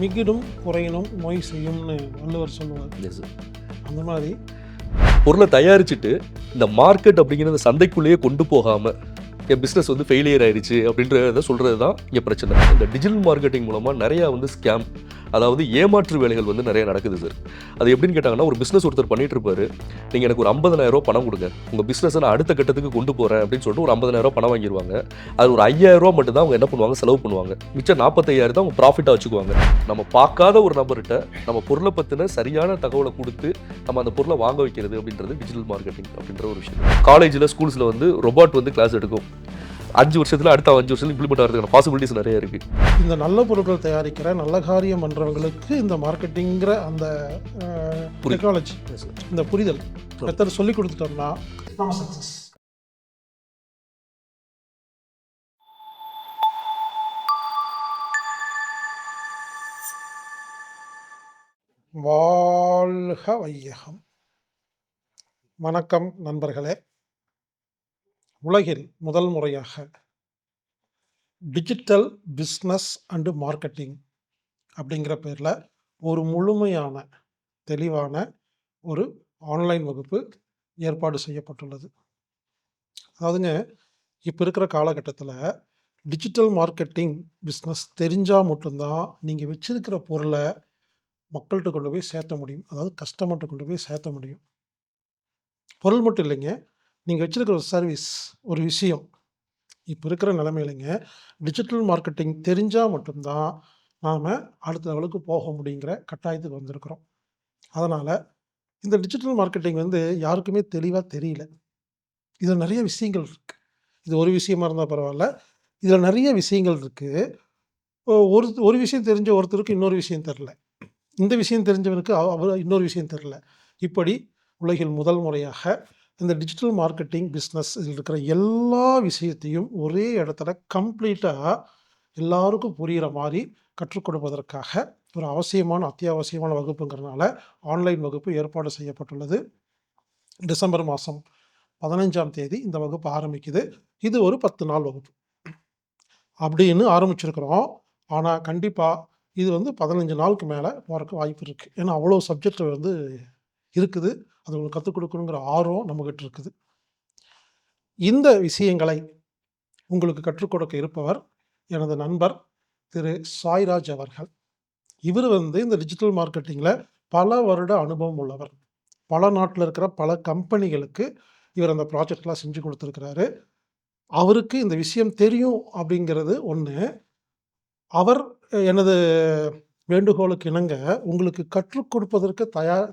மிகிடும் குறையினும் நோய் செய்யும்னு வள்ளுவர் சொல்லுவார். Yes sir. அந்த மாதிரி பொருளை தயாரிச்சுட்டு இந்த மார்க்கெட் அப்படிங்கிற அந்த சந்தைக்குள்ளேயே கொண்டு போகாமல் என் பிஸ்னஸ் வந்து ஃபெயிலியர் ஆயிடுச்சு அப்படின்றத சொல்கிறது தான் இங்கே பிரச்சனை. இந்த டிஜிட்டல் மார்க்கெட்டிங் மூலமாக நிறையா வந்து ஸ்கேம், அதாவது ஏமாற்று வேலைகள் வந்து நிறைய நடக்குது சார். அது எப்படின்னு கேட்டாங்கன்னா, ஒரு பிஸ்னஸ் ஒருத்தர் பண்ணிட்டு இருப்பாரு, நீங்கள் எனக்கு ஒரு 50,000 பணம் கொடுங்க, உங்கள் பிஸ்னஸை நான் அடுத்த கட்டத்துக்கு கொண்டு போகிறேன் அப்படின்னு சொல்லிட்டு ஒரு 50,000 பணம் வாங்கிடுவாங்க. அது ஒரு 5,000 மட்டும் தான் அவங்க என்ன பண்ணுவாங்க, செலவு பண்ணுவாங்க. மிச்சம் 45,000 தான் அவங்க ப்ராஃபிட்டாக வச்சுக்குவாங்க. நம்ம பார்க்காத ஒரு நபர்கிட்ட நம்ம பொருளை பற்றின சரியான தகவலை கொடுத்து நம்ம அந்த பொருளை வாங்க வைக்கிறது அப்படின்றது டிஜிட்டல் மார்க்கெட்டிங் அப்படின்ற ஒரு விஷயம். காலேஜில் ஸ்கூல்ஸில் வந்து ரொபாட் வந்து கிளாஸ் எடுக்கும். 5 வருஷத்தில் அடுத்த 5 வருஷத்தில் இம்ப்ளிமெண்ட் ஆகிறதுக்கான பாசிபிலிட்டிஸ் நிறைய இருக்குது. இந்த நல்ல பொருட்கள் தயாரிக்கிற நல்ல காரியம் பண்ணுறவங்களுக்கு இந்த மார்க்கெட்டிங்கிற அந்த டெக்னாலஜி, இந்த புரிதல் மெத்தட் சொல்லி கொடுத்துட்டோம்னா நம்ம சக்ஸஸ். வாழ்க வையகம். வணக்கம் நண்பர்களே. உலகில் முதல் முறையாக டிஜிட்டல் பிஸ்னஸ் அண்டு மார்க்கெட்டிங் அப்படிங்கிற பேரில் ஒரு முழுமையான தெளிவான ஒரு ஆன்லைன் வகுப்பு ஏற்பாடு செய்யப்பட்டுள்ளது. அதாவதுங்க, இப்போ இருக்கிற காலகட்டத்தில் டிஜிட்டல் மார்க்கெட்டிங் பிஸ்னஸ் தெரிஞ்சால் மட்டும்தான் நீங்கள் வச்சிருக்கிற பொருளை மக்கள்கிட்ட கொண்டு போய் சேர்த்த முடியும். அதாவது கஸ்டமர்கிட்ட கொண்டு போய் சேர்த்த முடியும். பொருள் மட்டும் இல்லைங்க, நீங்கள் வச்சிருக்கிற ஒரு சர்வீஸ், ஒரு விஷயம். இப்போ இருக்கிற நிலைமையிலங்க டிஜிட்டல் மார்க்கெட்டிங் தெரிஞ்சால் மட்டும்தான் நாம் அடுத்த லெவலுக்கு போக முடியுங்கிற கட்டாயத்துக்கு வந்திருக்கிறோம். அதனால் இந்த டிஜிட்டல் மார்க்கெட்டிங் வந்து யாருக்குமே தெளிவாக தெரியல. இதில் நிறைய விஷயங்கள் இருக்குது. இது ஒரு விஷயமா இருந்தால் பரவாயில்ல, இதில் நிறைய விஷயங்கள் இருக்குது. ஒரு விஷயம் தெரிஞ்ச ஒருத்தருக்கு இன்னொரு விஷயம் தெரில, இந்த விஷயம் தெரிஞ்சவனுக்கு அவர் இன்னொரு விஷயம் தெரில. இப்படி உலகில் முதல் முறையாக இந்த டிஜிட்டல் மார்க்கெட்டிங் பிஸ்னஸ் இதில் இருக்கிற எல்லா விஷயத்தையும் ஒரே இடத்துல கம்ப்ளீட்டாக எல்லாருக்கும் புரிகிற மாதிரி கற்றுக் கொடுப்பதற்காக ஒரு அத்தியாவசியமான வகுப்புங்கிறதுனால ஆன்லைன் வகுப்பு ஏற்பாடு செய்யப்பட்டுள்ளது. டிசம்பர் மாதம் 15ஆம் தேதி இந்த வகுப்பு ஆரம்பிக்குது. இது ஒரு 10 நாள் வகுப்பு அப்படின்னு ஆரம்பிச்சிருக்கிறோம். ஆனால் கண்டிப்பாக இது வந்து 15 நாளுக்கு மேலே போகிறதுக்கு வாய்ப்பு இருக்குது. ஏன்னா அவ்வளோ சப்ஜெக்ட் வந்து இருக்குது. அது உங்களுக்கு கற்றுக் கொடுக்கணுங்கிற ஆர்வம் நம்மகிட்ட இருக்குது. இந்த விஷயங்களை உங்களுக்கு கற்றுக் கொடுக்க இருப்பவர் எனது நண்பர் திரு சாய்ராஜ் அவர்கள். இவர் வந்து இந்த டிஜிட்டல் மார்க்கெட்டிங்கில் பல வருட அனுபவம் உள்ளவர். பல நாட்டில் இருக்கிற பல கம்பெனிகளுக்கு இவர் அந்த ப்ராஜெக்ட்லாம் செஞ்சு கொடுத்துருக்கிறாரு. அவருக்கு இந்த விஷயம் தெரியும் அப்படிங்கிறது ஒன்று. அவர் எனது வேண்டுகோளுக்கு இணங்க உங்களுக்கு கற்றுக் கொடுப்பதற்கு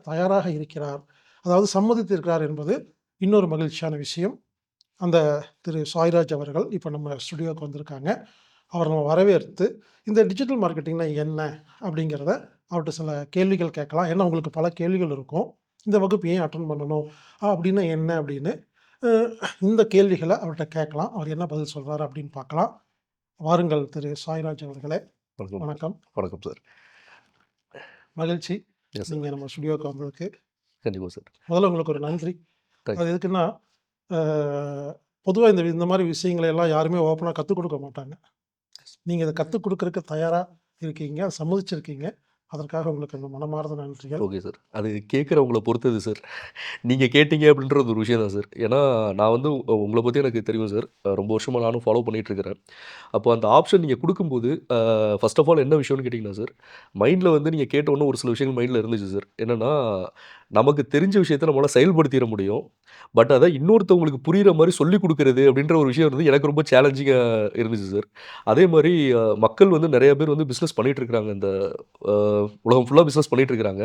தயாராக இருக்கிறார், அதாவது சம்மதித்திருக்கிறார் என்பது இன்னொரு மகிழ்ச்சியான விஷயம். அந்த திரு சாய்ராஜ் அவர்கள் இப்போ நம்ம ஸ்டுடியோவுக்கு வந்திருக்காங்க. அவரை நம்ம வரவேற்று இந்த டிஜிட்டல் மார்க்கெட்டிங்னா என்ன அப்படிங்கிறத அவர்கிட்ட சில கேள்விகள் கேட்கலாம். ஏன்னா உங்களுக்கு பல கேள்விகள் இருக்கும். இந்த வகுப்பு ஏன் அட்டன் பண்ணணும், அப்படின்னா என்ன அப்படின்னு இந்த கேள்விகளை அவர்கிட்ட கேட்கலாம். அவர் என்ன பதில் சொல்கிறார் அப்படின்னு பார்க்கலாம். வாருங்கள் திரு சாய்ராஜ் அவர்களே. வணக்கம். வணக்கம் சார். மகிழ்ச்சி எஸ் சார். நீங்கள் நம்ம ஸ்டுடியோவுக்கு வந்ததுக்கு. கண்டிப்பாக சார். முதல்ல உங்களுக்கு ஒரு நன்றி. தேங்க்ஸ். அது எதுக்குன்னா, பொதுவாக இந்த மாதிரி விஷயங்களை எல்லாம் யாருமே ஓப்பனாக கற்றுக் கொடுக்க மாட்டாங்க. நீங்கள் இதை கற்றுக் கொடுக்கறதுக்கு தயாராக இருக்கீங்க, சம்மதிச்சிருக்கீங்க. அதற்காக உங்களுக்கு அந்த மனமார்ந்த நன்றிகள். Okay sir. அது கேட்குறவங்கள பொறுத்தது சார். நீங்கள் கேட்டீங்க அப்படின்றது ஒரு விஷயம் தான் சார். ஏன்னா நான் வந்து உங்களை பற்றி எனக்கு தெரியும் சார். ரொம்ப வருஷமாக நானும் ஃபாலோ பண்ணிகிட்ருக்கிறேன். அப்போ அந்த ஆப்ஷன் நீங்கள் கொடுக்கும்போது ஃபர்ஸ்ட் ஆஃப் ஆல் என்ன விஷயம்னு கேட்டிங்கன்னா சார், மைண்டில் வந்து நீங்கள் கேட்டோன்னே ஒரு சில விஷயங்கள் மைண்டில் இருந்துச்சு சார். என்னென்னா, நமக்கு தெரிஞ்ச விஷயத்தை நம்மளால் செயல்படுத்திட முடியும். பட் அதை இன்னொருத்தவங்களுக்கு புரிகிற மாதிரி சொல்லிக் கொடுக்குறது அப்படின்ற ஒரு விஷயம் வந்து எனக்கு ரொம்ப சேலஞ்சிங்காக இருந்துச்சு சார். அதே மாதிரி மக்கள் வந்து நிறைய பேர் வந்து பிஸ்னஸ் பண்ணிகிட்ருக்குறாங்க. இந்த உலகம் ஃபுல்லாக பிஸ்னஸ் பண்ணிகிட்ருக்குறாங்க.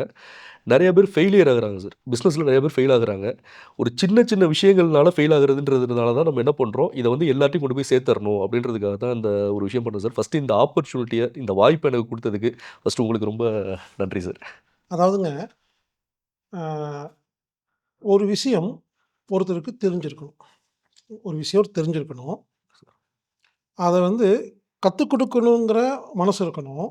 நிறைய பேர் ஃபெயிலியர் ஆகுறாங்க சார். பிஸ்னஸில் நிறைய பேர் ஃபெயில் ஆகுறாங்க. ஒரு சின்ன சின்ன விஷயங்கள்னால ஃபெயில் ஆகுறதுன்றதுனால தான் நம்ம என்ன பண்ணுறோம், இதை வந்து எல்லாத்தையும் கொண்டு போய் சேர்த்தரணும் அப்படின்றதுக்காக தான் இந்த ஒரு விஷயம் பண்ணுறோம் சார். ஃபஸ்ட்டு இந்த ஆப்பர்ச்சுனிட்டியை, இந்த வாய்ப்பை எனக்கு கொடுத்ததுக்கு ஃபஸ்ட்டு உங்களுக்கு ரொம்ப நன்றி சார். அதாவதுங்க, ஒரு விஷயம் ஒருத்தருக்கு தெரிஞ்சிருக்கணும். ஒரு விஷயம் தெரிஞ்சிருக்கணும். அதை வந்து கற்றுக் கொடுக்கணுங்கிற மனசு இருக்கணும்.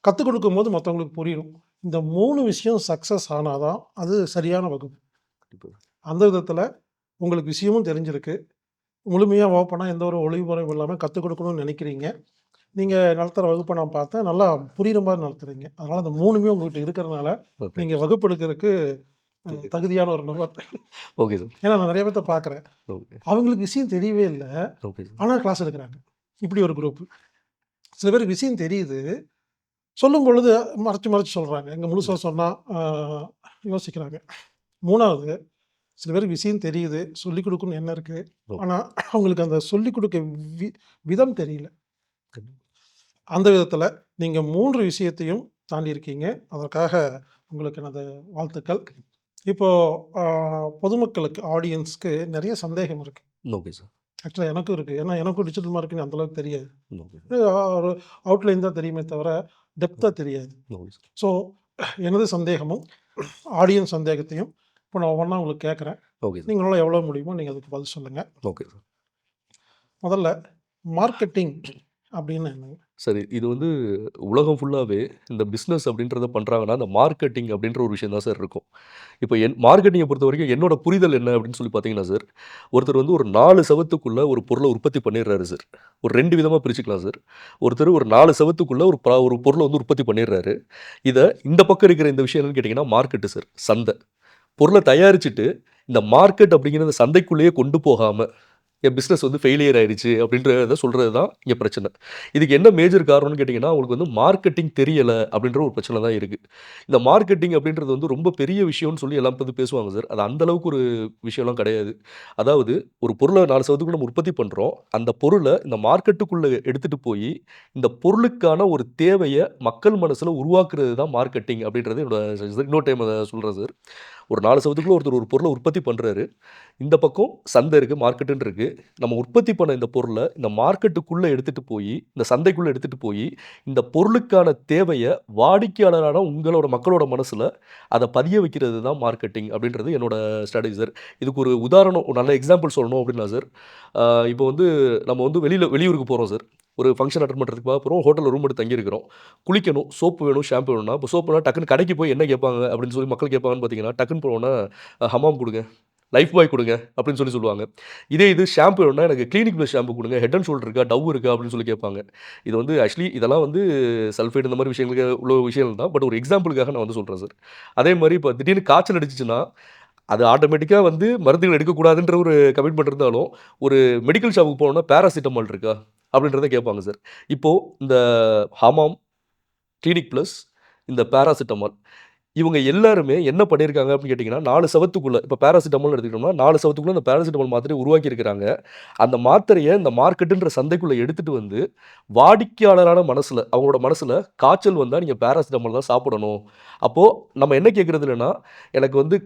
கற்றுக் கொடுக்கும்போது மற்றவங்களுக்கு புரியணும். இந்த 3 விஷயம் சக்ஸஸ் ஆனால் தான் அது சரியான வகுப்பு. அந்த விதத்தில் உங்களுக்கு விஷயமும் தெரிஞ்சிருக்கு. முழுமையாக ஓப்பனாக எந்த ஒரு ஒளிவுமறைவும் இல்லாமல் கற்றுக் கொடுக்கணும்னு நினைக்கிறீங்க. நீங்கள் நடத்துகிற வகுப்பை நான் பார்த்தேன். நல்லா புரிகிற மாதிரி நடத்துகிறீங்க. அதனால் அந்த 3மே உங்கள்கிட்ட இருக்கிறனால ஓகே. நீங்கள் வகுப்பு எடுக்கிறதுக்கு தகுதியான ஒரு நபர். Okay sir. ஏன்னா நான் நிறைய பேர்த்த பார்க்குறேன். ஓகே. அவங்களுக்கு விஷயம் தெரியவே இல்லை, ஓகே சார். ஆனால் கிளாஸ் எடுக்கிறாங்க. இப்படி ஒரு குரூப். சில பேருக்கு விஷயம் தெரியுது, சொல்லும் பொழுது மறைச்சு மறைச்சு சொல்கிறாங்க. இங்கே முழுசாக சொன்னால் யோசிக்கிறாங்க. 3வது, சில பேருக்கு விஷயம் தெரியுது, சொல்லிக் கொடுக்கணும்னு என்ன இருக்குது, ஆனால் அவங்களுக்கு அந்த சொல்லிக் கொடுக்க விதம் தெரியல. அந்த விதத்தில் நீங்கள் 3 விஷயத்தையும் தாண்டி இருக்கீங்க. அதற்காக உங்களுக்கு எனது வாழ்த்துக்கள். இப்போது பொதுமக்களுக்கு, ஆடியன்ஸ்க்கு நிறைய சந்தேகம் இருக்குது. Okay sir. ஆக்சுவலாக எனக்கும் இருக்குது. ஏன்னா எனக்கும் டிஜிட்டல் மார்க்கெட்டிங் அந்தளவுக்கு தெரியாது. ஓகே. ஒரு அவுட்லைன் தான் தெரியுமே தவிர டெப்த்தாக தெரியாது. Okay sir. ஸோ எனது சந்தேகமும் ஆடியன்ஸ் சந்தேகத்தையும் இப்போ நான் ஒவ்வொன்றா உங்களுக்கு கேட்குறேன். Okay sir. நீங்களால் எவ்வளோ முடியுமோ நீங்கள் அதுக்கு பதில் சொல்லுங்கள். Okay sir. முதல்ல மார்க்கெட்டிங் அப்படின்னு என்னங்க? சரி, இது வந்து உலகம் ஃபுல்லாவே இந்த பிஸ்னஸ் அப்படின்றத பண்றாங்கன்னா, அந்த மார்க்கெட்டிங் அப்படின்ற ஒரு விஷயம் தான் சார் இருக்கும். இப்போ மார்க்கெட்டிங்கை பொறுத்தவரைக்கும் என்னோட புரிதல் என்ன அப்படின்னு சொல்லி பார்த்தீங்கன்னா சார், ஒருத்தர் வந்து ஒரு 4 செவுத்துக்குள்ள ஒரு பொருளை உற்பத்தி பண்ணிடுறாரு சார். ஒரு 2 விதமா பிரிச்சுக்கலாம் சார். ஒருத்தர் ஒரு 4 செவுத்துக்குள்ள ஒரு பொருளை வந்து உற்பத்தி பண்ணிடுறாரு. இதை இந்த பக்கம் இருக்கிற இந்த விஷயம் என்னன்னு கேட்டிங்கன்னா மார்க்கெட்டு சார், சந்தை. பொருளை தயாரிச்சுட்டு இந்த மார்க்கெட் அப்படிங்கிற அந்த சந்தைக்குள்ளேயே கொண்டு போகாம என் பிஸ்னஸ் வந்து ஃபெயிலியர் ஆயிடுச்சு அப்படின்றத சொல்கிறது தான் இங்கே பிரச்சனை. இதுக்கு என்ன மேஜர் காரணம்னு கேட்டிங்கன்னா, அவங்களுக்கு வந்து மார்க்கெட்டிங் தெரியலை அப்படின்ற ஒரு பிரச்சனை தான் இருக்குது. இந்த மார்க்கெட்டிங் அப்படின்றது வந்து ரொம்ப பெரிய விஷயம்னு சொல்லி எல்லாம் வந்து பேசுவாங்க சார். அது அந்த அளவுக்கு ஒரு விஷயம்லாம் கிடையாது. அதாவது ஒரு பொருளை 4 சவத்துக்குள்ள நம்ம உற்பத்தி பண்ணுறோம். அந்த பொருளை இந்த மார்க்கெட்டுக்குள்ளே எடுத்துகிட்டு போய் இந்த பொருளுக்கான ஒரு தேவையை மக்கள் மனசில் உருவாக்குறது தான் மார்க்கெட்டிங் அப்படின்றது என்னோட இன்னொரு டைம் அதை சொல்கிறேன் சார். ஒரு 4 சவத்துக்குள்ள ஒருத்தர் ஒரு பொருளை உற்பத்தி பண்ணுறாரு. இந்த பக்கம் சந்தை இருக்குது, மார்க்கெட்டுன்னு இருக்குது. நம்ம உற்பத்தி பண்ண இந்த பொருளை இந்த மார்க்கெட்டுக்குள்ளே எடுத்துகிட்டு போய் இந்த சந்தைக்குள்ளே எடுத்துகிட்டு போய் இந்த பொருளுக்கான தேவையை வாடிக்கையாளரான உங்களோட மக்களோட மனசில் அதை பதிய வைக்கிறது தான் மார்க்கெட்டிங் அப்படின்றது என்னோட ஸ்டடி சார். இதுக்கு ஒரு உதாரணம், ஒரு நல்ல எக்ஸாம்பிள் சொல்லணும் அப்படின்னா சார், இப்போ வந்து நம்ம வந்து வெளியூருக்கு போகிறோம் சார். ஒரு ஃபங்க்ஷன் அட்டெண்ட் பண்ணுறதுக்கு போகிறோம். ஹோட்டலில் ரூம் எடுத்து தங்கியிருக்கிறோம். குளிக்கணும், சோப்பு வேணும், ஷாம்பு வேணும்னா, இப்போ சோப்புனா டக்குன்னு கடைக்கு போய் என்ன கேட்பாங்க அப்படின்னு சொல்லி மக்கள் கேட்பாங்கன்னு பார்த்தீங்கன்னா, டக்குன்னு போனோன்னா ஹமாம் கொடுங்க, லைஃப் பாய் கொடுங்க அப்படின்னு சொல்லுவாங்க. இதே இது ஷாம்பு வேணும்னா எனக்கு கிளினிக் ப்ளஸ் ஷாம்பு கொடுங்க, ஹெட் அண்ட் ஷோல்டர் இருக்கா, டவ் இருக்கா அப்படின்னு சொல்லி கேட்பாங்க. இது வந்து ஆக்சுவலி இதெல்லாம் வந்து சல்ஃபைடு இந்த மாதிரி விஷயங்களுக்கு உள்ள விஷயங்கள் தான். பட் ஒரு எக்ஸாம்பிளுக்காக நான் வந்து சொல்கிறேன் சார். அதே மாதிரி இப்போ திடீர்னு காய்ச்சல் அடிச்சிச்சுன்னா அது ஆட்டோமேட்டிக்கா வந்து மருந்துகள் எடுக்கக்கூடாதுன்ற ஒரு கமிட்மெண்ட் இருந்தாலும், ஒரு மெடிக்கல் ஷாப்புக்கு போனோம்னா பேராசிட்டமால் இருக்கா? அப்படின்றத கேட்பாங்க சார். இப்போ இந்த ஹமாம், கிளினிக் பிளஸ், இந்த பேராசிட்டமால் இவங்க எல்லாருமே என்ன பண்ணியிருக்காங்க அப்படின்னு கேட்டிங்கன்னா, 4 செவத்துக்குள்ள இப்போ பேராசிட்டமால்னு எடுத்துக்கிட்டோம்னா, 4 செவத்துக்குள்ள அந்த பேராசிட்டமால் மாத்திரைய உருவாக்கியிருக்கிறாங்க. அந்த மாத்திரைய இந்த மார்க்கெட்டுன்ற சந்தைக்குள்ள எடுத்துட்டு வந்து, வாடிக்கையாளரான மனசுல அவங்களோட மனசுல காய்ச்சல் வந்தா நீங்க பேராசிட்டமால் தான் சாப்பிடணும். அப்போ நம்ம என்ன கேட்கிறது இல்லன்னா, எனக்கு வந்து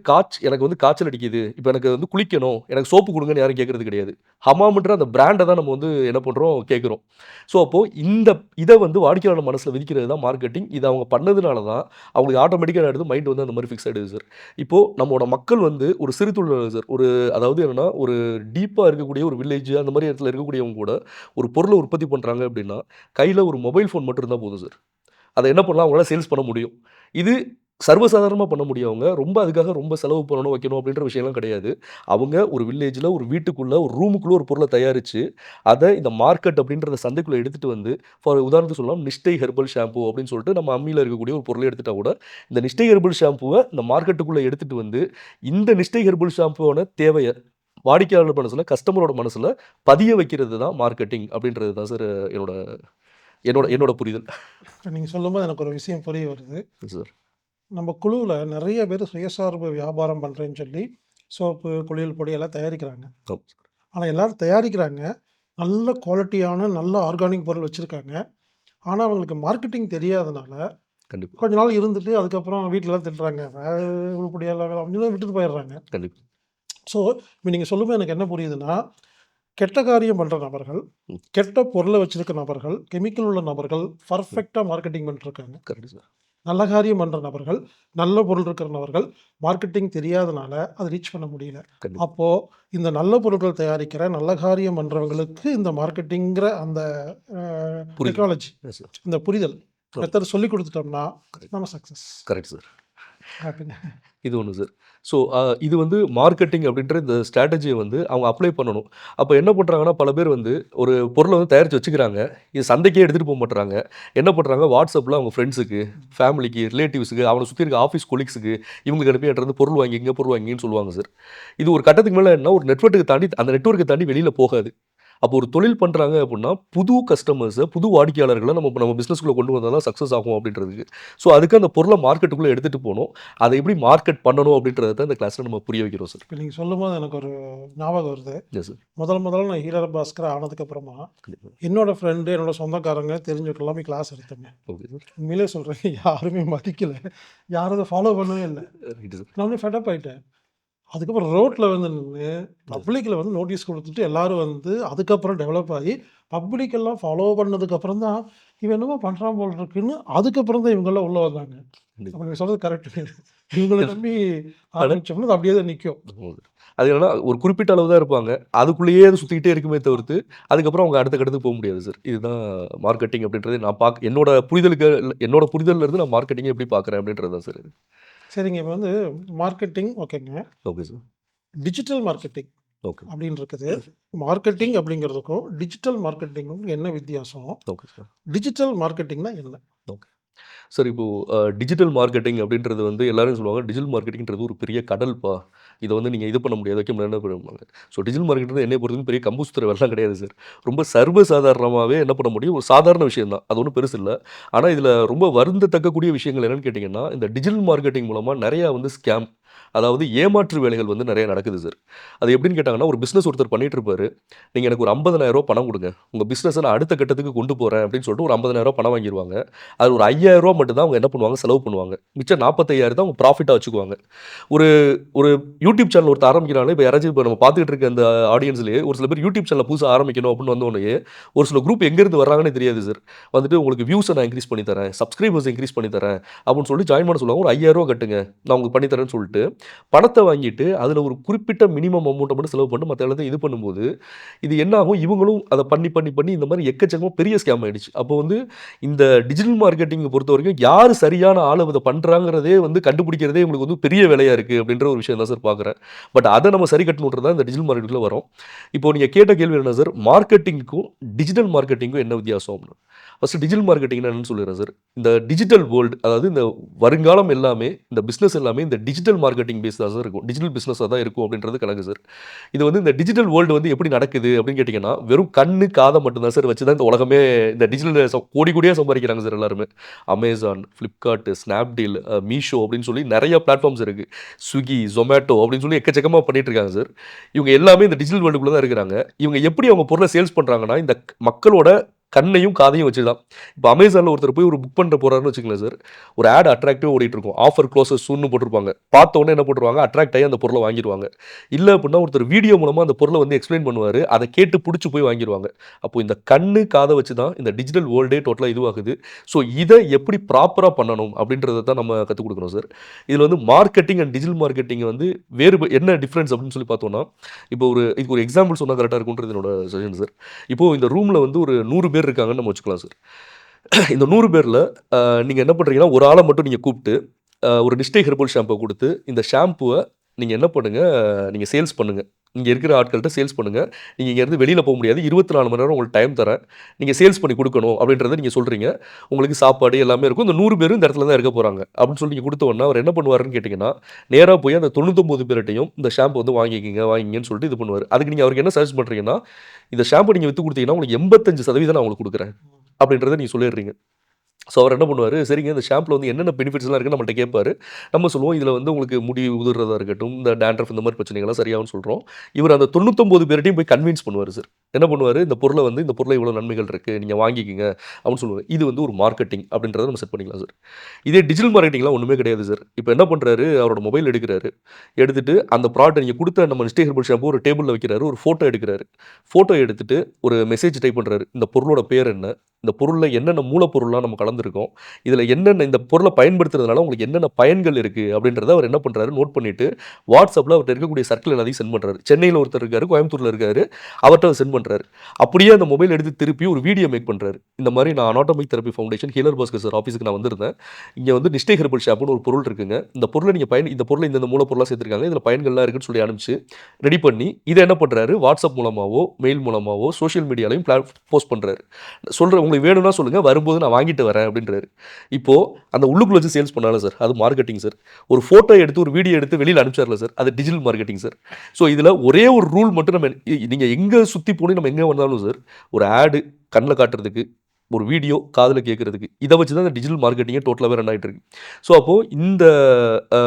காய்ச்சல் அடிக்குது. இப்போ எனக்கு வந்து குளிக்கணும். எனக்கு சோப்பு குடுங்கன்னு யாரும் கேட்கறது கிடையாது. ஹமாம்ன்ற அந்த பிராண்ட தான் நம்ம வந்து என்ன பண்றோம் கேட்கிறோம். ஸோ அப்போ இத வந்து வாடிக்கையாளர் மனசுல விதிக்கிறது தான் மார்க்கெட்டிங். இத அவங்க பண்ணதுனால தான் அவங்களுக்கு ஆட்டோமேட்டிக்கா என்ன ஆயிடுது, மைண்ட் வந்து அந்த மாதிரி ஃபிக்ஸ் ஆயிடுது சார். இப்போ நம்மோட மக்கள் வந்து ஒரு சிறு தொழிலாளர் சார். அதாவது என்னன்னா, ஒரு டீப்பா இருக்கக்கூடிய ஒரு வில்லேஜ் அந்த மாதிரி இடத்துல இருக்கக்கூடியவங்க கூட ஒரு பொருள உற்பத்தி பண்றாங்க அப்படின்னா, கையில ஒரு மொபைல் ஃபோன் மட்டும் இருந்தா போதும் சார். அத என்ன பண்ணலாம், அவங்களால சேல்ஸ் பண்ண முடியும். இது சர்வசாதாரணமா பண்ண முடியும் அவங்க. அதுக்காக ரொம்ப செலவு பண்ணணும், வைக்கணும் அப்படின்ற விஷயம்லாம் கிடையாது. அவங்க ஒரு வில்லேஜ்ல ஒரு வீட்டுக்குள்ள, ஒரு ரூமுக்குள்ள ஒரு பொருள தயாரிச்சு, அத இந்த மார்க்கெட் அப்படின்ற சந்தைக்குள்ள எடுத்துட்டு வந்து, உதாரணத்துக்கு சொல்லலாம் நிஷ்டை ஹெர்பல் ஷாம்பு அப்படின்னு சொல்லிட்டு நம்ம அம்மியில இருக்கக்கூடிய ஒரு பொருள எடுத்துட்டா கூட, இந்த நிஷ்டை ஹெர்பல் ஷாம்புவ இந்த மார்க்கெட்டுக்குள்ள எடுத்துட்டு வந்து, இந்த நிஷ்டை ஹெர்பல் ஷாம்புவோட தேவைய வாடிக்கையாளர் மனசுல, கஸ்டமரோட மனசுல பதிய வைக்கிறது தான் மார்க்கெட்டிங் அப்படின்றது தான் சார் என்னோட என்னோட என்னோட புரிதல். நீங்க சொல்லும்போது எனக்கு ஒரு விஷயம் புரிய வருது. சார். நம்ம குழுவுல நிறைய பேர் சுயசார்பு வியாபாரம் பண்றேன்னு சொல்லி சோப்பு, குளியல் பொடி எல்லாம் தயாரிக்கிறாங்க. ஆம். ஆனா எல்லாரும் தயாரிக்கிறாங்க. நல்ல குவாலிட்டியான நல்ல ஆர்கானிக் பொருள் வச்சிருக்காங்க. ஆனா அவங்களுக்கு மார்க்கெட்டிங் தெரியாதனால, கண்டிப்பா, கொஞ்ச நாள் இருந்துட்டு அதுக்கப்புறம் வீட்லலாம் திட்டுறாங்க. உருப்படியாலாம் அப்படின்னு தான் விட்டுட்டு போயிடுறாங்க. கண்டிப்பா. ஸோ இப்போ நீங்க சொல்லும்போது எனக்கு என்ன புரியுதுன்னா, கெட்ட காரியம் பண்ற நபர்கள், ம். கெட்ட பொருள வச்சிருக்க நபர்கள், கெமிக்கல் உள்ள நபர்கள் பெர்ஃபெக்ட்டா மார்க்கெட்டிங் பண்ணிட்டுருக்காங்க. Correct sir. நல்ல காரியம் பண்ற நபர்கள், நல்ல பொருள் இருக்கிற நபர்கள், மார்க்கெட்டிங் தெரியாதனால அத ரீச் பண்ண முடியல. கண்டிப்பா. அப்போ இந்த நல்ல பொருட்கள் தயாரிக்கிற, நல்ல காரியம் பண்றவங்களுக்கு இந்த மார்க்கெட்டிங்கிற அந்த அ புரியுது. Technology, yes sir. இந்த புரிதல் ஆ. மெத்தட் சொல்லிக் குடுத்துட்டோம்னா, கரெக்ட். நம்ம சக்சஸ். Correct sir. கரெக்ட்டுங்க. இது ஒண்ணு சார். ஸோ, இது வந்து மார்க்கெட்டிங் அப்படின்ற இந்த ஸ்ட்ராட்டஜிய வந்து அவங்க அப்ளை பண்ணணும். அப்ப என்ன பண்றாங்கன்னா, பல பேர் வந்து ஒரு பொருள வந்து தயாரிச்சு வச்சுக்கிறாங்க. இது சந்தைக்கே எடுத்துட்டு மாட்றாங்க. என்ன பண்றாங்க, WhatsAppல அவங்க ஃப்ரெண்ட்ஸுக்கு, ஃபேமிலிக்கு, ரிலேட்டிவ்ஸ்க்கு, அவன சுத்தி இருக்க ஆஃபீஸ் கொலீக்ஸுக்கு இவங்களுக்கு அனுப்பி என்ட்ட இருந்து பொருள் வாங்கிக்கங்க, பொருள் வாங்கிக்கங்கன்னு சொல்லுவாங்க சார். இது ஒரு கட்டத்துக்கு மேல என்ன ஒரு நெட்வொர்க்க தாண்டி அந்த நெட்வொர்க்க தாண்டி வெளியில போகாது. அப்போ ஒரு தொழில் பண்றாங்க அப்படின்னா, புது கஸ்டமர்ஸ, புது வாடிக்கையாளர்கள நம்ம பிசினஸ்க்குள்ள கொண்டு வந்தா தான் சக்சஸ் ஆகும் அப்படின்றதுக்கு. ஸோ, அதுக்கு அந்த பொருள மார்க்கெட்டுக்குள்ள எடுத்துட்டு போணும். அத எப்படி மார்க்கெட் பண்ணணும் அப்படின்றத தான் இந்த கிளாஸ்ல நம்ம புரிய வைக்கிறோம் சார். இப்ப நீங்க சொல்லும்போது எனக்கு ஒரு ஞாபகம் வருது. Yes sir. முதல்ல நான் ஹீரோ பாஸ்கர் ஆனதுக்கப்புறமா, கண்டிப்பா. என்னோட ஃப்ரெண்டு, என்னோட சொந்தக்காரங்க, தெரிஞ்சவங்க எல்லாமே கிளாஸ் எடுத்தேங்க. Okay sir. உண்மையிலேயே சொல்றேன். யாருமே மதிக்கல. யாரும் அத ஃபாலோ பண்ணவே இல்ல. Right sir. நானே ஃபெட் அப் ஆயிட்டேன். அதுக்கப்புறம் ரோட்ல வந்து நின்னு, எஸ். பப்ளிக்ல வந்து நோட்டீஸ் குடுத்துட்டு எல்லாரும் வந்து அதுக்கப்புறம் டெவலப் ஆயி, பப்ளிக் எல்லாம் ஃபாலோ பண்ணதுக்கப்புறம் தான், இவன் என்னமோ பண்றான் போல இருக்குன்னு, அதுக்கப்புறம் தான் இவங்கலாம் உள்ள வந்தாங்க. கண்டிப்பா. அப்ப நீங்க சொல்றது கரெக்ட்டுங்க. இவங்கள நம்பி ஆனா ஆரம்பிச்சோம்னா, அது அப்படியே தான் நிக்கும். ஆமா சார். அது என்னன்னா ஒரு குறிப்பிட்ட அளவு தான் இருப்பாங்க. அதுக்குள்ளேயே அது சுத்திக்கிட்டே இருக்குமே தவிர்த்து, அதுக்கப்புறம் அவங்க அடுத்த கட்டத்துக்கு போ முடியாது சார். இதுதான் மார்க்கெட்டிங் அப்படின்றது நான் என்னோட புரிதலுக்கு என்னோட புரிதல்ல இருந்து நான் மார்க்கெட்டிங்க எப்படி பார்க்குறேன் அப்படின்றது தான் சார் இது. சரிங்க. இப்ப வந்து மார்க்கெட்டிங் ஓகேங்க. Okay sir. Digital marketing okay. அப்படின்னு இருக்குது. மார்க்கெட்டிங் அப்படிங்கிறதுக்கும், டிஜிட்டல் மார்க்கெட்டிங்கும் என்ன வித்தியாசம்? Okay sir. டிஜிட்டல் மார்க்கெட்டிங்னா என்ன? ஓகே. சார் இப்போ டிஜிட்டல் மார்க்கெட்டிங் அப்படின்றது வந்து எல்லாரும் சொல்லுவாங்க, டிஜிட்டல் மார்க்கெட்டிங்ன்றது ஒரு பெரிய கடல்ப்பா. இத வந்து நீங்க இது பண்ண முடியாது, வைக்க முடியாதுன்னு பண்ணுவாங்க. ஸோ டிஜிட்டல் மார்க்கெட்டிங் என்னைய பொறுத்தவரைக்கும் பெரிய கம்பு சுத்துற வேலைலாம் கிடையாது சார். ரொம்ப சர்வ சாதாரணமாவே என்ன பண்ண முடியும், ஒரு சாதாரண விஷயம் தான். அது ஒண்ணும் பெருசு இல்ல. ஆனா இதுல ரொம்ப வருந்தத்தக்கக்கூடிய விஷயங்கள் என்னன்னு கேட்டீங்கன்னா, இந்த டிஜிட்டல் மார்க்கெட்டிங் மூலமா நெறையா வந்து ஸ்கேம், அதாவது ஏமாற்று வேலைகள் வந்து நெறைய நடக்குது சார். அது எப்படின்னு கேட்டாங்கன்னா, ஒரு பிசினஸ் ஒருத்தர் பண்ணிட்டு இருப்பாரு. நீங்க எனக்கு ஒரு ரூ. 50,000 பணம் குடுங்க. உங்க பிசினஸ நான் அடுத்த கட்டத்துக்கு கொண்டு போறேன் அப்படின்னு சொல்லிட்டு ஒரு ரூ. 50,000 பணம் வாங்கிருவாங்க. அது ஒரு ரூ. 5,000 மட்டும் தான் அவங்க என்ன பண்ணுவாங்க, செலவு பண்ணுவாங்க. மிச்சம் 45,000 அவங்க ப்ராஃபிட்டா வச்சுக்குவாங்க. ஒரு ஒரு யூடியூப் சேனல் ஒருத்தர் ஆரம்பிக்கிறாங்கன்னா, இப்ப யாராச்சும் இப்ப நம்ம பார்த்துக்கிட்டு இருக்க அந்த ஆடியன்ஸ்லயே ஒரு சில பேர் யூடியூப் சேனல புதுசா ஆரம்பிக்கணும் அப்படின்னு வந்தோனயே, ஒரு சில குரூப் எங்கேருந்து வர்றாங்கன்னே தெரியாது சார். வந்துட்டு உங்களுக்கு வியூஸ நான் இன்கிரீஸ் பண்ணி தரேன், சப்ஸ்கிரைபர்ஸ் இன்கிரீஸ் பண்ணி தரேன் அப்படின்னு சொல்லிட்டு ஜாயின் பண்ண சொல்லுவாங்க. ஒரு ரூ. 5,000 கட்டுங்க. நான் உங்களுக்கு பண்ணி தரேன்னு சொல்லிட்டு, பணத்த வாங்கிட்டு அதுல ஒரு குறிப்பிட்ட மினிமம் அமௌண்ட்ட மட்டும் செலவு பண்ணிட்டு மத்த எல்லாத்தையும் இது பண்ணும்போது, இது என்ன ஆகும், இவங்களும் அத பண்ணி இந்த மாரி எக்கச்சக்கமா பெரிய ஸ்கேம் ஆயிடுச்சு. அப்போ வந்து இந்த டிஜிட்டல் மார்க்கெட்டிங்க பொறுத்தவரைக்கும் யாரு சரியான ஆளு இத பண்றாங்கிறதே வந்து கண்டுபிடிக்கிறதே உங்களுக்கு வந்து பெரிய வேலையா இருக்கு அப்படின்ற ஒரு விஷயம் தான் சார் பார்க்குறேன். பட் அத நம்ம சரி கட்டணுன்றது தான் இந்த டிஜிட்டல் மார்க்கெட்டிங்ல வரும். இப்போ நீங்க கேட்ட கேள்வி என்ன சார்? மார்க்கெட்டிங்க்கும், டிஜிட்டல் மார்க்கெட்டிங்க்கும் என்ன வித்தியாசம் அப்படின்னு. ஃபர்ஸ்ட் டிஜிட்டல் மார்க்கெட்டிங்னா என்னன்னு சொல்லிடுறேன் சார். இந்த டிஜிட்டல் வேர்ல்ட், அதாவது இந்த வருங்காலம் எல்லாமே, இந்த பிசினஸ் எல்லாமே இந்த டிஜிட்டல் மார்க்கெட்டிங் பேஸ்டா தான் இருக்கும். டிஜிட்டல் பிசினஸா தான் இருக்கும் அப்படின்றது கணக்கு சார். இது வந்து இந்த டிஜிட்டல் வேர்ல்டு வந்து எப்படி நடக்குது அப்படின்னு கேட்டீங்கன்னா, வெறும் கண்ணு, காத மட்டும் தான் சார் வச்சு தான் இந்த உலகமே இந்த டிஜிட்டல்ல கோடி கோடியா சம்பாரிக்கிறாங்க சார் எல்லாருமே. Amazon, Flipkart, Snapdeal, Meesho அப்படின்னு சொல்லி நெறைய பிளாட்ஃபார்ம்ஸ் இருக்கு. Swiggy, Zomato அப்படின்னு சொல்லி எக்கச்சக்கமா பண்ணிட்டு இருக்காங்க சார். இவங்க எல்லாமே இந்த டிஜிட்டல் வேர்ல்டுக்குள்ள தான் இருக்கிறாங்க. இவங்க எப்படி அவங்க பொருள சேல்ஸ் பண்றாங்கன்னா, இந்த மக்களோட கண்ணையும், காதையும் வச்சு தான். இப்ப Amazonல ஒருத்தர் போய் ஒரு புக் பண்ண போறாருன்னு வச்சுக்கங்களேன் சார். ஒரு ஆட் அட்ராக்டிவா ஓடிட்டு இருக்கும். ஆஃபர் க்ளோசஸ் சூன்னு போட்டிருப்பாங்க. பார்த்த உடனே என்ன போட்டுருவாங்க, அட்ராக்ட் ஆகி அந்த பொருள வாங்கிருவாங்க. இல்ல அப்படின்னா ஒருத்தர் வீடியோ மூலமா அந்த பொருள வந்து எக்ஸ்ப்ளைன் பண்ணுவாரு. அத கேட்டு புடிச்சு போய் வாங்கிருவாங்க. அப்போ இந்த கண்ணு, காத வச்சு தான் இந்த டிஜிட்டல் வேர்ல்டே டோட்டலா இதுவாகுது. ஸோ இத எப்படி ப்ராப்பரா பண்ணணும் அப்படின்றத தான் நம்ம கத்துக் குடுக்கணும் சார். இதுல வந்து மார்க்கெட்டிங் அண்ட் டிஜிட்டல் மார்க்கெட்டிங் வந்து என்ன டிஃபரன்ஸ் அப்படின்னு சொல்லி பார்த்தோம்னா, இப்போ இதுக்கு ஒரு எக்ஸாம்பிள் சொன்னா கரெக்ட்டா இருக்கும்ன்றது என்னோட சஜஷன் சார். இப்போ இந்த ரூம்ல வந்து ஒரு 100 பேர் இருக்காங்கன்னு நம்ம வச்சுக்கலாம் சார். இந்த 100 பேர்ல அ நீங்க என்ன பண்றீங்கன்னா, ஒரு ஆள மட்டும் நீங்க கூப்ட்டு, ஒரு நிஸ்டே ஹெர்பல் ஷாம்பூ குடுத்து, இந்த ஷாம்பூவ நீங்க என்ன பண்ணுங்க, நீங்க சேல்ஸ் பண்ணுங்க. இங்க இருக்கிற ஆட்கள்ட்ட சேல்ஸ் பண்ணுங்க. நீங்க இங்கேருந்து வெளியில போ முடியாது. 24 மணி நேரம் உங்களுக்கு டைம் தரேன். நீங்க சேல்ஸ் பண்ணி குடுக்கணும் அப்படின்றத நீங்க சொல்றீங்க. உங்களுக்கு சாப்பாடு எல்லாமே இருக்கும். இந்த 100 பேரும் இந்த இடத்துல தான் இருக்க போறாங்க. அப்படின்னு சொல்லி நீங்க குடுத்த உடனே அவர் என்ன பண்ணுவாருன்னு கேட்டீங்கன்னா, நேரா போய் அந்த 99 பேர்ட்டயும் இந்த ஷாம்பு வந்து வாங்கிக்கங்கன்னு சொல்லிட்டு இது பண்ணுவாரு. அதுக்கு நீங்க அவருக்கு என்ன சஜெஸ்ட் பண்றீங்கன்னா, இந்த ஷாம்பு நீங்க வித்து குடுத்தீங்கன்னா, உங்களுக்கு 85% நான் உங்களுக்கு குடுக்குறேன். அப்படின்றத நீங்க சொல்லிடுறீங்க. ஸோ அவர் என்ன பண்ணுவாரு, சரிங்க இந்த ஷாம்புல வந்து என்னென்ன பெனிஃபிட்ஸ்லாம் இருக்குன்னு நம்மள்ட்ட கேட்பாரு. நம்ம சொல்லுவோம், இதில வந்து உங்களுக்கு முடி உதிர்றதா இருக்கட்டும், இந்த டாண்ட்ரஃப் இந்த மாரி பிரச்சனைகள்லாம் சரியாகும்னு சொல்றோம். இவர் அந்த 99 பேர்ட்டயும் போய் கன்வின்ஸ் பண்ணுவாரு சார். என்ன பண்ணுவாரு, இந்த பொருள்ல இவ்வளோ நன்மைகள் இருக்கு. நீங்க வாங்கிக்கங்க அப்படின்னு சொல்லுவாரு. இது வந்து ஒரு மார்க்கெட்டிங் அப்படின்றத நம்ம செட் பண்ணிக்கலாம் சார். இதே டிஜிட்டல் மார்க்கெட்டிங்லாம் ஒண்ணுமே கிடையாது சார். இப்ப என்ன பண்றாரு, அவரோட மொபைல் எடுக்குறாரு. எடுத்துட்டு அந்த ப்ராடக்ட்ட நீங்க குடுத்த நம்ம நிஸ்டே ஹெர்பல் ஷாம்பூ ஒரு டேபிள்ல வைக்கிறாரு. ஒரு ஃபோட்டோ எடுக்குறாரு. ஃபோட்டோ எடுத்துட்டு ஒரு மெசேஜ் டைப் பண்றாரு. இந்த பொருளோட பேர் என்ன? இந்த பொருள்ல என்னென்ன மூலப்பொருள்லாம் நம்ம கலந்துருக்கோம். இதுல என்னென்ன இந்த பொருள பயன்படுத்துறதுனால உங்களுக்கு என்னென்ன பயன்கள் இருக்கு அப்படின்றத அவர் என்ன பண்றாரு, நோட் பண்ணிட்டு WhatsAppல அவர்ட்ட இருக்கக்கூடிய சர்க்கிள் எல்லாத்தையும் சென்ட் பண்றாரு. சென்னையில ஒருத்தர் இருக்காரு, கோயம்புத்தூர்ல இருக்காரு. அவர்ட்ட சென்ட் பண்றாரு. அப்படியே அந்த மொபைல் எடுத்து திருப்பி ஒரு வீடியோ மேக் பண்றாரு. இந்த மாரி நான் anatomic therapy foundation healer Bhaskar sir ஆஃபீஸ்க்கு நான் வந்திருந்தேன். இங்க வந்து நிஷ்டை ஹெர்பல் ஷாம்புன்னு ஒரு பொருள் இருக்குங்க. இந்த பொருள நீங்க இந்த பொருள்ல இந்த மூலப்பொருளா சேர்த்திருக்காங்க. இதுல பயன்கள்லாம் இருக்குன்னு சொல்லி அனுப்பிச்சு, ரெடி பண்ணி இத என்ன பண்றாரு, WhatsApp மூலமாவோ, மெயில் மூலமாவோ, சோசியல் மீடியாலயும் போஸ்ட் பண்றாரு. உங்களுக்கு வேணும்னா சொல்லுங்க, வரும்போது நான் வாங்கிட்டு வரேன் அப்படின்றாரு. இப்போ அந்த உள்ளுக்குள்ள வச்சு சேல்ஸ் பண்ணால சார், அது மார்க்கெட்டிங் சார். ஒரு ஃபோட்டோ எடுத்து, ஒரு வீடியோ எடுத்து வெளியில அனுப்பிச்சார்ல சார், அது டிஜிட்டல் மார்க்கெட்டிங் சார். ஸோ இதுல ஒரே ஒரு ரூல் மட்டும் நம்ம நீங்க எங்க சுத்தி போய் நம்ம எங்க வந்தாலும் சார், ஒரு ஆடு கண்ல காட்டுறதுக்கு, ஒரு வீடியோ காதுல கேட்கறதுக்கு, இத வச்சு தான் இந்த டிஜிட்டல் மார்க்கெட்டிங்கே டோட்டலாவே ரன் ஆயிட்டு இருக்கு. ஸோ அப்போ இந்த அ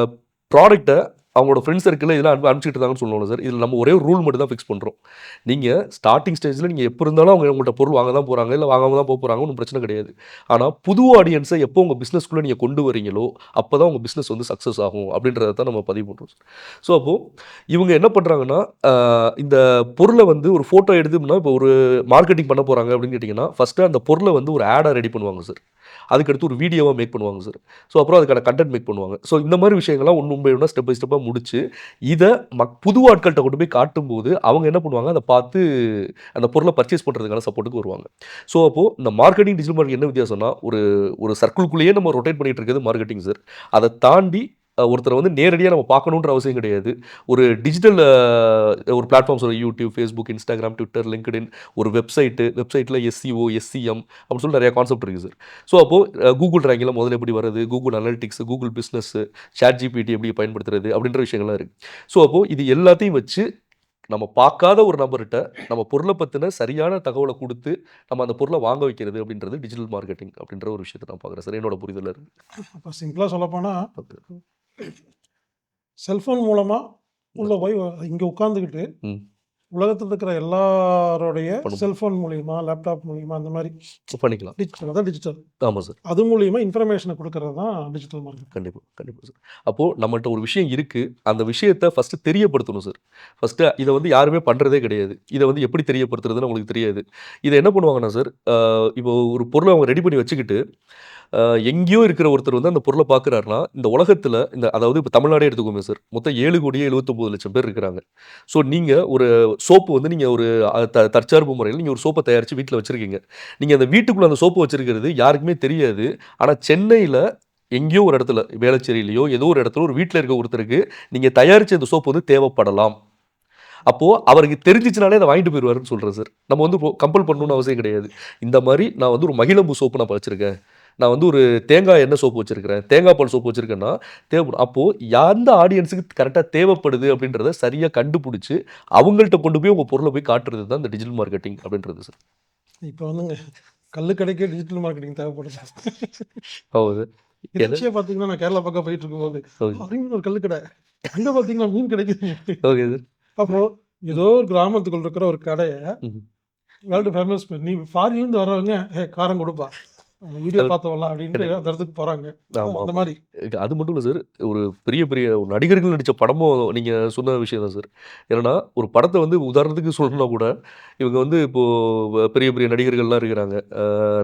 ப்ராடக்ட்ட அவங்களோட ஃப்ரெண்ட் சர்க்கிள்ல இதெல்லாம் அனுப்பிச்சுட்டு இருந்தாங்கன்னு சொல்லுவோம்ல சார். இதுல நம்ம ஒரே ஒரு ரூல் மட்டும் தான் ஃபிக்ஸ் பண்றோம். நீங்க ஸ்டார்ட்டிங் ஸ்டேஜ்ல நீங்க எப்ப இருந்தாலும் அவங்க உங்கள்ட்ட பொருள் வாங்க தான் போறாங்க, இல்ல வாங்காம தான் போறாங்க. ஒண்ணும் பிரச்சனை கிடையாது. ஆனா புது ஆடியன்ஸ எப்போ உங்க பிசினஸ்க்குள்ள நீங்க கொண்டு வரீங்களோ, அப்பதான் உங்க பிசினஸ் வந்து சக்சஸ் ஆகும் அப்படின்றத தான் நம்ம பதிவு பண்றோம் சார். ஸோ அப்போ இவங்க என்ன பண்றாங்கன்னா, அ இந்த பொருள வந்து ஒரு ஃபோட்டோ எடுத்தோம்னா, இப்போ ஒரு மார்க்கெட்டிங் பண்ண போறாங்க அப்படின்னு கேட்டீங்கன்னா, ஃபர்ஸ்ட்டு அந்த பொருள வந்து ஒரு ஆடா ரெடி பண்ணுவாங்க சார். அதுக்கடுத்து ஒரு வீடியோவா மேக் பண்ணுவாங்க சார். ஸோ அப்புறம் அதுக்கான கன்டென்ட் மேக் பண்ணுவாங்க. ஸோ இந்த மாரி விஷயங்கள்லாம் ஒண்ணு பை ஒண்ணா ஸ்டெப் பை ஸ்டெப்பா முடிச்சு, இத புது ஆட்கள்ட்ட கொண்டு போய் காட்டும்போது, அவங்க என்ன பண்ணுவாங்க, அத பார்த்து அந்த பொருள பர்ச்சேஸ் பண்றதுக்கான சப்போர்ட்டுக்கு வருவாங்க. ஸோ அப்போ இந்த மார்க்கெட்டிங், டிஜிட்டல் மார்க்கெட்டிங் என்ன வித்தியாசம்னா, ஒரு ஒரு சர்க்கிள்குள்ளேயே நம்ம ரொட்டேட் பண்ணிட்டு இருக்கிறது மார்க்கெட்டிங் சார். அத தாண்டி ஒருத்தர வந்து நேரடியா நம்ம பார்க்கணுன்ற அவசியம் கிடையாது. ஒரு டிஜிட்டல் ஒரு பிளாட்ஃபார்ம்ஸ் ஒரு YouTube, Facebook, Instagram, Twitter, LinkedIn, ஒரு வெப்சைட்ல SEO, SEM அப்படின்னு சொல்லி நெறைய கான்செப்ட் இருக்கு சார். ஸோ அப்போ Google ரேங்கிங்ல முதல்ல எப்படி வர்றது, Google analytics, Google business, ChatGPT எப்படி பயன்படுத்துறது அப்படின்ற விஷயங்கள்லாம் இருக்கு. ஸோ அப்போ இது எல்லாத்தையும் வச்சு நம்ம பார்க்காத ஒரு நபர்ட்ட நம்ம பொருள பத்தின சரியான தகவல குடுத்து, நம்ம அந்த பொருள வாங்க வைக்கிறது அப்படின்றது டிஜிட்டல் மார்க்கெட்டிங் அப்படின்ற ஒரு விஷயத்த நான் பார்க்குறேன் சார். என்னோட புரிதல்ல இருக்கு. அப்ப சிம்பிளா சொல்லப்போனா, ஓகே. செல்ஃபோன் மூலமா உள்ள போய் இங்க உட்கார்ந்துகிட்டு, ம். உலகத்துல இருக்கிற எல்லாருடைய பண்ணும். செல்ஃபோன் மூலியமா, லேப்டாப் மூலியமா அந்த மாரி பண்ணிக்கலாம். டிஜிட்டல் அதான் டிஜிட்டல். ஆமா சார். அது மூலியமா இன்ஃபர்மேஷன குடுக்குறது தான் டிஜிட்டல் மார்க்கெட்டிங். கண்டிப்பா, கண்டிப்பா சார். அப்போ நம்மள்ட்ட ஒரு விஷயம் இருக்கு. அந்த விஷயத்த ஃபர்ஸ்ட்டு தெரியப்படுத்தணும் சார். ஃபர்ஸ்ட்டு இத வந்து யாருமே பண்றதே கிடையாது. இத வந்து எப்படி தெரியப்படுத்துறதுன்னு அவங்களுக்கு தெரியாது. இத என்ன பண்ணுவாங்கன்னா சார், இப்போ ஒரு பொருள அவங்க ரெடி பண்ணி வச்சுக்கிட்டு, அ எங்கேயோ இருக்கிற ஒருத்தர் வந்து அந்த பொருள பார்க்குறாருன்னா, இந்த உலகத்துல அதாவது இப்ப தமிழ்நாடே எடுத்துக்கோங்க சார். மொத்தம் 7,79,00,000 பேர் இருக்கிறாங்க. ஸோ நீங்க ஒரு சோப்பு வந்து நீங்க ஒரு தற்சார்பு முறையில நீங்க ஒரு சோப்ப தயாரிச்சு வீட்ல வச்சிருக்கீங்க. நீங்க அந்த வீட்டுக்குள்ள அந்த சோப்பு வச்சிருக்கிறது யாருக்குமே தெரியாது. ஆனா சென்னையில எங்கேயோ ஒரு இடத்துல, வேளச்சேரியிலயோ ஏதோ ஒரு இடத்துல ஒரு வீட்ல இருக்க ஒருத்தருக்கு, நீங்க தயாரிச்ச இந்த சோப்பு வந்து தேவைப்படலாம். அப்போ அவருக்கு தெரிஞ்சுச்சுனாலே அத வாங்கிட்டு போயிருவாருன்னு சொல்றேன் சார். நம்ம வந்து கம்பல் பண்ணணும்னு அவசியம் கிடையாது. இந்த மாரி நான் வந்து ஒரு மகிழம்பூ சோப்பு நான் வச்சிருக்கேன். நான் வந்து ஒரு தேங்காய் எண்ணெய் சோப்பு வச்சிருக்கிறேன். தேங்காய் பால் சோப்பு வச்சிருக்கேன்னா, தேவைப்படும். அப்போ எந்த ஆடியன்ஸுக்கு கரெக்ட்டா தேவைப்படுது அப்படின்றத சரியா கண்டுபிடிச்சு, அவங்கள்ட்ட கொண்டு போய் உங்க பொருள போய் காட்டுறது தான் இந்த டிஜிட்டல் மார்க்கெட்டிங் அப்படின்றது சார். இப்ப வந்துங்க கல்லு கடைக்கே டிஜிட்டல் மார்க்கெட்டிங் தேவைப்படுது. ஹவுது. எது? எதர்ச்சியா பார்த்தீங்கன்னா, நான் கேரளா பக்கம் போயிட்டு இருக்கும்போது, ஓகே. அருமையான ஒரு கல்லு கடை. அங்க பார்த்தீங்கன்னா மீன் கிடைக்குது. Okay sir. அப்போ ஏதோ ஒரு கிராமத்துக்குள்ள இருக்கிற ஒரு கடைய ம். வேர்ல்டு ஃபேமஸ் பண்ணி ஃபாரின்லேருந்து வர்றவங்க, காரம் கொடுப்பா. வீடியோ அது பார்த்தவன்லாம் அப்படின்ட்டு கண்டிப்பா. அந்த இடத்துக்கு போறாங்க. ஆமா. அந்த மாரி. அது மட்டும் இல்ல சார். ஒரு பெரிய, பெரிய நடிகர்கள் நடிச்ச படமும் நீங்க சொன்ன விஷயம் தான் சார். என்னன்னா, ஒரு படத்த வந்து உதாரணத்துக்கு சொல்லணும்னா கூட, இவங்க வந்து இப்போ பெரிய, பெரிய நடிகர்கள்லாம் இருக்கிறாங்க.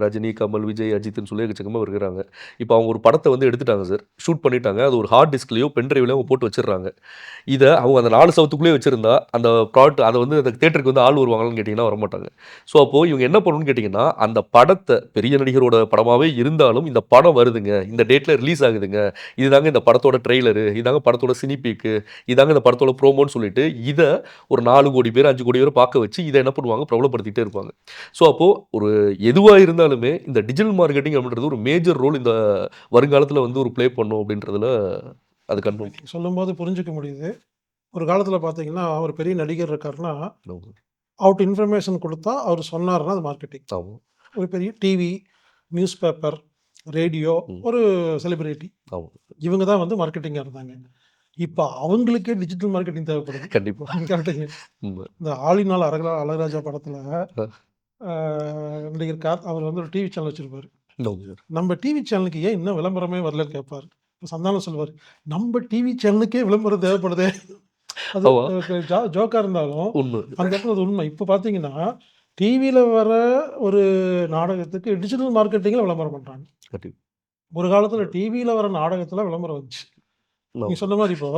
ரஜினி, கமல், விஜய், அஜித்ன்னு சொல்லி எக்கச்சக்கமா இருக்கிறாங்க. இப்போ அவங்க ஒரு படத்த வந்து எடுத்துட்டாங்க சார். ஷூட் பண்ணிட்டாங்க. அது ஒரு ஹார்ட் டிஸ்க்லயோ, பென் டிரைவ்லயோ அவங்க போட்டு வச்சுடுறாங்க. இத அவங்க அந்த 4 செவுத்துக்குள்ளேயே வச்சிருந்தா, அந்த ப்ராடக்ட் அத வந்து அந்த தியேட்டருக்கு வந்து ஆள் வருவாங்களான்னு கேட்டீங்கன்னா, வரமாட்டாங்க. ஸோ அப்போ இவங்க என்ன பண்ணணும்னு கேட்டீங்கன்னா, அந்த படத்த பெரிய நடிகரோட படமாவே இருந்தாலும், இந்த படம் வருதுங்க. இந்த டேட்ல ரிலீஸ் ஆகுதுங்க. இதுதாங்க இந்த படத்தோட ட்ரெய்லரு. இதாங்க படத்தோட சினி பீக்கு. இதாங்க இந்த படத்தோட ப்ரோமோன்னு சொல்லிட்டு, இத ஒரு 4,00,00,000 பேர், 5,00,00,000 பேர் பார்க்க வச்சு, இத என்ன பண்ணுவாங்க, பிரபலப்படுத்திட்டே இருப்பாங்க. ஸோ அப்போ ஒரு எதுவா இருந்தாலுமே, இந்த டிஜிட்டல் மார்க்கெட்டிங் அப்படின்றது ஒரு மேஜர் ரோல் இந்த வருங்காலத்தில வந்து ஒரு ப்ளே பண்ணும் அப்படின்றதுல அது கன்ஃபார்ம். நீங்க சொல்லும்போது புரிஞ்சுக்க முடியுது. ஒரு காலத்துல பார்த்தீங்கன்னா, ஒரு பெரிய நடிகர் இருக்காருன்னா, ஆமா. அவர்ட்ட இன்ஃபர்மேஷன் குடுத்தா, அவரு சொன்னாருன்னா அது மார்க்கெட்டிங். ஆமா. ஒரு பெரிய டிவி, நியூஸ் பேப்பர், ரேடியோ, ம். ஒரு செலிபிரிட்டி. ஆமா. இவங்க தான் வந்து மார்க்கெட்டிங்கா இருந்தாங்க. இப்ப அவங்களுக்கே டிஜிட்டல் மார்க்கெட்டிங் தேவைப்படுது. கண்டிப்பா. கரெக்ட்டுங்க. உண்ம. இந்த ஆளினால் அழகராஜா படத்துல அ. அ நடிகர் அவர் வந்து ஒரு டிவி சேனல் வச்சிருப்பாரு. Okay sir. நம்ம டிவி சேனலுக்கு ஏன் இன்னும் விளம்பரமே வரலன்னு கேட்பாரு. இப்ப சந்தானம் சொல்லுவாரு, "நம்ம டிவி சேனலுக்கே விளம்பரம் தேவைப்படுதே." அது ஆமா. ஜோக்கா இருந்தாலும், உண்ம. அந்த இடத்துல அது உண்மை. இப்ப பார்த்தீங்கன்னா, டிவியில வர ஒரு நாடகத்துக்கு டிஜிட்டல் மார்க்கெட்டிங்கில விளம்பரம் பண்றாங்க. கண்டிப்பா. ஒரு காலத்தில டிவியில வர நாடகத்தில விளம்பரம் வந்துச்சு. ஆமா. நீங்க சொன்ன மாரி இப்போ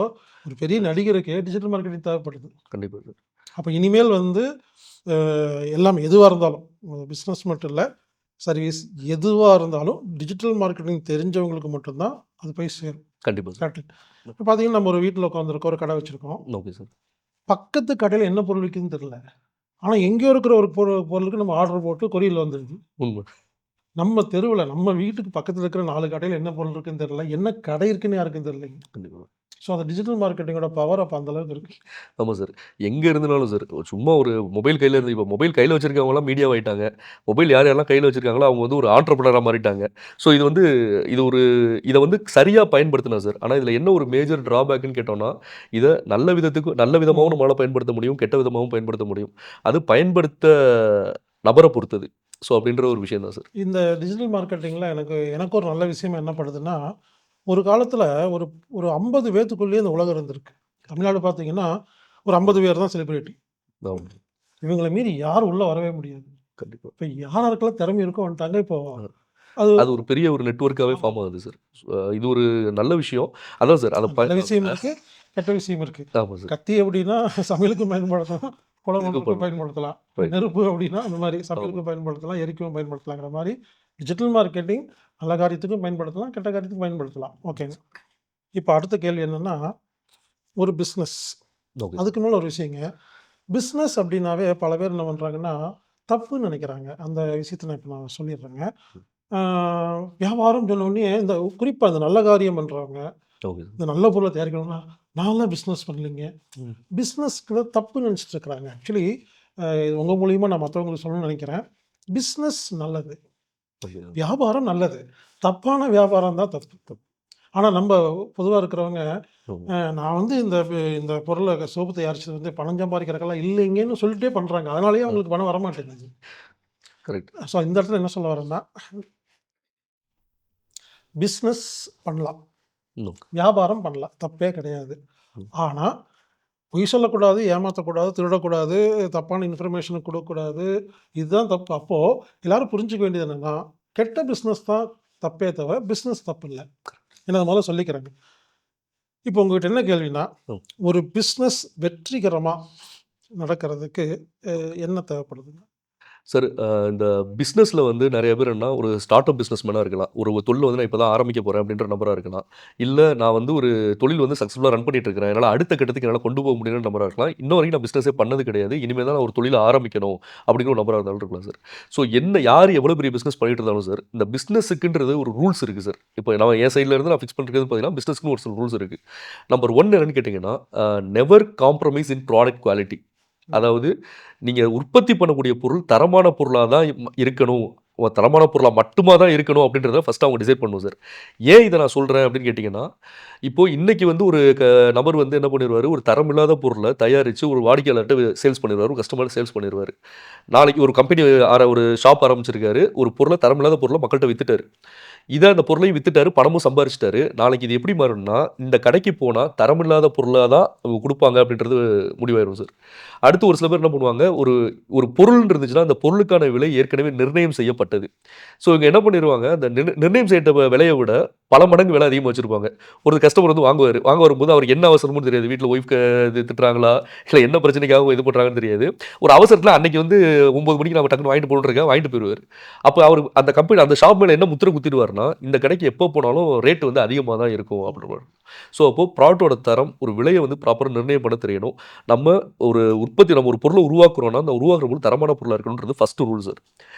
ஒரு பெரிய நடிகருக்கு டிஜிட்டல் மார்க்கெட்டிங் தேவைப்படுது. கண்டிப்பா சார். அப்ப இனிமேல் வந்து அ எல்லாமே எதுவா இருந்தாலும் பிசினஸ் மட்டும் இல்ல, சர்வீஸ் எதுவா இருந்தாலும் டிஜிட்டல் மார்க்கெட்டிங் தெரிஞ்சவங்களுக்கு மட்டும் தான் அது போய் சேரும். கண்டிப்பா சார். கரெக்ட். இப்ப பார்த்தீங்கன்னா, நம்ம ஒரு வீட்ல உட்காந்துருக்கோம், ஒரு கடை வச்சிருக்கோம். Okay sir. பக்கத்து கடையில என்ன பொருள் விக்குதுன்னு தெரியல. ஆனா எங்கேயோ இருக்கிற ஒரு பொருளுக்கு நம்ம ஆர்டர் போட்டு கொரியர்ல வந்துருது. உண்ம. நம்ம தெருவுல, நம்ம வீட்டுக்கு பக்கத்துல இருக்கிற 4 கடையில என்ன பொருள் இருக்குன்னு தெரியல. என்ன கடை இருக்குன்னு யாருக்கும் தெரியலைங்க. கண்டிப்பா. ஸோ, அந்த டிஜிட்டல் மார்க்கெட்டிங்கோட பவர் அப்ப அந்த அளவுக்கு இருக்கு. ஆமா சார். எங்க இருந்துனாலும் சார், சும்மா ஒரு மொபைல் கையில இருந்து இப்போ மொபைல் கையில வச்சிருக்கவங்கலாம் மீடியாவ் ஆயிட்டாங்க. மொபைல் யார் யாரெல்லாம் கையில வச்சிருக்காங்களோ, அவங்க வந்து ஒரு ஆன்டர்பிரினரா மாறிட்டாங்க. ஸோ இது வந்து இது ஒரு இத வந்து சரியா பயன்படுத்தணும் சார். ஆனா இதில என்ன ஒரு மேஜர் டிராபேக்ன்னு கேட்டோம்னா, இத நல்ல விதத்துக்கு நல்ல விதமாவும் ம். நம்மளால பயன்படுத்த முடியும். கெட்ட விதமாவும் பயன்படுத்த முடியும். அது பயன்படுத்த நபர பொறுத்தது. ஸோ அப்படின்ற ஒரு விஷயம் தான் சார். இந்த டிஜிட்டல் மார்க்கெட்டிங்ல எனக்கு எனக்கு ஒரு நல்ல விஷயம் என்ன படுதுன்னா, ஒரு காலத்துல ஒரு ஒரு 50 பேத்துக்குள்ளேயே இந்த உலகம் இருந்திருக்கு. தமிழ்நாடு பார்த்தீங்கன்னா, ஒரு 50 பேர் தான் செலிபிரிட்டி. ஆமா. இவங்கள மீறி யாரும் உள்ள வரவே முடியாது. கண்டிப்பா. இப்ப யார் யாருக்கெல்லாம் திறமை இருக்கோ வந்துட்டாங்க. இப்போ அ. அது அது ஒரு பெரிய ஒரு நெட்வொர்க்காவே ஆமா. ஃபார்ம் ஆகுது சார். இது ஒரு நல்ல விஷயம். அதான் சார். அத நல்ல விஷயம் இருக்கு, கெட்ட விஷயம் இருக்கு. ஆமா சார். கத்தி அப்படின்னா சமையலுக்கும் பயன்படுத்தலாம், குழம்பு இதுக்கு பண்ணுறதுக்கும் பண்ணலாம். பயன்படுத்தலாம். ரைட். நெருப்பு அப்படின்னா அந்த மாரி ஆமா. சமையலுக்கும் பயன்படுத்தலாம், எரிக்கவும் பயன்படுத்தலாங்கிற மாரி டிஜிட்டல் மார்க்கெட்டிங் நல்ல காரியத்துக்கும் பயன்படுத்தலாம், கெட்ட காரியத்துக்கும் பயன்படுத்தலாம். ஓகேங்க. இப்ப அடுத்த கேள்வி என்னன்னா, ஒரு பிசினஸ். Okay sir. அதுக்கு மேல ஒரு விஷயங்க. பிசினஸ் அப்படின்னாவே பல பேர் என்ன பண்றாங்கன்னா, தப்புன்னு நெனைக்கிறாங்க. அந்த விஷயத்த நான் இப்ப நான் சொல்லிடுறேங்க. ஆ வியாபாரம் சொன்ன உடனே இந்த குறிப்பா இந்த நல்ல காரியம் பண்றவங்க, ஓகே சார். இந்த நல்ல பொருள தயாரிக்கணும்னா, நான்லாம் பிசினஸ் பண்ணலைங்க. ம். பிசினஸ்க்கு தப்புன்னு நெனச்சுட்டு இருக்கிறாங்க. ஆக்சுவலி இது உங்க மூலியமா நான் மத்தவங்களுக்கு சொல்லணும்னு நெனைக்கிறேன். பிசினஸ் நல்லது. Okay sir. வியாபாரம் நல்லது. தப்பான வியாபாரம் தான் தப்பு. ஆனா நம்ப பொதுவா இருக்கிறவங்க, ம். நான் வந்து இந்த பொருள சோப்பு தயாரிச்சது வந்து பணம் சம்பாரிக்கிறதுக்கெல்லாம் இல்லைங்கன்னு சொல்லிட்டே பண்றாங்க. அதனாலேயே அ அவங்களுக்கு பணம் வரமாட்டேங்குது. கரெக்ட். ஸோ இந்த இடத்துல என்ன சொல்ல வரேன்னா, பிசினஸ் பண்ணலாம். ம். வியாபாரம் பண்ணலாம். தப்பே கிடையாது. ம். ஆனா, பொய் சொல்லக்கூடாது, ஏமாத்தக்கூடாது, திருடக்கூடாது, தப்பான இன்ஃபர்மேஷன குடுக்கக்கூடாது. இதுதான் தப்பு. அப்போ எல்லாரும் புரிஞ்சுக்க வேண்டியது என்னன்னா, கெட்ட பிசினஸ் தான் தப்பே தவிர, பிசினஸ் தப்பு இல்ல. ஏன்னா அத முதல்ல சொல்லிக்கிறேங்க. இப்போ உங்ககிட்ட என்ன கேள்வின்னா, ம். ஒரு பிசினஸ் வெற்றிகரமா நடக்கிறதுக்கு அ என்ன தேவைப்படுதுங்க? சார் இந்த பிசினஸ்ல வந்து நெறைய பேர் என்னன்னா, ஒரு ஸ்டார்ட் அப் பிசினஸ் மேனா இருக்கலாம். ஒரு தொழில் வந்து நான் இப்ப தான் ஆரம்பிக்க போறேன் அப்படின்ற நபரா இருக்கலாம். இல்ல நான் வந்து ஒரு தொழில் வந்து சக்சஸ்ஃபுல்லா ரன் பண்ணிட்டு இருக்கிறேன். என்னால அடுத்த கட்டத்துக்கு என்னால கொண்டு போக முடியும்ன்ற நபரா இருக்கலாம். இன்ன வரைக்கும் நான் பிசினஸே பண்ணது கிடையாது. இனிமே தான் நான் ஒரு தொழில ஆரம்பிக்கணும் அப்படிங்கிற ஒரு நபரா இருந்தாலும் இருக்கலாம் சார். ஸோ என்ன யார் எவ்வளோ பெரிய பிசினஸ் பண்ணிட்டு இருந்தாலும் சார், இந்த பிசினஸுக்குன்றது ஒரு ரூல்ஸ் இருக்கு சார். இப்போ நான் என் சைட்ல இருந்து நான் ஃபிக்ஸ் பண்ணிருக்கிறது பார்த்தீங்கன்னா, பிசினஸ்க்குன்னு ஒரு சில ரூல்ஸ் இருக்கு. நம்பர் 1 என்னன்னு கேட்டீங்கன்னா, நெவர் காம்ப்ரமைஸ் இன் ப்ராடக்ட் குவாலிட்டி. ம். அதாவது நீங்க உற்பத்தி பண்ணக்கூடிய பொருள் தரமான பொருளா தான் இருக்கணும். தரமான பொருளா மட்டுமா தான் இருக்கணும் அப்படின்றத ஃபர்ஸ்ட் அவங்க டிசைட் பண்ணணும் சார். ஏன் இத நான் சொல்றேன் அப்படின்னு கேட்டீங்கன்னா, இப்போ இன்னைக்கு வந்து ஒரு நபர் வந்து என்ன பண்ணிருவாரு, ஒரு தரமில்லாத பொருள தயாரிச்சு ஒரு வாடிக்கையாளர்ட்ட சேல்ஸ் பண்ணிருவாரு. ஒரு கஸ்டமருக்கு சேல்ஸ் பண்ணிருவாரு. நாளைக்கு ஒரு கம்பெனி ஒரு ஷாப் ஆரம்பிச்சிருக்காரு. ஒரு பொருள தரமில்லாத பொருள மக்கள்ட்ட வித்துட்டாரு. அந்த பொருளையும் வித்துட்டாரு. பணமும் சம்பாரிச்சுட்டாரு. நாளைக்கு இது எப்படி மாறும்னா, இந்த கடைக்கு போனா தரமில்லாத பொருளா தான் அவங்க குடுப்பாங்க அப்படின்றது முடிவாயிரும் சார். அடுத்து ஒரு சில பேர் என்ன பண்ணுவாங்க, ஒரு ஒரு பொருள்ன்னு இருந்துச்சுன்னா, அந்த பொருளுக்கான விலை ஏற்கனவே நிர்ணயம் செய்யப்பட்டது. ஸோ இவங்க என்ன பண்ணிருவாங்க, அந்த நிர்ணயம் செய்யப்பட்ட விலைய விட பல மடங்கு விலை அதிகமா வச்சிருப்பாங்க. ஒரு கஸ்டமர் வந்து வாங்குவாரு. வாங்க வரும்போது அவருக்கு என்ன அவசரமும் தெரியாது. வீட்ல ஒய்ஃப்க்கு இது திட்டுறாங்களா? இல்ல என்ன பிரச்சனைக்காக இது பண்றாங்கன்னு தெரியாது. ஒரு அவசரத்துல அன்னைக்கு வந்து 9 மணிக்கு நம்ம டக்குனு வாங்கிட்டு போணுன்றதுக்காக வாங்கிட்டு போயிருவாரு. அப்ப அவரு அந்த கம்பெனி அந்த ஷாப் மேல என்ன முத்திரை குத்திடுவாருன்னா, இந்த கடைக்கு எப்போ போனாலும் ரேட் வந்து அதிகமா தான் இருக்கும் அப்படின்னுவாரு. ஸோ அப்போ ப்ராடக்ட்டோட தரம், ஒரு விலைய வந்து ப்ராப்பரா நிர்ணயம் பண்ண தெரியணும். நம்ம நம்ம ஒரு பொருள உருவாக்குறோம்னா, அந்த உருவாக்குற பொருள் தரமான பொருளா இருக்கணும்ன்றது ஃபர்ஸ்ட் ரூல் சார்.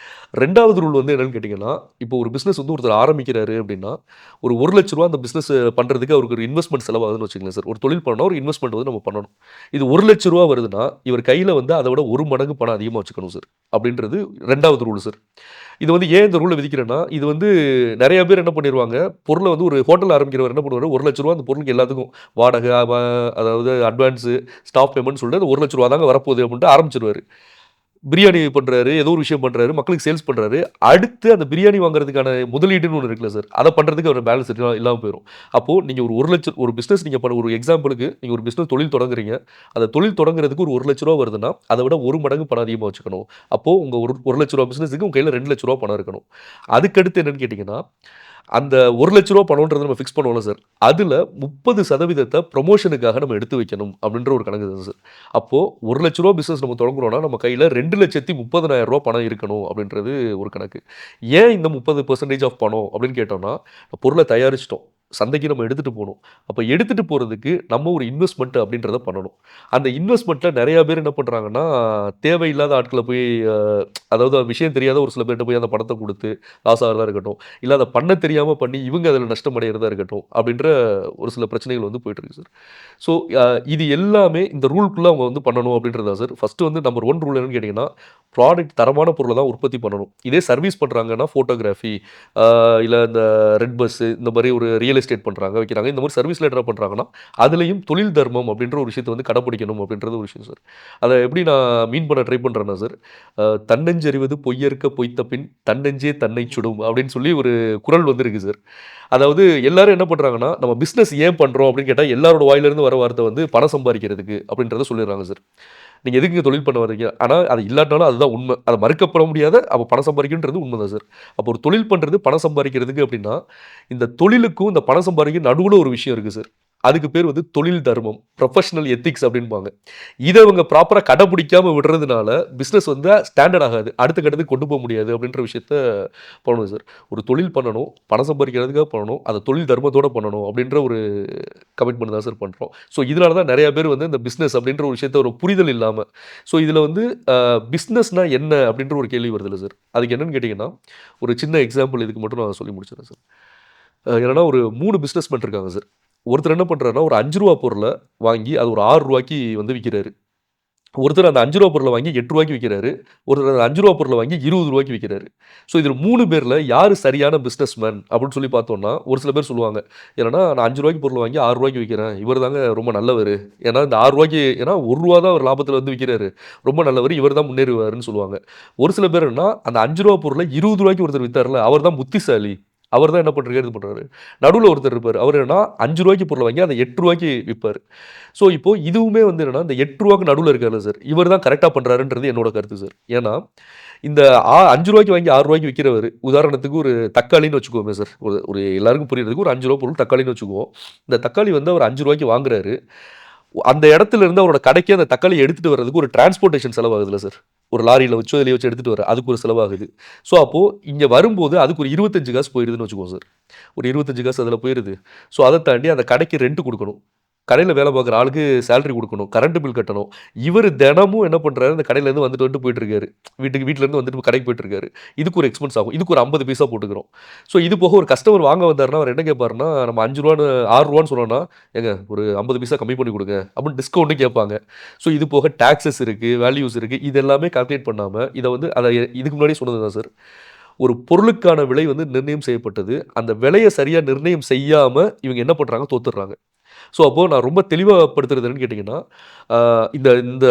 2வது ரூல் வந்து என்னன்னு கேட்டீங்கன்னா, இப்போ ஒரு பிசினஸ் வந்து ஒருத்தர் ஆரம்பிக்கிறாரு அப்படின்னா, ஒரு ரூ. 1,00,000 அந்த பிசினஸ் பண்றதுக்கு அவருக்கு ஒரு இன்வெஸ்ட்மென்ட் செலவாகுதுன்னு வச்சுக்கங்களேன் சார். ஒரு தொழில் பண்ணா ஒரு இன்வெஸ்ட்மென்ட் வந்து நம்ம பண்ணணும். இது ரூ. 1,00,000 வருதுன்னா, இவர் கையில வந்து அத விட 1 மடங்கு பணம் அதிகமா வச்சுக்கணும் சார். அப்படின்றது 2வது ரூல் சார். இது வந்து ஏன் இந்த ரூல விதிக்கிறேன்னா, இது வந்து நெறைய பேர் என்ன பண்ணிருவாங்க, பொருள வந்து ஒரு ஹோட்டல் ஆரம்பிக்கிறவர் என்ன பண்ணுவாரு, ரூ. 1,00,000 அந்த பொருளுக்கு எல்லாத்துக்கும் வாடகை, அதாவது அட்வான்ஸு, ஸ்டாஃப் பேமெண்ட்ன்னு சொல்லிட்டு அந்த ரூ. 1,00,000 தாங்க வரப்போகுது அப்படின்ட்டு ஆரம்பிச்சுருவாரு. பிரியாணி பண்றாரு, ஏதோ ஒரு விஷயம் பண்றாரு, மக்களுக்கு சேல்ஸ் பண்றாரு. அடுத்து அந்த பிரியாணி வாங்குறதுக்கான முதலீடுன்னு ஒண்ணு இருக்குல்ல சார். அத பண்றதுக்கு அவரு பேலன்ஸ் இல்லாம போயிரும். அப்போ நீங்க ஒரு 1,00,000 ஒரு பிசினஸ் நீங்க பண்ண ஒரு எக்ஸாம்பிளுக்கு நீங்க ஒரு பிசினஸ் தொழில் தொடங்குறீங்க. அந்த தொழில் தொடங்குறதுக்கு ஒரு ரூ. 1,00,000 வருதுன்னா, அத விட 1 மடங்கு பணம் அதிகமா வச்சுக்கணும். அப்போ உங்க ஒரு ரூ. 1,00,000 பிசினஸ்க்கு உங்க கையில ரூ. 2,00,000 பணம் இருக்கணும். அதுக்கடுத்து என்னன்னு கேட்டீங்கன்னா, அந்த ரூ. 1,00,000 பணம்ன்றத நம்ம ஃபிக்ஸ் பண்ணுவோம்ல சார். அதுல 30% ப்ரமோஷனுக்காக நம்ம எடுத்து வைக்கணும் அப்படின்ற ஒரு கணக்கு தான் சார். அப்போ ரூ. 1,00,000 பிசினஸ் நம்ம தொடங்குறோம்னா, நம்ம கையில ரூ. 2,30,000 பணம் இருக்கணும் அப்படின்றது ஒரு கணக்கு. ஏன் இந்த 30% ஆஃப் பணம் அப்படின்னு கேட்டோம்னா, பொருள தயாரிச்சுட்டோம். சந்தைக்கு நம்ம எடுத்துட்டு போணும். அப்ப எடுத்துட்டு போறதுக்கு நம்ம ஒரு இன்வெஸ்ட்மென்ட் அப்படின்றத பண்ணணும். அந்த இன்வெஸ்ட்மென்ட்ல நெறைய பேர் என்ன பண்றாங்கன்னா, தேவையில்லாத ஆட்கள போய் அ அதாவது விஷயம் தெரியாத ஒரு சில பேர்ட்ட போய் அந்த பணத்த குடுத்து லாஸ் ஆகுறதா இருக்கட்டும். இல்ல அத பண்ண தெரியாம பண்ணி, இவங்க அதில நஷ்டம் அடையிறதா இருக்கட்டும். அப்படின்ற ஒரு சில பிரச்சனைகள் வந்து போயிட்டுருக்கு சார். ஸோ, அ இது எல்லாமே இந்த ரூல்க்குள்ள அவங்க வந்து பண்ணணும் அப்படின்றது தான் சார். ஃபர்ஸ்ட்டு வந்து நம்பர் 1 ரூல் என்னன்னு கேட்டீங்கன்னா, ப்ராடக்ட் தரமான பொருள தான் உற்பத்தி பண்ணணும். இதே சர்வீஸ் பண்றாங்கன்னா, ஃபோட்டோகிராஃபி அ இல்ல இந்த ரெட் பஸ் இந்த மாரி ஒரு ரியல் எஸ்டேட் பண்றாங்க, வைக்கிறாங்க. இந்த மாரி சர்வீஸ் ரிலேட்டடா பண்றாங்கன்னா, அதிலயும் தொழில் தர்மம் அப்படின்ற ஒரு விஷயத்த வந்து கடைப்பிடிக்கணும் அப்படின்றது ஒரு விஷயம் சார். அத எப்படி நான் மீன் பண்ண ட்ரை பண்றேன்னா சார், "தன்னஞ்செறிவது பொய்யற்க பொய்த்த பின் தன்னெஞ்சே தன்னைச் சுடும்" அப்படின்னு சொல்லி ஒரு குறள் வந்து இருக்கு சார். அதாவது எல்லாரும் என்ன பண்றாங்கன்னா, நம்ம பிசினஸ் ஏன் பண்றோம் அப்படின்னு கேட்டா, எல்லாரோட வாயிலிருந்து வர வார்த்தை வந்து பணம் சம்பாரிக்கிறதுக்கு அப்படின்றத சொல்லிடுறாங்க சார். நீங்க எதுக்குங்க தொழில் பண்ண வர்றீங்க? ஆனா அது இல்லாட்டினாலும் அதுதான் உண்மை. அத மறுக்கப்பட முடியாத அப்ப பணம் சம்பாரிக்கணுன்றது உண்மைதான் சார். அப்போ ஒரு தொழில் பண்றது பணம் சம்பாரிக்கிறதுக்கு அப்படின்னா, இந்த தொழிலுக்கும் இந்த பணம் சம்பாரிக்க நடுவுல ஒரு விஷயம் இருக்கு சார். அதுக்கு பேர் வந்து தொழில் தர்மம். புரொஃபஷனல் எத்திக்ஸ் அப்படிம்பாங்க. இத இவங்க ப்ராப்பரா கடைபிடிக்காம விடுறதுனால, பிசினஸ் வந்து ஸ்டாண்டர்ட் ஆகாது. அடுத்த கட்டத்துக்கு கொண்டு போ முடியாது அப்படின்ற விஷயத்த பண்ணணும் சார். ஒரு தொழில் பண்ணணும், பணம் சம்பாரிக்கிறதுக்காக பண்ணணும், அத தொழில் தர்மத்தோட பண்ணணும் அப்படின்ற ஒரு கமிட்மெண்ட் தான் சார் பண்றோம். ஸோ இதனால தான் நெறைய பேர் வந்து இந்த பிசினஸ் அப்படின்ற ஒரு விஷயத்த ஒரு புரிதல் இல்லாம, ஸோ இதுல வந்து பிசினஸ்னா என்ன அப்படின்ற ஒரு கேள்வி வருதுல்ல சார். அதுக்கு என்னன்னு கேட்டீங்கன்னா, ஒரு சின்ன எக்ஸாம்பிள் இதுக்கு மட்டும் நான் சொல்லி முடிச்சுர்றேன் சார். என்னன்னா ஒரு 3 பிசினஸ்மேன் இருக்காங்க சார். ஒருத்தர் என்ன பண்றாருன்னா, ஒரு ரூ. 5 பொருள வாங்கி அது ஒரு ரூ. 6க்கு வந்து விக்கிறாரு. ஒருத்தர் அந்த ரூ. 5 பொருள வாங்கி ரூ. 8க்கு விக்கிறாரு. ஒருத்தர் அந்த ரூ. 5 பொருள வாங்கி ரூ. 20க்கு விக்கிறாரு. ஸோ இதில 3 பேர்ல யாரு சரியான பிசினஸ் மேன் அப்படின்னு சொல்லி பார்த்தோம்னா, ஒரு சில பேர் சொல்லுவாங்க. என்னன்னா நான் ரூ. 5 பொருள் வாங்கி ரூ. 6க்கு விக்கிறேன். இவர் தாங்க ரொம்ப நல்லவரு. ஏன்னா இந்த ரூ. 6 ஏன்னா ரூ. 1 தான் அவர் லாபத்தில வந்து விக்கிறாரு. ரொம்ப நல்லவரு. இவர் தான் முன்னேறுவாருன்னு சொல்லுவாங்க. ஒரு சில பேர் என்னன்னா, அந்த ரூ. 5 பொருள ரூ. 20க்கு ஒருத்தர் வித்தார்ல, அவர் தான் புத்திசாலி. அவர் தான் என்ன பண்றாரு, இது பண்றாரு. நடுவுல ஒருத்தர் இருப்பாரு. அவரு என்னன்னா ரூ. 5 பொருள வாங்கி அத ரூ. 8க்கு விப்பாரு. ஸோ, இப்போ இதுவுமே வந்து என்னன்னா, இந்த ரூ. 8க்கு நடுவுல இருக்கார்ல சார், இவர் தான் கரெக்ட்டா பண்றாருன்றது என்னோட கருத்து சார். ஏன்னா, இந்த ரூ. 5 வாங்கி ரூ. 6க்கு விக்கிறவரு, உதாரணத்துக்கு ஒரு தக்காளின்னு வச்சுக்குவோமே சார். ஒரு ஒரு எல்லாருக்கும் புரியறதுக்கு ஒரு ரூ. 5 பொருள் தக்காளின்னு வச்சுக்குவோம். இந்த தக்காளி வந்து அவர் ரூ. 5க்கு வாங்குறாரு. அந்த இடத்துல இருந்து அவரோட கடைக்கு அந்த தக்காளிய எடுத்துட்டு வர்றதுக்கு ஒரு டிரான்ஸ்போர்டேஷன் செலவாகுதுல்ல சார். ஒரு லாரியில வச்சோ, எதுலயோ வச்சு எடுத்துட்டு வர. அதுக்கு ஒரு செலவாகுது. ஸோ, அப்போ இங்க வரும்போது அதுக்கு ஒரு 25 காசு போயிருதுன்னு வச்சுக்குவோம் சார். ஒரு 25 காசு அதுல போயிருது. ஸோ, அத தாண்டி அந்த கடைக்கு ரெண்ட் குடுக்கணும். கடையில வேலை பார்க்குற ஆளுக்கு சேலரி குடுக்கணும். கரண்ட் பில் கட்டணும். இவரு தினமும் என்ன பண்றாரு, அந்த கடையிலேருந்து வந்துட்டு போயிட்டு இருக்காரு. வீட்லருந்து வந்துட்டு கடைக்கு போயிட்டு இருக்காரு. இதுக்கு ஒரு எக்ஸ்பென்ஸ் ஆகும். இதுக்கு ஒரு 50 பைசா போட்டுக்கிறோம். ஸோ இது போக ஒரு கஸ்டமர் வாங்க வந்தாருன்னா, அவர் என்ன கேட்பாருன்னா, நம்ம ரூ. 5ன்னு ரூ. 6ன்னு சொன்னோம்னா, "ஏங்க ஒரு 50 பைசா கம்மி பண்ணி குடுங்க" அப்படின்னு டிஸ்கவுண்ட்டும் கேட்பாங்க. ஸோ இது போக டாக்ஸஸ் இருக்கு, வேல்யூஸ் இருக்கு. இது எல்லாமே கால்குலேட் பண்ணாம, இத வந்து இதுக்கு முன்னாடியே சொன்னது தான் சார். ஒரு பொருளுக்கான விலை வந்து நிர்ணயம் செய்யப்பட்டது. அந்த விலைய சரியா நிர்ணயம் செய்யாம இவங்க என்ன பண்றாங்க, தோத்துடுறாங்க. ஸோ, அப்போ நான் ரொம்ப தெளிவா படுத்துறது என்னன்னு கேட்டீங்கன்னா, அ இந்த இந்த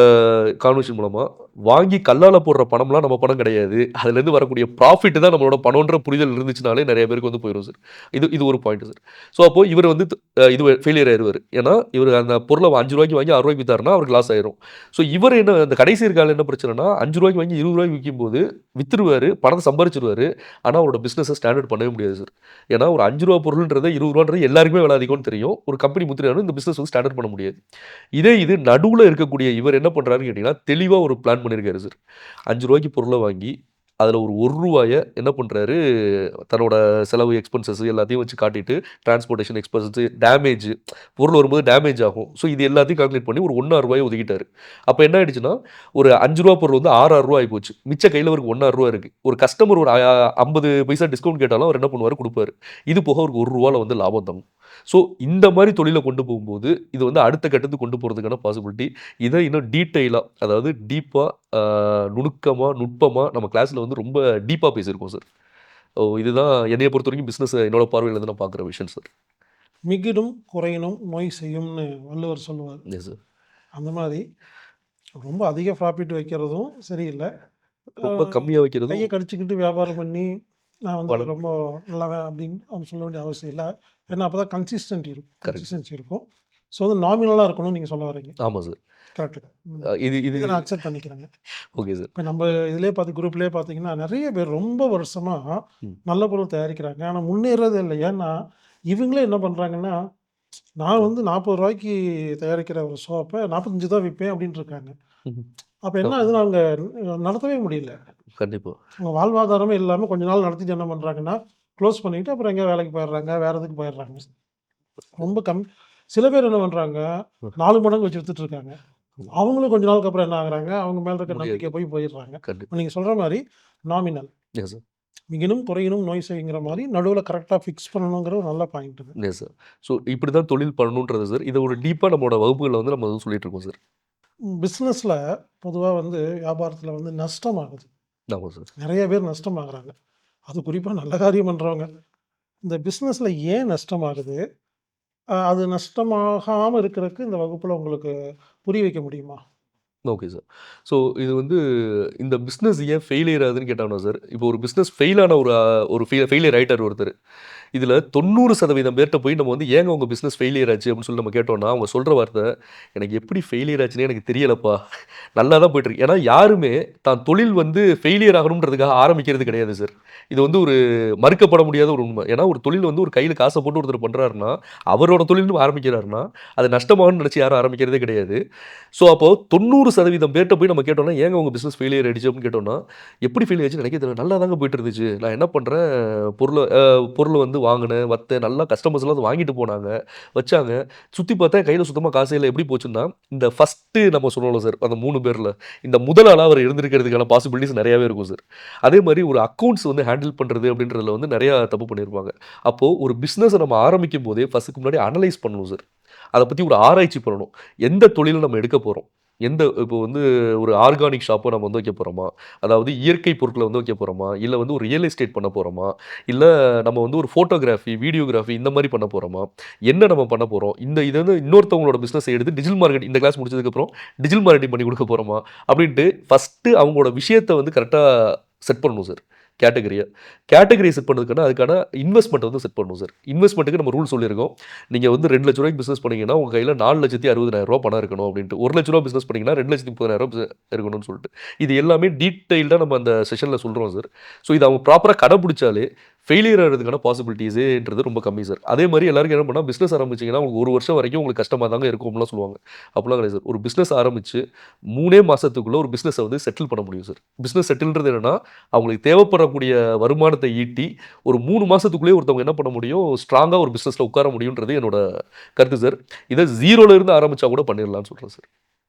கான்வர்சேஷன் மூலமா வாங்கி கல்லால போடுற பணம்லாம் நம்ம பணம் கிடையாது. அதுலேருந்து வரக்கூடிய ப்ராஃபிட் தான் நம்மளோட பணம்ன்ற புரிதல் இருந்துச்சுனாலே நெறைய பேருக்கு வந்து போயிரும் சார். இது இது ஒரு பாயிண்ட் சார். ஸோ, அப்போ இவரு வந்து இது ஃபெயிலியர் ஆயிருவாரு. ஏன்னா, இவரு அந்த பொருள ரூ. 5க்கு வாங்கி ரூ. 6க்கு வித்தாருன்னா அவருக்கு லாஸ் ஆயிரும். ஸோ, இவரு என்ன அந்த கடைசி இருக்க ஆளு என்ன பிரச்சனைன்னா, ரூ. 5க்கு வாங்கி ரூ. 20க்கு விக்கும்போது வித்துருவாரு, பணத்த சம்பாரிச்சுருவாரு. ஆனா, அவரோட பிசினஸ ஸ்டாண்டர்ட் பண்ணவே முடியாது சார். ஏன்னா, ஒரு ரூ. 5 பொருள்ன்றது ரூ. 20ன்றது எல்லாருக்குமே விலை அதிகம்னு தெரியும். ஒரு கம்பெனி முத்திரையாலும் இந்த பிசினஸ் வந்து ஸ்டாண்டர்ட் பண்ண முடியாது. இதே இது நடுவுல இருக்கக்கூடிய இவர் என்ன பண்றாருன்னு கேட்டீங்கன்னா, தெளிவா ஒரு பிளான் பண்ணியிருக்காரு சார். ரூ. 5க்கு பொருள வாங்கி, அதுல ஒரு ரூ. 1 என்ன பண்றாரு, தன்னோட செலவு எக்ஸ்பென்சஸ் எல்லாத்தையும் வச்சு காட்டிட்டு, டிரான்ஸ்போர்டேஷன் எக்ஸ்பென்சஸ், டேமேஜ் பொருள் வரும்போது டேமேஜ் ஆகும். ஸோ இது எல்லாத்தையும் கால்குலேட் பண்ணி ஒரு ரூ. 1.6 ஒதுக்கிட்டாரு. அப்ப என்ன ஆயிடுச்சுன்னா, ஒரு ரூ. 5 பொருள் வந்து ரூ. 6.6 ஆயிப்போச்சு. மிச்ச கையில அவருக்கு ரூ. 1.6 இருக்கு. ஒரு கஸ்டமர் ஒரு 50 பைசா டிஸ்கவுண்ட் கேட்டாலும் அவர் என்ன பண்ணுவாரு, குடுப்பாரு. இது போக அவருக்கு ரூ. 1ல வந்து லாபம் தங்கும். ஸோ இந்த மாரி தொழில கொண்டு போகும்போது, இது வந்து அடுத்த கட்டத்துக்கு கொண்டு போறதுக்கான பாசிபிலிட்டி. இத இன்னும் டீட்டெயிலா அதாவது டீப்பா, அ நுணுக்கமா, நுட்பமா நம்ம கிளாஸ்ல வந்து ரொம்ப டீப்பா பேசியிருக்கோம் சார். இதுதான் என்னைய பொறுத்தவரைக்கும் பிசினஸ் என்னோட பார்வையில இருந்து நான் பார்க்குற விஷயம் சார். "மிகினும் குறையினும் நோய் செய்யும்னு" வள்ளுவர் சொல்லுவார். Yes sir. அந்த மாரி ரொம்ப அதிக ப்ராஃபிட் வைக்கிறதும் சரியில்ல. அ ரொம்ப கம்மியா வைக்கிறதும் கைய கடிச்சுக்கிட்டு வியாபாரம் பண்ணி, நான் வந்து பலன் ரொம்ப நல்லவன் அப்படின்னு அவங்க சொல்ல வேண்டிய அவசியம் இல்ல. ஏன்னா அப்பதான் கரெக்ட் சார். கன்சிஸ்டன்சி இருக்கும். ஸோ வந்து நாமினலா இருக்கணும்னு நீங்க சொல்ல வர்றீங்க. ஆமா சார். கரெக்ட்டு. ம். இது இது இத நான் அக்செப்ட் பண்ணிக்கிறேங்க. Okay sir. இப்ப நம்ம இதிலயே குரூப்லயே பார்த்தீங்கன்னா, நெறைய பேர் ரொம்ப வருஷமா ம். நல்ல பொருள் தயாரிக்கிறாங்க. ஆனா முன்னேறதே இல்ல. ஏன்னா, இவங்களே என்ன பண்றாங்கன்னா, நான் வந்து ரூ. 40க்கு தயாரிக்கிற ஒரு சோப்ப 45 தான் விப்பேன் அப்படின்னு இருக்காங்க. ம்ஹ்ம். அப்ப ஓ! என்ன ஆகுதுன்னா, அவங்க நடத்தவே முடியல. கண்டிப்பா. அவங்க வாழ்வாதாரமே இல்லாம கொஞ்ச நாள் நடத்திட்டு என்ன பண்றாங்கன்னா, க்ளோஸ் பண்ணிட்டு அப்புறம் எங்கேயோ வேலைக்கு போயிடுறாங்க. வேற எதுக்கு போயிடுறாங்க. ரொம்ப சில பேர் என்ன பண்றாங்க, ம். 4 மடங்கு வச்சு வித்துட்டு இருக்காங்க. ம். அவங்களும் கொஞ்ச நாளுக்கு அப்புறம் என்ன ஆகுறாங்க, அவங்க மேல இருக்க முடியாது. நம்பிக்கை போயிடுறாங்க. கண்டிப்பா. நீங்க சொல்ற மாரி நாமினல். Yes sir. மிகினும், குறையினும் நோய் செய்யுங்கிற மாரி நடுவுல கரெக்ட்டா ஃபிக்ஸ் பண்ணணுங்கிற ஒரு நல்ல பாயிண்ட்டுங்க. Yes sir. ஸோ இப்படி தான் தொழில் பண்ணணுன்றது சார். இத ஒரு டீப்பா நம்மளோட வகுப்புகள்ல வந்து நம்ம வந்து சொல்லிட்டு இருக்கோம் சார். பிசினஸ்ல பொதுவா வந்து வியாபாரத்துல வந்து நஷ்டமாகுது. ஆமா சார். நெறைய பேர் நஷ்டமாகுறாங்க. அது குறிப்பா நல்ல காரியம் பண்றவங்க. இந்த பிசினஸ்ல ஏன் நஷ்டமாகுது? அது நஷ்டமாகாம இருக்கறக்கு இந்த வகுப்புல உங்களுக்கு புரிய வைக்க முடியுமா? Okay sir. ஸோ இது வந்து இந்த பிசினஸ் ஏன் ஃபெயிலியர் ஆகுதுன்னு கேட்டோம்னா சார், இப்போ ஒரு பிசினஸ் ஃபெயில் ஆன ஒரு ஃபெயிலியர் ஆயிட்டாரு ஒருத்தரு. இதுல 90% பேர்ட்ட போய் நம்ம வந்து ஏங்க உங்க பிசினஸ் ஃபெயிலியர் ஆச்சு அப்படின்னு சொல்லி நம்ம கேட்டோம்னா, அவங்க சொல்ற வார்த்தை, "எனக்கு எப்படி ஃபெயிலியர் ஆச்சுன்னே எனக்கு தெரியலப்பா. நல்லா தான் போயிட்டுருக்கு." ஏன்னா யாருமே தான் தொழில் வந்து ஃபெயிலியர் ஆகணும்ன்றதுக்காக ஆரம்பிக்கிறது கிடையாது சார். இது வந்து ஒரு மறுக்கப்பட முடியாத ஒரு உண்மை. ஏன்னா ஒரு தொழில் வந்து ஒரு கையில காச போட்டு ஒருத்தர் பண்றாருன்னா, அவரோட தொழில்னு ஆரம்பிக்கிறாருன்னா, அது நஷ்டமாகும்னு நினைச்சு யாரும் ஆரம்பிக்கிறதே கிடையாது. ஸோ அப்போ 90% பேர்ட்ட போய் நம்ம கேட்டோம்னா, "ஏங்க உங்க பிசினஸ் ஃபெயிலியர் ஆயிடுச்சு?" அப்படின்னு கேட்டோம்னா, "எப்படி ஃபெயிலியர் ஆச்சுன்னு எனக்கே தெரியல. நல்லா தாங்க போயிட்டு இருந்துச்சு. நான் என்ன பண்றேன், பொருள பொருள் வந்து வாங்குனேன், வத்தேன். நல்லா கஸ்டமர்ஸ்லாம் வந்து வாங்கிட்டு போனாங்க, வச்சாங்க. சுத்தி பார்த்தா என் கையில சுத்தமா காசே இல்ல. எப்படி போச்சுன்னா, இந்த ஃபர்ஸ்ட்டு நம்ம சொன்னோம்ல சார், அந்த 3 பேர்ல, இந்த முதல் ஆளா அவர் இருந்திருக்கிறதுக்கான பாசிபிலிட்டீஸ் நெறையாவே இருக்கும் சார். அதே மாரி ஒரு அக்கவுண்ட்ஸ் வந்து ஹேண்டில் பண்றது அப்படின்றதுல வந்து நெறையா தப்பு பண்ணியிருப்பாங்க. அப்போ ஒரு பிசினஸ நம்ம ஆரம்பிக்கும்போதே ஃபர்ஸ்ட்டுக்கு முன்னாடி அனலைஸ் பண்ணணும் சார். அத பத்தி ஒரு ஆராய்ச்சி பண்ணணும். எந்த தொழில நம்ம எடுக்க போறோம்? இப்போ வந்து ஒரு ஆர்கானிக் ஷாப்ப நம்ம வந்து வைக்க போறோமா? அதாவது இயற்கை பொருட்கள வந்து வைக்க போறோமா? இல்ல வந்து ஒரு ரியல் எஸ்டேட் பண்ண போறோமா? இல்ல நம்ம வந்து ஒரு ஃபோட்டோகிராஃபி, வீடியோகிராஃபி இந்த மாரி பண்ண போறோமா? என்ன நம்ம பண்ண போறோம்? இது வந்து இன்னொருத்தவங்களோட பிசினஸ எடுத்து டிஜிட்டல் மார்க்கெட்டிங் இந்த கிளாஸ் முடிச்சதுக்கப்புறம் டிஜிட்டல் மார்க்கெட்டிங் பண்ணி குடுக்க போறோமா? அப்படின்ட்டு ஃபர்ஸ்ட்டு அவங்களோட விஷயத்த வந்து கரெக்ட்டா செட் பண்ணணும் சார். கேட்டகரிய. கேட்டகரி செட் பண்ணதுக்கான அதுக்கான இன்வெஸ்ட்மென்ட் வந்து செட் பண்ணணும் சார். இன்வெஸ்ட்மென்ட்க்கு நம்ம ரூல் சொல்லியிருக்கோம். நீங்க வந்து ரூ. 2,00,000 பிசினஸ் பண்ணீங்கன்னா, உங்க கையில ரூ. 4,60,000 பணம் இருக்கணும் அப்டின்ட்டு. ரூ. 1,00,000 பிசினஸ் பண்ணீங்கன்னா, ரூ. 2,30,000 இருக்கணும்னு சொல்லிட்டு. இது எல்லாமே டீட்டெயில்டா நம்ம அந்த செஷன்ல சொல்றோம் சார். ஸோ இத அவங்க ப்ராப்பரா கடைபிடிச்சாலே, ஃபெயிலியர் ஆகுறதுக்கான பாசிபிலிட்டீஸேன்றது ரொம்ப கம்மி சார். அதே மாரி எல்லாருக்கும் என்ன பண்ணா, பிசினஸ் ஆரம்பிச்சீங்கன்னா, உங்களுக்கு 1 வருஷம் வரைக்கும் உங்களுக்கு கஷ்டமா தாங்க இருக்கும் அப்டிலாம் சொல்லுவாங்க. அப்டிலாம் கிடையாது சார். ஒரு பிசினஸ் ஆரம்பிச்சு 3 மாசத்துக்குள்ள ஒரு பிசினஸ வந்து செட்டில் பண்ண முடியும் சார். பிசினஸ் செட்டில்ன்றது என்னன்னா, அவங்களுக்கு தேவைப்படக்கூடிய வருமானத்த ஈட்டி, ஒரு 3 மாசத்துக்குள்ளேயே ஒருத்தவங்க என்ன பண்ண முடியும், ஸ்ட்ராங்கா ஒரு பிசினஸ்ல உட்கார முடியும்ன்றது என்னோட கருத்து சார். இத 0ல இருந்து ஆரம்பிச்சா கூட பண்ணிடலாம்னு சொல்றேன் சார்.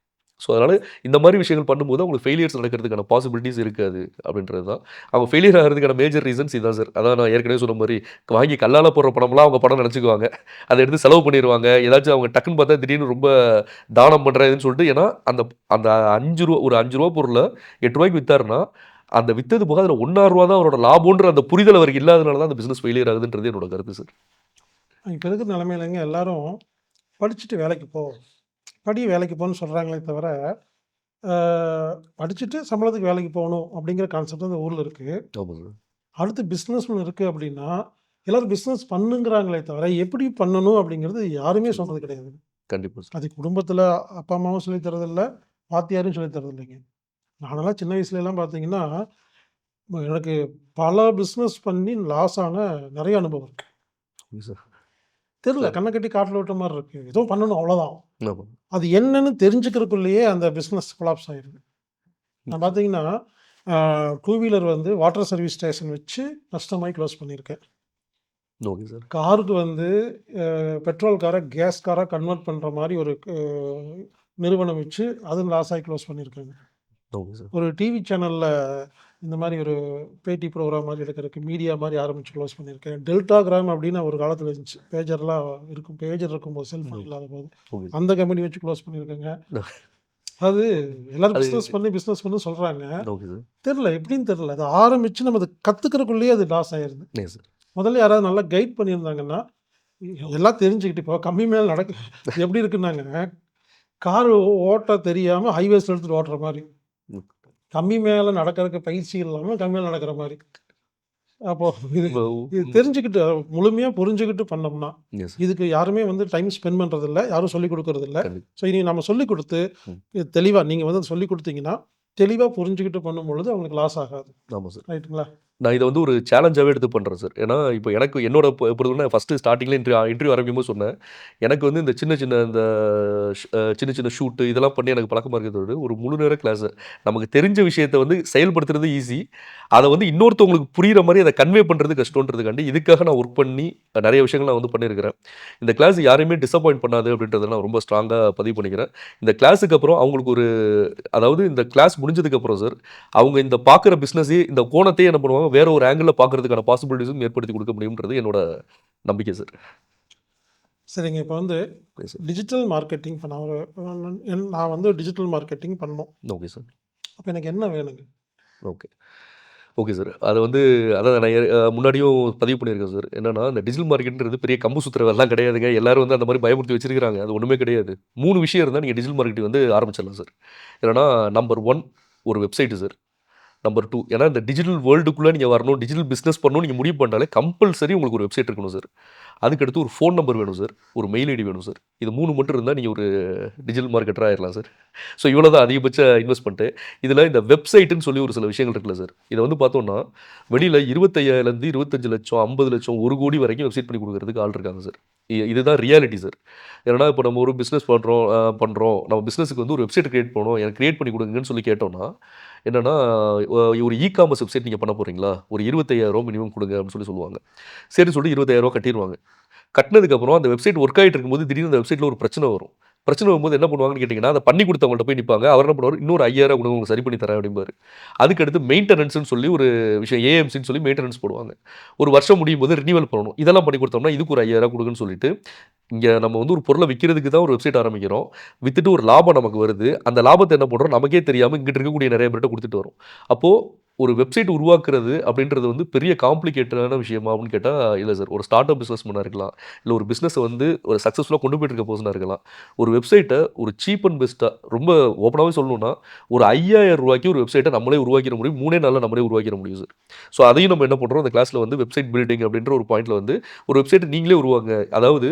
ஸோ அதனால இந்த மாரி விஷயங்கள் பண்ணும்போது அவங்களுக்கு ஃபெயிலியர்ஸ் நடக்கிறதுக்கான பாசிபிலிட்டீஸ் இருக்காது அப்படின்றது தான். அவங்க ஃபெயிலியர் ஆகுறதுக்கான மேஜர் ரீசன்ஸ் இதான் சார். அதான் நான் ஏற்கனவே சொன்ன மாரி, வாங்கி கல்லால போடுற பணம்லாம் அவங்க பணம்னு நெனச்சுக்குவாங்க. அத எடுத்து செலவு பண்ணிருவாங்க. ஏதாச்சும் அவங்க டக்குன்னு பார்த்தா திடீர்னு ரொம்ப தானம் பண்றேன்னு சொல்லிட்டு ஏன்னா, அந்த அந்த ரூ. 5 ஒரு ரூ. 5 பொருள ரூ. 8க்கு வித்தாருன்னா, அந்த வித்தது போக அதில ரூ. 1.5 தான் அவரோட லாபம்ன்ற அந்த புரிதல் அவருக்கு இல்லாதனால தான் அந்த பிசினஸ் ஃபெயிலியர் ஆகுதுன்றது என்னோட கருத்து சார். இப்ப இருக்கிற நிலைமையிலங்க எல்லாரும் படிச்சுட்டு வேலைக்கு போ, வேலைக்கு போன்னு சொல்றாங்களே தவிர, அ படிச்சுட்டு சம்பளத்துக்கு வேலைக்கு போகணும் அப்படிங்கிற கான்செப்ட் அந்த ஊர்ல இருக்கு. ஆமா சார். அடுத்து பிசினஸ் ஒண்ணு இருக்கு அப்படின்னா, எல்லாரும் பிசினஸ் பண்ணுங்கிறாங்களே தவிர, எப்படி பண்ணணும் அப்படிங்கிறது யாருமே சொல்றது கிடையாது. கண்டிப்பா சார். அது குடும்பத்தில அப்பா, அம்மாவும் சொல்லி தர்றதில்ல, வாத்தியாரும் சொல்லி தர்றதில்லைங்க. நானெல்லாம் சின்ன வயசுலலாம் பார்த்தீங்கன்னா, எனக்கு பல பிசினஸ் பண்ணி லாஸ் ஆன நெறைய அனுபவம் இருக்கு. சார். தெரியல. சார். கண்ண கட்டி காட்டுல விட்ட மாரி இருக்கு. ஏதோ பண்ணணும் அவ்வளோதான். ஆமா. அது என்னன்னு தெரிஞ்சுக்கிறதுக்குள்ளேயே அந்த பிசினஸ் கொலாப்ஸ் ஆயிருது. நான் பார்த்தீங்கன்னா, அ டூ வீலர் வந்து வாட்டர் சர்வீஸ் ஸ்டேஷன் வச்சு நஷ்டமாயி க்ளோஸ் பண்ணியிருக்கேன். Okay sir. காருக்கு வந்து பெட்ரோல் கார கேஸ் காரா கன்வெர்ட் பண்ற மாரி ஒரு நிறுவனம் வச்சு அதுவும் லாஸ் ஆயி க்ளோஸ் பண்ணியிருக்கேங்க. Okay sir. ஒரு டிவி சேனல்ல இந்த மாரி ஒரு பேட்டி ப்ரோகிராம் மாரி எடுக்கிறதுக்கு மீடியா மாரி ஆரம்பிச்சு க்ளோஸ் பண்ணியிருக்கேன். டெல்டாகிராம் அப்படின்னு ஒரு காலத்தில இருந்துச்சு. பேஜர்லாம் இருக்கும். பேஜர் இருக்கும்போது செல்ஃபோன் ம். இல்லாதபோது. ஓகே. அந்த கம்பெனி வச்சு க்ளோஸ் பண்ணியிருக்கேங்க. அது எல்லாரும் அது பிசினஸ் பண்ணு சொல்றாங்க. Okay sir. தெரியல எப்படின்னு தெரியல. அத ஆரம்பிச்சு நம்ம அத கத்துக்கிறக்குள்ளேயே அது லாஸ் ஆயிருது. Yes sir. முதல்ல யாராவது நல்லா கைட் பண்ணியிருந்தாங்கன்னா, எல்லாம் தெரிஞ்சுக்கிட்டு இப்போ கம்மி மேல நடக்கு எப்படி இருக்குன்னாங்க, கார் ஓட்ட தெரியாமல் ஹைவேஸில் எடுத்துகிட்டு ஓட்டுற மாதிரி, ம். கம்மி மேலே நடக்கிறதுக்கு பயிற்சி இல்லாமல் கம்மி மேலே நடக்கிற மாதிரி. அப்போ இது இப்போ இது தெரிஞ்சுக்கிட்டு முழுமையாக புரிஞ்சுக்கிட்டு பண்ணோம்னா, எஸ் இதுக்கு யாருமே வந்து டைம் ஸ்பெண்ட் பண்ணுறதில்ல, யாரும் சொல்லிக் கொடுக்கறதில்ல. கண்டிப்பா. ஸோ இனி நம்ம சொல்லிக் கொடுத்து ம். தெளிவாக நீங்கள் வந்து சொல்லிக் கொடுத்தீங்கன்னா, தெளிவாக புரிஞ்சுக்கிட்டு பண்ணும்பொழுது அவங்களுக்கு லாஸ் ஆகாது. ஆமாம் சார். ரைட்டுங்களா? நான் இத வந்து ஒரு சேலஞ்சாவே எடுத்து பண்றேன் சார். ஏன்னா, இப்போ எனக்கு என்னோட பொறுத்தவரை ஃபர்ஸ்ட்டு ஸ்டார்ட்டிங்ல இன்டர்வியூ ஆரம்பிக்கும்போது சொன்னேன். எனக்கு வந்து இந்த சின்ன சின்ன இந்த சின்ன சின்ன ஷூட்டு இதெல்லாம் பண்ணி எனக்கு பழக்கமா இருக்கிறத விட, ஒரு முழு நேர கிளாஸு. நமக்கு தெரிஞ்ச விஷயத்த வந்து செயல்படுத்துறது ஈஸி. அத வந்து இன்னொருத்தவங்களுக்கு புரியிற மாரி அத கன்வே பண்றது கஷ்டம்ன்றதுக்காண்டி, இதுக்காக நான் ஒர்க் பண்ணி நெறைய விஷயங்கள் நான் வந்து பண்ணியிருக்கிறேன். இந்த கிளாஸ் யாரையுமே டிசப்பாயிண்ட் பண்ணாது அப்படின்றத நான் ரொம்ப ஸ்ட்ராங்கா பதிவு பண்ணிக்கிறேன். இந்த கிளாஸுக்கு அப்புறம் அவங்களுக்கு ஒரு அதாவது இந்த கிளாஸ் முடிஞ்சதுக்கு அப்புறம் சார், அவங்க இந்த பார்க்குற பிசினஸே இந்த கோணத்தையே என்ன பண்ணுவாங்க, வேற ஒரு ஆங்கிள்ல பார்க்கறதுக்கான பாசிபிலிட்டீஸும் ஏற்படுத்தி குடுக்க முடியும்ன்றது என்னோட நம்பிக்கை சார். சரிங்க. இப்போ வந்து ஓகே சார். டிஜிட்டல் மார்க்கெட்டிங் இப்போ நான் வந்து டிஜிட்டல் மார்க்கெட்டிங் பண்ணணும். Okay sir. அப்போ எனக்கு என்ன வேணுங்க? ஓகே. Okay sir. அது வந்து அதான் நான் முன்னாடியும் பதிவு பண்ணியிருக்கேன் சார். என்னன்னா, இந்த டிஜிட்டல் மார்க்கெட்ன்றது பெரிய கம்பு சுத்துற வேலைலாம் கிடையாதுங்க. எல்லாரும் வந்து அந்த மாரி பயமுறுத்தி வச்சிருக்காங்க. அது ஒண்ணுமே கிடையாது. 3 விஷயம் இருந்தா நீங்க டிஜிட்டல் மார்க்கெட்டிங் வந்து ஆரம்பிச்சிடலாம் சார். என்னன்னா, நம்பர் 1 ஒரு வெப்சைட் சார். நம்பர் 2 ஏன்னா இந்த டிஜிட்டல் வேர்ல்டுக்குள்ள நீங்க வரணும், டிஜிட்டல் பிசினஸ் பண்ணணும்னு நீங்க முடிவு பண்ணாலே கம்பல்சரி உங்களுக்கு ஒரு வெப்சைட் இருக்கணும் சார். அதுக்கடுத்து ஒரு ஃபோன் நம்பர் வேணும் சார். ஒரு மெயில் ஐடி வேணும் சார். இது 3 மட்டும் இருந்தா நீங்க ஒரு டிஜிட்டல் மார்க்கெட்டரா ஆயிரலாம் சார். ஸோ இவ்வளோ தான் அதிகபட்ச இன்வெஸ்ட்மென்ட்டு. இதில இந்த வெப்சைட்டுன்னு சொல்லி ஒரு சில விஷயங்கள் இருக்குல்ல சார். இத வந்து பார்த்தோம்னா, வெளியில 25,000லேருந்து 25,00,000, 50,00,000, 1,00,00,000 வரைக்கும் வெப்சைட் பண்ணி குடுக்குறதுக்கு ஆள் இருக்காங்க சார். இதுதான் ரியாலிட்டி சார். ஏன்னா இப்போ நம்ம ஒரு பிசினஸ் பண்றோம். நம்ம பிசினஸ்க்கு வந்து ஒரு வெப்சைட் கிரியேட் பண்ணணும். எனக்கு கிரியேட் பண்ணி குடுங்கன்னு சொல்லி கேட்டோம்னா, என்னன்னா ஒரு இ-காமர்ஸ் வெப்சைட் நீங்க பண்ண போறீங்களா? ஒரு 25,000 மினிமம் குடுங்க அப்படின்னு சொல்லுவாங்க. சரின்னு சொல்லிட்டு ரூ. 20,000 கட்டிருவாங்க. கட்டுனதுக்கப்புறம் அந்த வெப்சைட் ஒர்க் ஆயிட்டு இருக்கும்போது திடீர்னு அந்த வெப்சைட்ல ஒரு பிரச்சனை வரும். பிரச்சனை வரும்போது என்ன பண்ணுவாங்கன்னு கேட்டீங்கன்னா, அத பண்ணி குடுத்தவங்கள்ட்ட போய் நிப்பாங்க. அவர் என்ன பண்ணுவாரு, "இன்னொரு 5,000 குடுங்க உங்களுக்கு சரி பண்ணி தரேன்" அப்படிம்பாரு. அதுக்கடுத்து மெயின்டனன்ஸ்ன்னு சொல்லி ஒரு விஷயம் ஏஎம்சின்னு சொல்லி மெயின்டனன்ஸ் போடுவாங்க. ஒரு வருஷம் முடியும்போது ரினிவல் பண்ணணும். இதெல்லாம் பண்ணி குடுத்தோம்னா, இதுக்கு ஒரு 5,000 குடுங்கன்னு சொல்லிட்டு, இங்க நம்ம வந்து ஒரு பொருள விக்கிறதுக்கு தான் ஒரு வெப்சைட் ஆரம்பிக்கிறோம். வித்துட்டு ஒரு லாபம் நமக்கு வருது. அந்த லாபத்த என்ன பண்றோம், நமக்கே தெரியாம இங்கிட்டு இருக்கக்கூடிய நெறைய பேர்ட்ட குடுத்துட்டு வரோம். அப்போ ஒரு வெப்சைட் உருவாக்குறது அப்படின்றது வந்து பெரிய காம்ப்ளிகேட்டடான விஷயமா அப்படின்னு கேட்டா, இல்ல சார். ஒரு ஸ்டார்ட் அப் பிசினஸ் மேனா இருக்கலாம். இல்ல ஒரு பிசினஸ வந்து ஒரு சக்சஸ்ஃபுல்லா கொண்டு போயிட்டு இருக்க பெர்சனா இருக்கலாம். ஒரு வெப்சைட்ட ஒரு சீப் அண்ட் பெஸ்ட்டா ரொம்ப ஓப்பனாவே சொல்லணும்னா, ஒரு ரூ. 5,000க்கு ஒரு வெப்சைட்ட நம்மளே உருவாக்கிற முடியும். 3 நாள்ல நம்மளே உருவாக்கிற முடியும் சார். ஸோ அதையும் நம்ம என்ன பண்றோம், அந்த கிளாஸ்ல வந்து வெப்சைட் பில்டிங் அப்படின்ற ஒரு பாயிண்ட்ல வந்து ஒரு வெப்சைட்ட நீங்களே உருவாக்குங்க. அதாவது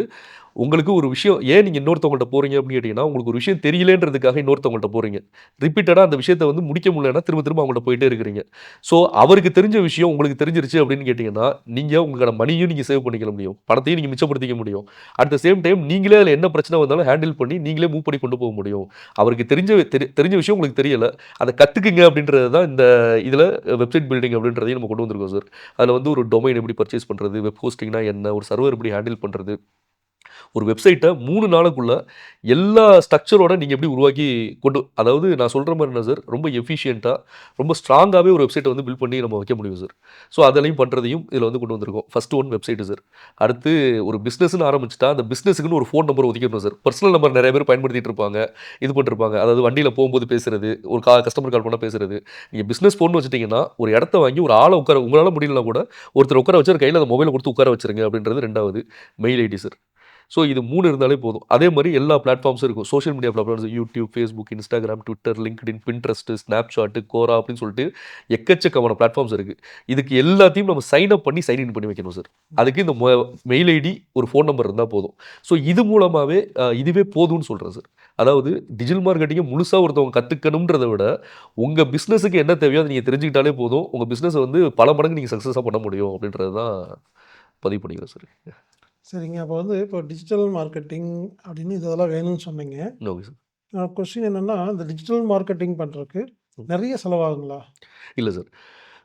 உங்களுக்கு ஒரு விஷயம் ஏன் நீங்க இன்னொருத்தவங்கள்ட்ட போறீங்க அப்படின்னு கேட்டீங்கன்னா, உங்களுக்கு ஒரு விஷயம் தெரியலன்றதுக்காக இன்னொருத்தவங்கள்ட்ட போறீங்க. ரிப்பீட்டடா அந்த விஷயத்த வந்து முடிக்க முடியலன்னா, திரும்ப திரும்ப அவங்கள்ட்ட போயிட்டே இருக்கிறீங்க. ஸோ அவருக்கு தெரிஞ்ச விஷயம் உங்களுக்கு தெரிஞ்சிருச்சு அப்படின்னு கேட்டீங்கன்னா, நீங்க உங்களுக்கான மணியும் நீங்க சேவ் பண்ணிக்க முடியும். பணத்தையும் நீங்க மிச்சப்படுத்திக்க முடியும். அட் த சேம் டைம் நீங்களே அதில என்ன பிரச்சனை வந்தாலும் ஹேண்டில் பண்ணி நீங்களே மூவ் பண்ணி கொண்டு போக முடியும். அவருக்கு தெரிஞ்ச விஷயம் உங்களுக்கு தெரியல. அத கத்துக்குங்க அப்படின்றது தான் இந்த இதில வெப்சைட் பில்டிங் அப்படின்றதையும் நம்ம கொண்டு வந்திருக்கோம் சார். அதில வந்து ஒரு டொமைன் எப்படி பர்ச்சேஸ் பண்றது? வெப் ஹோஸ்டிங்னா என்ன? ஒரு சர்வர் எப்படி ஹேண்டில் பண்றது? ஒரு வெப்சைட்ட 3 நாளுக்குள்ள எல்லா ஸ்ட்ரக்சரோட நீங்க எப்படி உருவாக்கி அதாவது நான் சொல்ற மாரி என்ன சார், ரொம்ப எஃபிஷியன்ட்டா, ரொம்ப ஸ்ட்ராங்காவே ஒரு வெப்சைட்ட வந்து பில்ட் பண்ணி நம்ம வைக்க முடியும் சார். ஸோ அதெல்லாம் பண்றதையும் இதில வந்து கொண்டு வந்திருக்கோம். First one website sir. அடுத்து ஒரு பிசினஸ்ன்னு ஆரம்பிச்சுட்டா, அந்த பிசினஸ்க்குன்னு ஒரு ஃபோன் நம்பர் ஒதுக்கிடணும் சார். பர்சனல் நம்பர் நெறைய பேர் பயன்படுத்திட்டு இருப்பாங்க. இது பண்ணிருப்பாங்க. அதாவது வண்டியில போம்போது பேசுறது, ஒரு கஸ்டமர் கால் பண்ணா பேசுறது. நீங்க பிசினஸ் ஃபோன்னு வச்சுட்டீங்கன்னா, ஒரு இடத்த வாங்கி ஒரு ஆள உங்களால முடியலனா கூட, ஒருத்தர உட்கார வச்சு அவர் கையில அந்த மொபைல குடுத்து உட்கார வச்சுருங்க அப்படின்றது 2வது. Mail ID sir. ஸோ இது 3 இருந்தாலே போதும். அதே மாரி எல்லா பிளாட்ஃபார்ம்ஸும் இருக்கும். Social media platforms YouTube, Facebook, Instagram, Twitter, LinkedIn, Pinterest, Snapchat, Quora அப்படின்னு சொல்லிட்டு எக்கச்சக்கமான பிளாட்ஃபார்ம்ஸ் இருக்கு. இதுக்கு எல்லாத்தையும் நம்ம சைன் அப் பண்ணி, சைன் இன் பண்ணி வைக்கணும் சார். அதுக்கு இந்த மெயில் ஐடி, ஒரு ஃபோன் நம்பர் இருந்தா போதும். ஸோ இது மூலமாவே இதுவே போதும்னு சொல்றேன் சார். அதாவது டிஜிட்டல் மார்க்கெட்டிங்க முழுசா ஒருத்தவங்க கத்துக்கணும்ன்றத விட, உங்க பிசினஸ்க்கு என்ன தேவையோ அத நீங்க தெரிஞ்சுக்கிட்டாலே போதும். உங்க பிசினஸ வந்து பல மடங்கு நீங்க சக்சஸா பண்ண முடியும் அப்படின்றது தான் பதிவு பண்ணிக்கிறேன் சார். சரிங்க. அப்போ வந்து இப்போ டிஜிட்டல் மார்க்கெட்டிங் அப்படின்னு இதெல்லாம் வேணும்னு சொன்னீங்க. Okay sir. கொஸ்டின் என்னன்னா, இந்த டிஜிட்டல் மார்க்கெட்டிங் பண்றதுக்கு நெறைய செலவாகுங்களா? இல்ல சார்.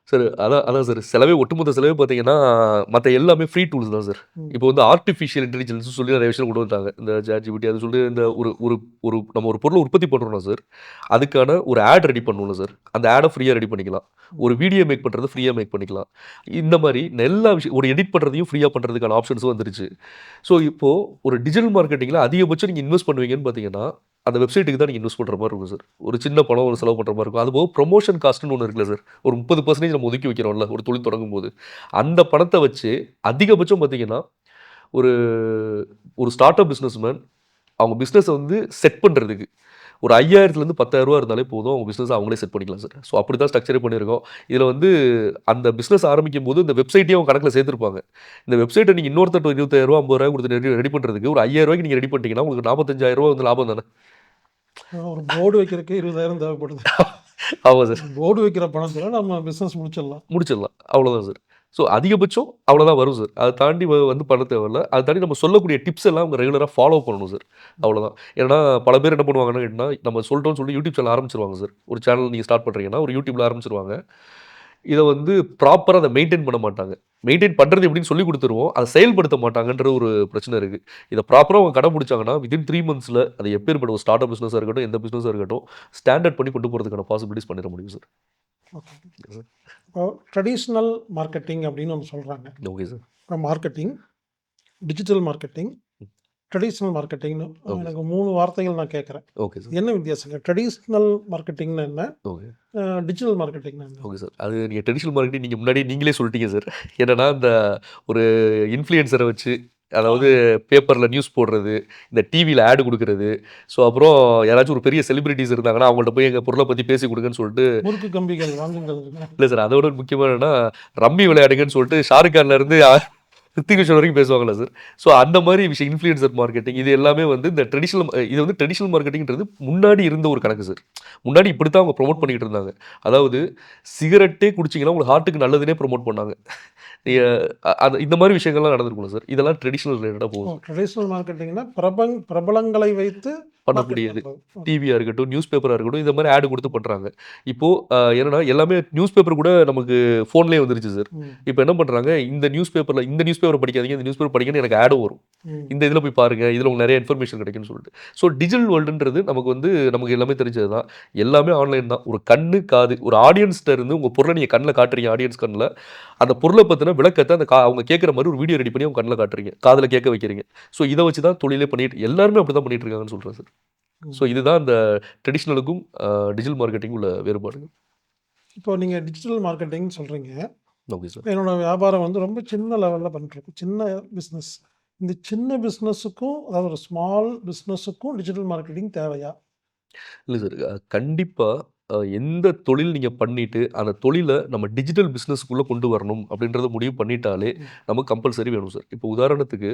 சார் அதான் அதான் சார். ஒட்டுமொத்த செலவே பார்த்தீங்கன்னா, மத்த எல்லாமே ஃப்ரீ டூல்ஸ் தான் சார். ம். இப்போ வந்து ஆர்டிஃபிஷியல் இன்டெலிஜென்ஸ்னு சொல்லி நெறைய விஷயம் கொண்டு வந்துட்டாங்க. இந்த ChatGPT அது சொல்லிட்டு இந்த ஒரு ஒரு ஒரு நம்ம ஒரு பொருள உற்பத்தி பண்றோம்னா சார், அதுக்கான ஒரு ஆட் ரெடி பண்ணணும்ல சார். அந்த ஆட ஃப்ரீயா ரெடி பண்ணிக்கலாம். ஒரு வீடியோ மேக் பண்றது ஃப்ரீயா மேக் பண்ணிக்கலாம். இந்த மாரி எல்லா விஷயம் ஒரு எடிட் பண்றதையும் ஃப்ரீயா பண்றதுக்கான ஆப்ஷன்ஸும் வந்துருச்சு. ஸோ இப்போ ஒரு டிஜிட்டல் மார்க்கெட்டிங்ல அதிகபட்சம் நீங்க இன்வெஸ்ட் பண்ணுவீங்கன்னு பார்த்தீங்கன்னா, அந்த வெப்சைட்டுக்கு தான் நீங்க இன்வெஸ்ட் பண்ற மாரி இருக்கும் சார். ஒரு சின்ன பணம் ஒரு செலவு பண்ற மாரி இருக்கும். அதுபோக ப்ரமோஷன் காஸ்ட்ன்னு ஒண்ணு இருக்குல்ல சார். ஒரு 30% நம்ம ஒதுக்கி வைக்கிறோம்ல, ஒரு தொழில் தொடங்கும்போது. அந்த பணத்த வச்சு அதிகபட்சம் பார்த்தீங்கன்னா, ஒரு ஒரு ஸ்டார்ட் அப் பிசினஸ் மேன் அவங்க பிஸ்னஸை வந்து செட் பண்ணுறதுக்கு ஒரு 5000லேருந்து 10,000 இருந்தாலே போதும் அவங்க பிஸ்னஸ் அவங்களே செட் பண்ணிக்கலாம் சார். ஸோ அப்படி தான் ஸ்ட்ரக்சரே பண்ணியிருக்கோம். இதில் வந்து அந்த பிஸ்னஸ் ஆரம்பிக்கும்போது இந்த வெப்சைட்டையும் அவங்க கணக்கில் சேர்த்துருப்பாங்க. இந்த வெப்சைட்டை நீங்கள் இன்னொருத்தர் 25,000 50,000 கொடுத்து ரெடி பண்ணுறதுக்கு ஒரு 5000 நீங்கள் ரெடி பண்ணிட்டீங்கன்னா உங்களுக்கு 45,000 வந்து லாபம் தானே. ஒரு போர்டு வைக்கிறதுக்கு 20,000 தேவைப்படுது. ஆமாம் சார். போர்டு வைக்கிற பணத்தில் நம்ம பிஸ்னஸ் முடிச்சிடலாம். முடிச்சிடலாம். அவ்வளோதான் சார். ஸோ அதிகபட்சம் அவ்வளோதான் வரும் சார். அதை தாண்டி வந்து பண்ண தேவையில்ல. அதை தாண்டி நம்ம சொல்லக்கூடிய டிப்ஸ் எல்லாம் அவங்க ரெகுலராக ஃபாலோ பண்ணணும் சார். அவ்வளோதான். ஏன்னா பல பேர் என்ன பண்ணுவாங்கன்னா கேட்டீங்கன்னா, நம்ம சொல்லிட்டோம்னு சொல்லி யூடியூப் சேனல் ஆரம்பிச்சிருவாங்க சார். ஒரு சேனல் நீங்கள் ஸ்டார்ட் பண்ணுறீங்கன்னா, ஒரு யூடியூப்ல ஆரம்பிச்சிருவாங்க. இதை வந்து ப்ராப்பரா அத மெயின்டெயின் பண்ண மாட்டாங்க. மெயின்டெயின் பண்றது எப்படின்னு சொல்லிக் குடுத்துருவோம். அத செயல்படுத்த மாட்டாங்கன்ற ஒரு பிரச்சனை இருக்கு. இத ப்ராப்பரா அவங்க கடைபிடிச்சாங்கன்னா, வித்தின் 3 மந்த்ஸ்ல அது எப்பேர்ப்பட்ட ஒரு ஸ்டார்ட் அப் பிசினஸா இருக்கட்டும், எந்த பிசினஸா இருக்கட்டும், ஸ்டாண்டர்ட் பண்ணி கொண்டு போறதுக்கான பாசிபிலிட்டீஸ் பண்ணிற முடியும் சார். ஓகே. இப்போ ட்ரெடிஷ்னல் மார்க்கெட்டிங் அப்படின்னு ஒண்ணு சொல்றாங்க. Okay sir. இப்போ மார்க்கெட்டிங், டிஜிட்டல் மார்க்கெட்டிங், ட்ரெடிஷ்னல் மார்க்கெட்டிங்னு ஓகே எனக்கு 3 வார்த்தைகள் நான் கேட்குறேன். Okay sir. என்ன வித்தியாசங்க? ட்ரெடிஷ்னல் மார்க்கெட்டிங்னா என்ன? ஓகே. டிஜிட்டல் மார்க்கெட்டிங்னா என்ன? Okay sir. அது நீங்க ட்ரெடிஷனல் மார்க்கெட்டிங் நீங்க முன்னாடியே நீங்களே சொல்லிட்டீங்க சார். என்னன்னா, இந்த ஒரு இன்ஃப்ளூயன்சர வச்சு, அதாவது பேப்பர்ல நியூஸ் போடுறது, இந்த டிவில ஆட் குடுக்குறது. ஸோ அப்புறம் யாராச்சும் ஒரு பெரிய செலிபிரிட்டீஸ் இருந்தாங்கன்னா, அவங்கள்ட்ட போய் எங்க பொருள பத்தி பேசி குடுங்கன்னு சொல்லிட்டு முறுக்கு கம்பிகள் வாங்குங்கள். இல்ல சார். அதோட முக்கியமா என்னன்னா, ரம்மி விளையாடுங்கன்னு சொல்லிட்டு ஷாருக் கான்ல இருந்து ரித்திக் ரோஷன் வரைக்கும் பேசுவாங்கல்ல சார். ஸோ அந்த மாரி விஷயம் இன்ஃப்ளூயன்சர் மார்க்கெட்டிங் இது எல்லாமே வந்து இந்த இது வந்து ட்ரெடிஷனல் மார்க்கெட்டிங்ன்றது முன்னாடி இருந்த ஒரு கணக்கு சார். முன்னாடி இப்படித்தான் அவங்க ப்ரொமோட் பண்ணிக்கிட்டு இருந்தாங்க. அதாவது சிகரெட்டே குடிச்சீங்கன்னா உங்களுக்கு ஹார்ட்டுக்கு நல்லதுன்னே ப்ரொமோட் பண்ணாங்க. நீங்க அது இந்த மாரி விஷயங்கள்லாம் நடந்திருக்கும்ல சார். இதெல்லாம் ட்ரெடிஷனல் ரிலேட்டடா போகும். ட்ரெடிஷ்னல் மார்க்கெட்டிங்னா பிரபலங்களை வைத்து மார்க்கெட் பண்ணக்கூடியது. பண்றது. டிவியா இருக்கட்டும், நியூஸ் பேப்பரா இருக்கட்டும், இந்த மாரி ஆட் குடுத்து பண்றாங்க. இப்போ என்னன்னா எல்லாமே நியூஸ் பேப்பர் கூட நமக்கு ஃபோன்லயே வந்துருச்சு சார். ம், இப்ப என்ன பண்றாங்க, இந்த நியூஸ் பேப்பர் படிக்காதீங்க, இந்த நியூஸ் பேப்பர் படிங்கன்னு எனக்கு ஆடும் வரும். ம். இந்த இதில போய் பாருங்க. இதில உங்களுக்கு நெறைய இன்ஃபர்மேஷன் கிடைக்கும்னு சொல்லிட்டு. ஸோ டிஜிட்டல் வேர்ல்டுன்றது நமக்கு எல்லாமே தெரிஞ்சது தான். எல்லாமே ஆன்லைன் தான். ஒரு கண்ணு, காது ஒரு ஆடியன்ஸ்ட்ட இருந்து உங்க பொருள நீங்க கண்ல காட்டுறீங்க ஆடியன்ஸ் கண்ல. அந்த பொருள பத்தின விளக்கத்த அவங்க கேட்கிற மாரி ஒரு வீடியோ ரெடி பண்ணி அவங்க கண்ல காட்டுறீங்க. காதுல கேட்க வைக்கிறீங்க. ஸோ இத வச்சு தான் தொழிலே பண்ணிட்டு எல்லாருமே அப்படி தான் பண்ணிட்டு இருக்காங்கன்னு சொல்றேன் சார். ஸோ இதுதான் இந்த ட்ரெடிஷனலுக்கும் டிஜிட்டல் மார்க்கெட்டிங் உள்ள வேறுபாடுகள். இப்போ நீங்க டிஜிட்டல் மார்க்கெட்டிங் சொல்றீங்க. Okay sir. இப்ப என்னோட வியாபாரம் வந்து ரொம்ப சின்ன லெவல்ல பண்ணிட்டுருக்கோம். சின்ன பிசினஸ். இந்த சின்ன பிசினஸுக்கும் அதாவது ஒரு ஸ்மால் பிசினஸுக்கும் டிஜிட்டல் மார்க்கெட்டிங் தேவையா? இல்ல சார். கண்டிப்பா எந்த தொழில் நீங்க பண்ணிட்டு, அந்த தொழில நம்ம டிஜிட்டல் பிசினஸ்க்குள்ள கொண்டு வரணும் அப்படின்றத முடிவு பண்ணிட்டாலே, ம். நமக்கு கம்பல்சரி வேணும் சார். இப்போ உதாரணத்துக்கு,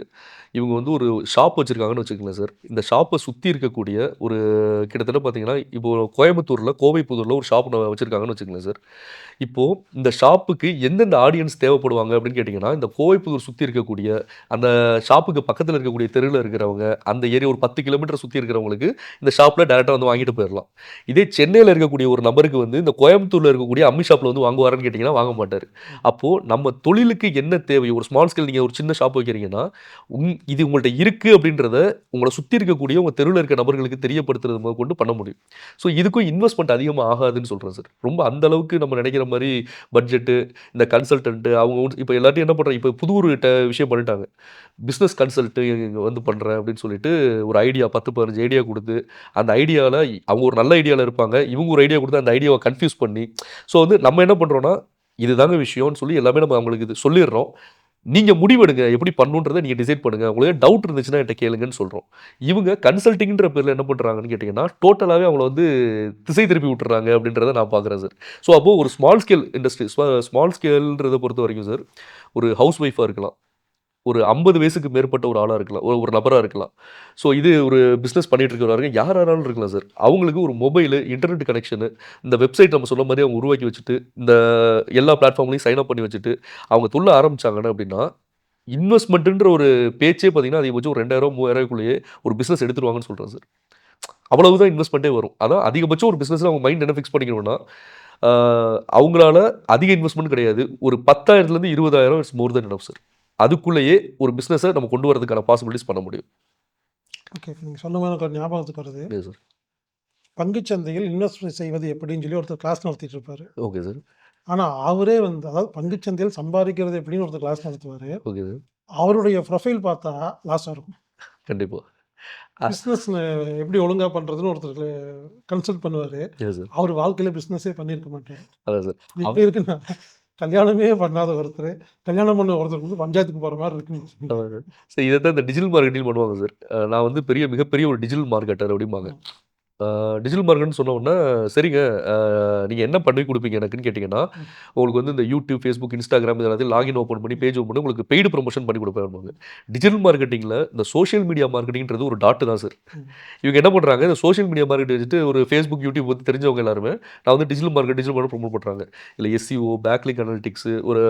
இவங்க வந்து ஒரு ஷாப் வச்சிருக்காங்கன்னு வச்சுக்கங்களேன் சார். இந்த ஷாப்ப சுத்தி இருக்கக்கூடிய ஒரு கிட்டத்தட்ட பார்த்தீங்கன்னா, இப்போ கோயம்புத்தூர்ல, கோவைப்புதூர்ல ஒரு ஷாப் வச்சிருக்காங்கன்னு வச்சுக்கங்களேன் சார். இப்போ இந்த ஷாப்புக்கு எந்தெந்த ஆடியன்ஸ் தேவைப்படுவாங்க அப்படின்னு கேட்டிங்கன்னா, இந்த கோவைப்புதூர் சுத்தி இருக்கக்கூடிய, அந்த ஷாப்புக்கு பக்கத்துல இருக்கக்கூடிய தெருவுல இருக்கிறவங்க, அந்த ஏரியா ஒரு 10 கிலோமீட்டர் சுத்தி இருக்கிறவங்களுக்கு, இந்த ஷாப்ல டைரக்ட்டா வந்து வாங்கிட்டு போயிரலாம். இதே சென்னையில இருக்கக்கூடிய ஒரு நபருக்கு வந்து, இந்த கோயம்புத்தூர்ல இருக்கக்கூடிய அம்மி ஷாப்ல வந்து வாங்குவாரான்னு கேட்டீங்கன்னா, வாங்க மாட்டாரு. அப்போ நம்ம தொழிலுக்கு என்ன தேவை? ஒரு ஸ்மால் ஸ்கேல் நீங்க ஒரு சின்ன ஷாப் வைக்கிறீங்கன்னா, இது உங்கள்ட்ட இருக்கு அப்படின்றத உங்கள சுத்தி இருக்கக்கூடிய உங்க தெருவுல இருக்க நபர்களுக்கு தெரியப்படுத்துறது முதற்கொண்டு பண்ண முடியும். ஸோ இதுக்கும் இன்வெஸ்ட்மென்ட் அதிகமா ஆகாதுன்னு சொல்றேன் சார். ரொம்ப அந்த அளவுக்கு நம்ம நினைக்கிற மாரி பட்ஜெட்டு, இந்த கன்சல்டன்ட் அவங்க இப்ப எல்லாத்தையும் என்ன பண்றாங்க, இப்ப புது ஒரு விஷயம் பண்ணிட்டாங்க. பிசினஸ் கன்சல்ட் வந்து பண்றேன் அப்படின்னு சொல்லிட்டு ஒரு ஐடியா 10, 15 ஐடியா குடுத்து, அந்த ஐடியால அவங்க ஒரு நல்ல ஐடியால இருப்பாங்க. இவங்க ஒரு ஐடியா குடுத்து அந்த ஐடியாவ கன்ஃப்யூஸ் பண்ணி, ஸோ வந்து நம்ம என்ன பண்றோம்னா, இதுதாங்க விஷயம்னு சொல்லி எல்லாமே நம்ம அவங்களுக்கு இது சொல்லிர்றோம். நீங்க முடிவெடுங்க. எப்படி பண்ணணுன்றத நீங்க டிசைட் பண்ணுங்க. உங்களுக்கு டவுட் இருந்துச்சுன்னா என்ட்ட கேளுங்கன்னு சொல்றோம். இவங்க கன்சல்டிங்ன்ற பேர்ல என்ன பண்றாங்கன்னு கேட்டீங்கன்னா, டோட்டலாவே அவங்கள வந்து திசை திருப்பி விட்டுர்றாங்க அப்படின்றத நான் பார்க்குறேன் சார். ஸோ அப்போ ஒரு ஸ்மால் ஸ்கேல் இண்டஸ்ட்ரி ஸ்மால் ஸ்கேல்ன்றத பொறுத்தவரைக்கும் சார், ஒரு ஹவுஸ் ஒய்ஃபா இருக்கலாம். ஒரு 50 வயசுக்கு மேற்பட்ட ஒரு ஆளா இருக்கலாம். ஒரு ஒரு நபரா இருக்கலாம். ஸோ இது ஒரு பிசினஸ் பண்ணிட்டு இருக்கிறவங்க யாரானாலும் இருக்கலாம் சார். அவங்களுக்கு ஒரு மொபைலு, இன்டர்நெட் கனெக்ஷனு, இந்த வெப்சைட் நம்ம சொன்ன மாரி அவங்க உருவாக்கி வச்சுட்டு, இந்த எல்லா பிளாட்ஃபார்ம்லயும் சைன் அப் பண்ணி வச்சுட்டு, அவங்க துள்ள ஆரம்பிச்சாங்கன்னா அப்படின்னா, இன்வெஸ்ட்மென்ட்ன்ற ஒரு பேச்சே பார்த்தீங்கன்னா, அதிகபட்சம் ஒரு 2000 3000க்குள்ளேயே ஒரு பிசினஸ் எடுத்துருவாங்கன்னு சொல்றேன் சார். அவ்வளவுதான் இன்வெஸ்ட்மென்ட்டே வரும். அதான் அதிகபட்சம் ஒரு பிசினஸ்ல அவங்க மைண்ட் என்ன ஃபிக்ஸ் பண்ணிக்கணும்னா, ஆ அவங்களால அதிக இன்வெஸ்ட்மென்ட் கிடையாது. ஒரு 10,000லேருந்து 20,000 it's more then enough sir. அதுக்குள்ளேயே ஒரு பிசினஸ நம்ம கொண்டு வரதுக்கான பாசிபிலிட்டீஸ் பண்ண முடியும். ஓகே. நீங்க சொல்லும்போது எனக்கு ஒரு ஞாபகத்துக்கு வருது. Yes sir. பங்குச் சந்தையில் இன்வெஸ்ட் செய்வது எப்படின்னு சொல்லி ஒருத்தர் கிளாஸ் நடத்திட்டு இருப்பாரு. Okay sir. ஆனா அவரே வந்து அதாவது பங்குச் சந்தையில் சம்பாதிக்கிறது எப்படின்னு ஒருத்தர் கிளாஸ் நடத்துவாரு. Okay sir. அவருடைய ப்ரொஃபைல் பார்த்தா லாஸா இருக்கும். கண்டிப்பா. அ பிசினஸ் எப்படி ஒழுங்கா பண்றதுன்னு ஒருத்தர் கன்சல்ட் பண்ணுவாரு. Yes sir. அவர் வாழ்க்கையில பிசினஸே பண்ணியிருக்க மாட்டாரு. அதான் சார். இது அவ் எப்படி இருக்குன்னா, கல்யாணமே பண்ணாத ஒருத்தர், கல்யாணம் பண்ண ஒருத்தருக்கு வந்து பஞ்சாயத்துக்கு போற மாரி இருக்குன்னு. சரி இத இந்த டிஜிட்டல் மார்க்கெட்டிங் பண்ணுவாங்க சார். நான் வந்து மிகப்பெரிய ஒரு டிஜிட்டல் மார்க்கெட்டர் அப்படிம்பாங்க. ம். டிஜிட்டல் மார்க்கெட்ன்னு சொன்ன உடனே, சரிங்க நீங்க என்ன பண்ணி குடுப்பீங்க எனக்குன்னு கேட்டீங்கன்னா, ம். உங்களுக்கு வந்து இந்த YouTube, Facebook, Instagram இது எல்லாத்தையும் லாகின் ஓப்பன் பண்ணி, பேஜ் ஓப்பன் பண்ணி உங்களுக்கு பெய்டு ப்ரமோஷன் பண்ணி குடுப்பேன்பாங்க. டிஜிட்டல் மார்க்கெட்டிங்ல இந்த சோசியல் மீடியா மார்க்கெட்டிங்ன்றது ஒரு டாட் தான் சார். ம். இவங்க என்ன பண்றாங்க, இந்த சோசியல் மீடியா மார்க்கெட் வச்சுட்டு ஒரு Facebook, YouTube பத்தி தெரிஞ்சவங்க எல்லாருமே, நான் வந்து டிஜிட்டல் மார்க்கெட் ப்ரமோட் பண்றாங்க. இல்ல SEO, பேக்லிங்க் அனலிட்டிக்ஸ் ஒரு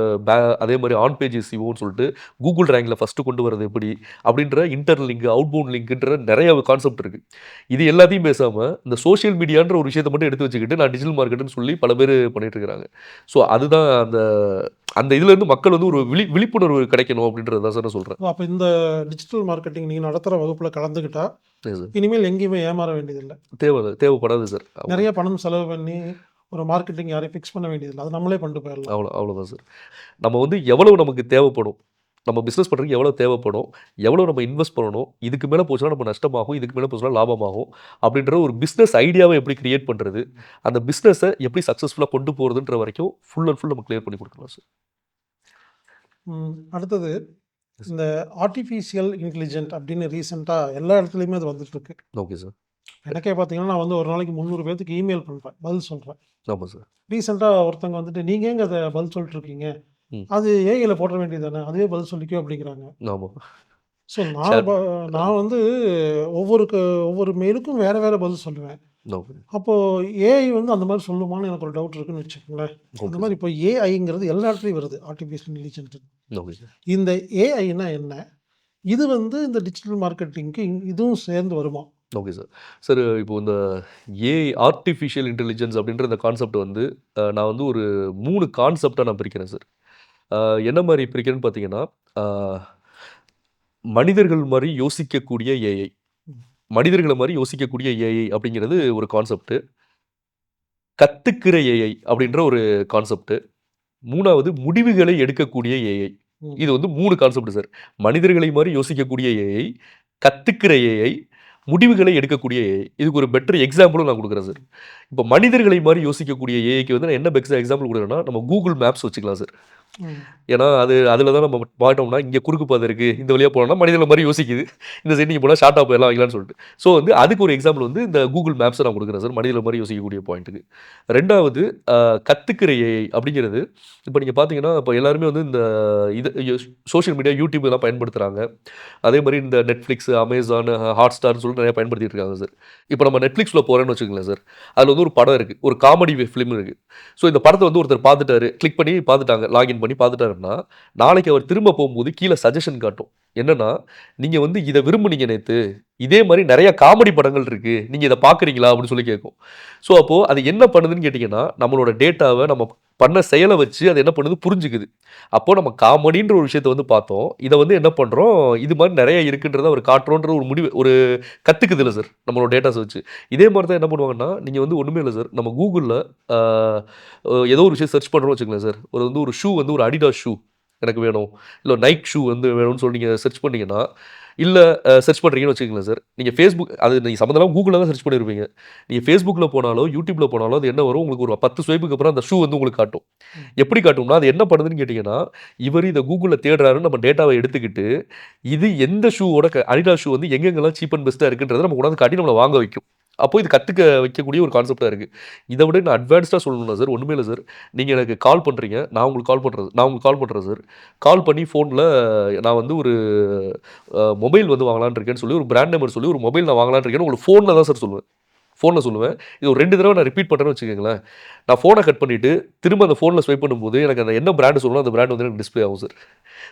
அதே மாரி ஆன் பேஜ் SEOன்னு சொல்லிட்டு Google ரேங்க்ல ஃபர்ஸ்ட் கொண்டு வரது எப்படி? அப்படின்ற இன்டர் லிங்க், அவுட்பவுண்ட் லிங்க்ன்ற நெறைய கான்செப்ட் இருக்கு. இது எல்லாத்தையும் பேசாம, இந்த சோசியல் மீடியான்ற ஒரு விஷயத்த மட்டும் எடுத்து வச்சுக்கிட்டு, நான் டிஜிட்டல் மார்க்கெட்ன்னு சொல்லி பல பேரு பண்ணிட்டு இருக்காங்க. ஸோ அதுதான் அந்த அந்த இதுலருந்து மக்கள் வந்து ஒரு விழிப்புணர்வு கிடைக்கணும் அப்படின்றது தான் சார் நான் சொல்றேன். அப்ப இந்த டிஜிட்டல் மார்க்கெட்டிங் நீங்க நடத்துற வகுப்புல கலந்துக்கிட்டா, சரி சார். இனிமேல் எங்கேயுமே ஏமாற வேண்டியதில்ல. தேவைப்படாது சார். நெறைய பணம் செலவு பண்ணி, ஒரு மார்க்கெட்டிங் யாரையும் ஃபிக்ஸ் பண்ண வேண்டியதில்ல. அத நம்மளே பண்ணிட்டு போயிரலாம். அவ்வளோதான் சார். நம்ம வந்து எவ்வளவு நமக்கு தேவைப்படும், நம்ம பிசினஸ் பண்றதுக்கு எவ்வளோ தேவைப்படும், எவ்வளோ நம்ம இன்வெஸ்ட் பண்ணணும், இதுக்கு மேல போச்சுனா நம்ம நஷ்டமாகும், இதுக்கு மேல போச்சுனா லாபமாகும், அப்படின்ற ஒரு பிசினஸ் ஐடியாவ எப்படி கிரியேட் பண்றது, அந்த பிசினஸ எப்படி சக்சஸ்ஃபுல்லா கொண்டு போறதுன்ற வரைக்கும் ஃபுல் அண்ட் ஃபுல் நம்ம கிளியர் பண்ணி குடுக்கலாம் சார். அடுத்தது இந்த ஆர்ட்டிஃபிஷியல் இன்டெலிஜென்ட் அப்படின்னு ரீசென்ட்டா எல்லா இடத்துலயுமே அது வந்துட்டு இருக்கு. Okay sir. எனக்கே பார்த்தீங்கன்னா, நான் வந்து ஒரு நாளைக்கு 300 பேத்துக்கு இமெயில் பண்றேன். பதில் சொல்றேன். ஆமா சார். ரீசென்ட்டா ஒருத்தவங்க வந்துட்டு, "நீங்க ஏங்க அத பதில் சொல்லிட்டு இருக்கீங்க? ம். அது ஏஐல போட்ற வேண்டியது தானே. அதுவே பதில் சொல்லிக்கும்" அப்படிங்கிறாங்க. ஆமா. ஸோ ஷேர் நான் வந்து ஒவ்வொரு ஒவ்வொரு மெயிலுக்கும் வேற வேற பதில் சொல்லுவேன். ஓகே. அப்போ ஏஐ வந்து அந்த மாரி சொல்லுமான்னு எனக்கு ஒரு டவுட் இருக்குன்னு வச்சுக்கோங்களேன். அந்த ஓகே மாரி சார். இப்போ ஏஐங்கிறது எல்லா இடத்துலயும் வருது. Artificial intelligent. Okay sir. இந்த ஏஐன்னா என்ன? இது வந்து இந்த டிஜிட்டல் மார்க்கெட்டிங்க்கு இதுவும் சேர்ந்து வருமா? Okay sir. சார் இப்போ இந்த ஏஐ ஆர்ட்டிஃபிஷியல் இன்டெலிஜென்ஸ் அப்படின்ற இந்த கான்செப்ட் வந்து நான் வந்து ஒரு 3 கான்செப்ட்டா நான் பிரிக்கிறேன் சார். அ என்ன மாரி பிரிக்கிறேன்னு பார்த்தீங்கன்னா, அ மனிதர்கள் மாரி யோசிக்கக்கூடிய ஏஐ. ம். மனிதர்கள மாரி யோசிக்கக்கூடிய ஏஐ அப்படிங்கிறது ஒரு கான்செப்ட். கத்துக்கிற ஏஐ அப்படின்ற ஒரு கான்செப்ட். 3வது முடிவுகளை எடுக்கக்கூடிய ஏஐ. ம். இது வந்து 3 கான்செப்ட் சார். மனிதர்களை மாரி யோசிக்கக்கூடிய ஏஐ, கத்துக்கிற ஏஐ, முடிவுகளை எடுக்கக்கூடிய ஏஐ. இதுக்கு ஒரு பெட்டர் எக்ஸாம்பிளும் நான் குடுக்குறேன் சார். இப்ப மனிதர்களை மாரி யோசிக்கக்கூடிய ஏஐக்கு வந்து நான் என்ன எக்ஸாம்பிள் குடுக்குறேன்னா, நம்ம Google மேப்ஸ் வச்சுக்கலாம் சார். ம். ஏன்னா, அதில தான் நம்ம மாட்டோம்னா, இங்க குறுக்கு பாதை இருக்கு. இந்த வழியா போனோம்னா மனிதர்கள மாரி யோசிக்குது. இந்த சைடு நீங்க போனா ஷார்ட்டா போயிரலாம் வைக்கலாம்னு சொல்லிட்டு. ஸோ வந்து அதுக்கு ஒரு எக்ஸாம்பிள் வந்து இந்த Google மேப்ஸ நான் குடுக்குறேன் சார். மனிதர்கள மாரி யோசிக்கக்கூடிய பாயிண்ட்க்கு. 2வது அ கத்துக்கிற ஏஐ அப்படிங்கிறது, இப்ப நீங்க பார்த்தீங்கன்னா, இப்ப எல்லாருமே வந்து இந்த இது சோசியல் மீடியா YouTube இதெல்லாம் பயன்படுத்துறாங்க. அதே மாரி இந்த Netflix, Amazon, Hotstarன்னு சொல்லிட்டு நெறைய பயன்படுத்திட்டு இருக்காங்க சார். இப்ப நம்ம Netflixல போறோம்ன்னு வச்சுக்கங்களேன் சார். அதுல வந்து ஒரு படம் இருக்கு. ஒரு காமெடி ஃபிலிம் இருக்கு. ஸோ இந்த படத்த வந்து ஒருத்தர் பார்த்துட்டாரு. கிளிக் பண்ணி பார்த்துட்டாங்க. லாகின் பண்ணி பார்த்துட்டாருன்னா, நாளைக்கு அவர் திரும்ப போம்போது கீழ சஜஷன் காட்டும். என்னன்னா, "நீங்க வந்து இத விரும்புனீங்க நேத்து. இதே மாரி நெறைய காமெடி படங்கள் இருக்கு. நீங்க இத பார்க்குறீங்களா?" அப்படின்னு சொல்லி கேட்கும். ஸோ அப்போ அது என்ன பண்ணுதுன்னு கேட்டீங்கன்னா, நம்மளோட டேட்டாவ நம்ம பண்ண செயல வச்சு அது என்ன பண்ணுது புரிஞ்சுக்குது. அப்போ நம்ம காமெடின்ற ஒரு விஷயத்த வந்து பார்த்தோம். இத வந்து என்ன பண்றோம், இது மாரி நெறைய இருக்குன்றத ஒரு காட்டுறோன்ற ஒரு முடிவு ஒரு கத்துக்குதுல்ல சார், நம்மளோட டேட்டாஸ வச்சு. இதே மாரி தான் என்ன பண்ணுவாங்கன்னா, நீங்க வந்து ஒண்ணுமே இல்ல சார். நம்ம Googleல ஆ ஏதோ ஒரு விஷயம் செர்ச் பண்றோம்னு வச்சுக்கங்களேன் சார். ஒரு ஷூ வந்து ஒரு Adidas ஷூ எனக்கு வேணும். இல்ல Nike ஷூ வந்து வேணும்னு சொல்லி நீங்க செர்ச் பண்ணீங்கன்னா, இல்ல செர்ச் பண்றீங்கன்னு வச்சுக்கங்களேன் சார். நீங்க Facebook அது நீங்க சம்மந்தம் இல்லாம Googleல தான் செர்ச் பண்ணியிருப்பீங்க. நீங்க Facebookல போனாலோ, YouTubeல போனாலோ அது என்ன வரும், உங்களுக்கு ஒரு 10 ஸ்வைப்புக்கு அப்புறம் அந்த ஷூ வந்து உங்களுக்கு காட்டும். ம். எப்படி காட்டும்னா, அது என்ன பண்ணுதுன்னு கேட்டீங்கன்னா, இவரு இத Googleல தேடுறாருன்னு நம்ம டேட்டாவ எடுத்துக்கிட்டு, இது எந்த ஷூவோட Adidas ஷூ வந்து எங்கெங்கலாம் சீப் அண்ட் பெஸ்ட்டா இருக்குன்றத நமக்கு கொண்டாந்து காட்டி நம்மள வாங்க வைக்கும். அப்போ இது கத்துக்க வைக்கக்கூடிய ஒரு கான்செப்ட்டா இருக்கு. இத விட இன்னும் அட்வான்ஸ்டா சொல்லணும்னா சார், ஒண்ணுமே இல்ல சார். நீங்க எனக்கு கால் பண்றீங்க. நான் உங்களுக்கு கால் பண்றேன் சார். கால் பண்ணி ஃபோன்ல நான் வந்து ஒரு மொபைல் வந்து வாங்கலாம்னு இருக்கேன்னு சொல்லி, ஒரு பிராண்ட் நம்பர் சொல்லி ஒரு மொபைல் நான் வாங்கலாம்னு இருக்கேன்னு உங்களுக்கு ஃபோன்ல தான் சார் சொல்லுவேன். ஃபோன்ல சொல்லுவேன். இது ஒரு 2 தடவ நான் ரிப்பீட் பண்றேன்னு வச்சுக்கங்களேன். நான் ஃபோன கட் பண்ணிட்டு, திரும்ப அந்த ஃபோன்ல ஸ்வைப் பண்ணும்போது, எனக்கு அந்த என்ன பிராண்ட் சொல்லணும், அந்த பிராண்ட் வந்து எனக்கு டிஸ்ப்ளே ஆகும் சார்.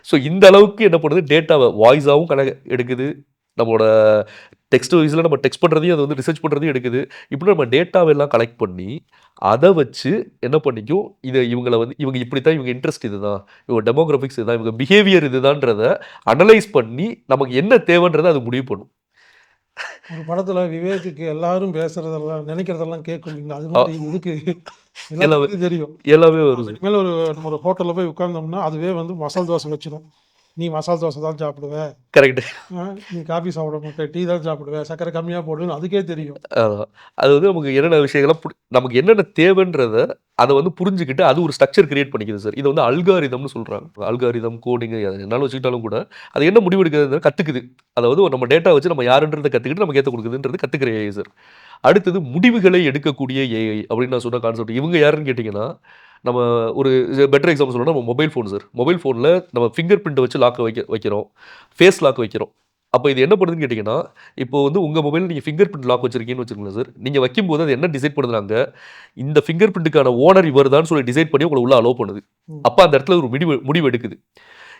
ஸோ இந்த அளவுக்கு என்ன பண்ணுது, டேட்டாவ வாய்ஸாவும் எடுக்குது. நம்மளோட டெக்ஸ்ட் வாய்ஸ்ல நம்ம டெக்ஸ்ட் பண்றதையும் அது வந்து ரிசர்ச் பண்றதையும் எடுக்குது. இப்படி நம்ம டேட்டாவ எல்லாம் கலெக்ட் பண்ணி, அத வச்சு என்ன பண்ணிக்கும், இவங்கள வந்து இவங்க இப்படித்தான், இவங்க இன்ட்ரெஸ்ட் இதுதான், இவங்க டெமோகிராபிக்ஸ் இதுதான், இவங்க பிஹேவியர் இதுதான்றத அனலைஸ் பண்ணி, நமக்கு என்ன தேவைன்றத அது முடிவு பண்ணும். ஒரு படத்துல விவேக்குக்கு எல்லாரும் பேசுறதெல்லாம், நினைக்கிறதெல்லாம் கேட்கும் இல்லைங்களா? அது அ மாரி இதுக்கு எல்லாமே எல்லாத்துக்கும் தெரியும். எல்லாமே வரும் சார். இனிமேல் நம்ம ஒரு ஹோட்டல்ல போய் உட்கார்ந்தோம்னா, அதுவே வந்து மசால் தோசை வச்சுரும். நீ மசால் தோசை தான் சாப்பிடுவ, கரெக்ட். நீ காஃபி சாப்பிட மாட்ட, டீ தான் சாப்பிடுவ, சர்க்கரை கம்மியா போடுன்னு அதுக்கே தெரியும். அதான். அது வந்து நமக்கு என்னென்ன விஷயங்கள்லாம் நமக்கு என்னென்ன தேவைன்றத அத வந்து புரிஞ்சுக்கிட்டு, அது ஒரு ஸ்ட்ரக்சர் கிரியேட் பண்ணிக்குது சார். இத வந்து அல்காரிதம்னு சொல்றாங்க. அல்காரிதம், கோடிங் என்னாலும் வச்சுக்கிட்டாலும் கூட, அது என்ன முடிவு எடுக்குதுன்னா கத்துக்குது. அதாவது நம்ம டேட்டா வச்சு நம்ம யாருன்றத கத்துக்கிட்டு நமக்கு ஏத்த குடுக்குதுன்றது கத்துக்கிற ஏஐ சார். அடுத்தது முடிவுகளை எடுக்கக்கூடிய ஏஐ அப்படின்னு நான் சொன்ன கான்செப்ட். இவங்க யாருன்னு கேட்டீங்கன்னா, நம்ம ஒரு பெட்டர் எக்ஸாம்பிள் சொல்லணும்னா நம்ம மொபைல் ஃபோன் சார். மொபைல் ஃபோன்ல நம்ம ஃபிங்கர் பிரிண்ட் வச்சு லாக் வைக்கிறோம். ஃபேஸ் லாக் வைக்கிறோம். அப்ப இது என்ன பண்ணுதுன்னு கேட்டீங்கன்னா, இப்போ வந்து உங்க மொபைல்ல நீங்க ஃபிங்கர் பிரிண்ட் லாக் வச்சிருக்கீங்கன்னு வச்சுக்கோங்களேன் சார். நீங்க வைக்கும்போது அது என்ன டிசைட் பண்ணுதுனாங்க, இந்த ஃபிங்கர் பிரிண்ட்க்கான ஓனர் இவர் தான் சொல்லி டிசைட் பண்ணி உங்கள உள்ள அலோவ் பண்ணுது. ம். அப்ப அந்த இடத்துல ஒரு முடிவு எடுக்குது.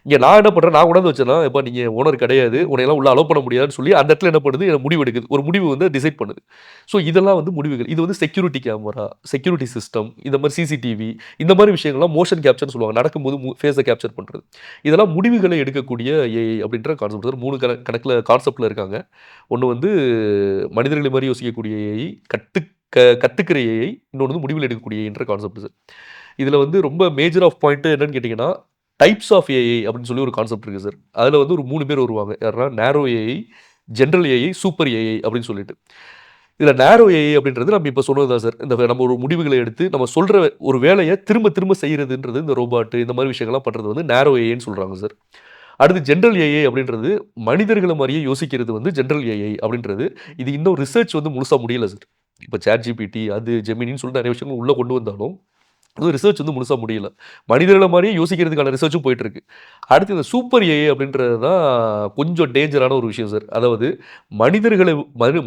இங்க நான் என்ன பண்றேன், நான் கொண்டாந்து வச்சேன்னா, "எப்பா நீங்க ஓனர் கிடையாது. உன்னையெல்லாம் உள்ள அலோவ் பண்ண முடியாதுன்னு" சொல்லி அந்த இடத்துல என்ன பண்ணுது, எனக்கு முடிவு எடுக்குது. ஒரு முடிவு வந்து டிசைட் பண்ணுது. ஸோ இதெல்லாம் வந்து முடிவுகள். இது வந்து செக்யூரிட்டி கேமரா, செக்யூரிட்டி சிஸ்டம், இந்த மாரி சிசிடிவி இந்த மாரி விஷயங்கள்லாம் மோஷன் கேப்சர்ன்னு சொல்லுவாங்க. நடக்கும்போது ஃபேஸ கேப்சர் பண்றது. இதெல்லாம் முடிவுகளை எடுக்கக்கூடிய ஏஐ அப்படின்ற கான்செப்ட் சார். 3 கணக்குல கான்செப்ட்ல இருக்காங்க. ஒண்ணு வந்து மனிதர்களை மாரி யோசிக்கக்கூடிய ஏஐ, கத்துக்கிற ஏஐ, இன்னொன்னு வந்து முடிவுகள் எடுக்கக்கூடிய ஏஐன்ற கான்செப்ட் சார். இதுல வந்து ரொம்ப மேஜர் ஆஃப் பாயிண்ட் என்னன்னு கேட்டீங்கன்னா, டைப்ஸ் ஆஃப் ஏஐ அப்படின்னு சொல்லி ஒரு கான்செப்ட் இருக்கு சார். அதுல வந்து ஒரு 3 பேர் வருவாங்க. யாருன்னா நேரோ AI, general AI, super AI அப்படின்னு சொல்லிட்டு. இதுல நேரோ ஏஐ அப்படின்றது நம்ம இப்ப சொன்னது தான் சார். நம்ம ஒரு முடிவுகள எடுத்து நம்ம சொல்ற ஒரு வேலைய திரும்ப திரும்ப செய்றதுன்றது இந்த ரோபோட் இந்த மாரி விஷயங்கள்லாம் பண்றது வந்து நேரோ ஏஐன்னு சொல்றாங்க சார். அடுத்து ஜெனரல் ஏஐ அப்படின்றது மனிதர்கள மாரியே யோசிக்கிறது வந்து ஜெனரல் ஏஐ அப்படின்றது. இது இன்னும் ரிசர்ச் வந்து முழுசா முடியல சார். இப்ப ChatGPT அது ஜெமினின்னு சொல்லிட்டு நெறைய விஷயங்கள் உள்ள கொண்டு வந்தாலும் அதுவும் ரிசர்ச் வந்து முழுசா முடியல. மனிதர்கள மாரியே யோசிக்கிறதுக்கான ரிசர்ச்சும் போயிட்டு இருக்கு. அடுத்து இந்த சூப்பர் ஏஐ அப்படின்றது தான் கொஞ்சம் டேஞ்சரான ஒரு விஷயம் சார். அதாவது மனிதர்கள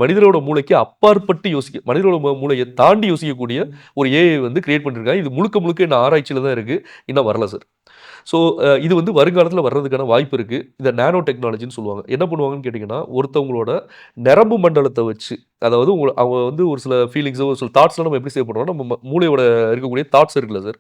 மனிதரோட மூளைக்கு அப்பாற்பட்டு மனிதரோட மூளைய தாண்டி யோசிக்கக்கூடிய ஒரு ஏஐ வந்து கிரியேட் பண்ணியிருக்காங்க. இது முழுக்க முழுக்க இன்னும் ஆராய்ச்சியில தான் இருக்கு. இன்னும் வரல சார். ஸோ இது வந்து வருங்காலத்தில வர்றதுக்கான வாய்ப்பு இருக்கு. இத நானோ டெக்னாலஜின்னு சொல்லுவாங்க. என்ன பண்ணுவாங்கன்னு கேட்டீங்கன்னா, ஒருத்தவங்களோட நரம்பு மண்டலத்த வச்சு, அதாவது அவங்க வந்து ஒரு சில ஃபீலிங்ஸோ, ஒரு சில தாட்ஸ்லாம் நம்ம எப்படி சேவ் பண்றோம்னா, நம்ம மூளையோட இருக்கக்கூடிய தாட்ஸ் இருக்குல்ல சார்,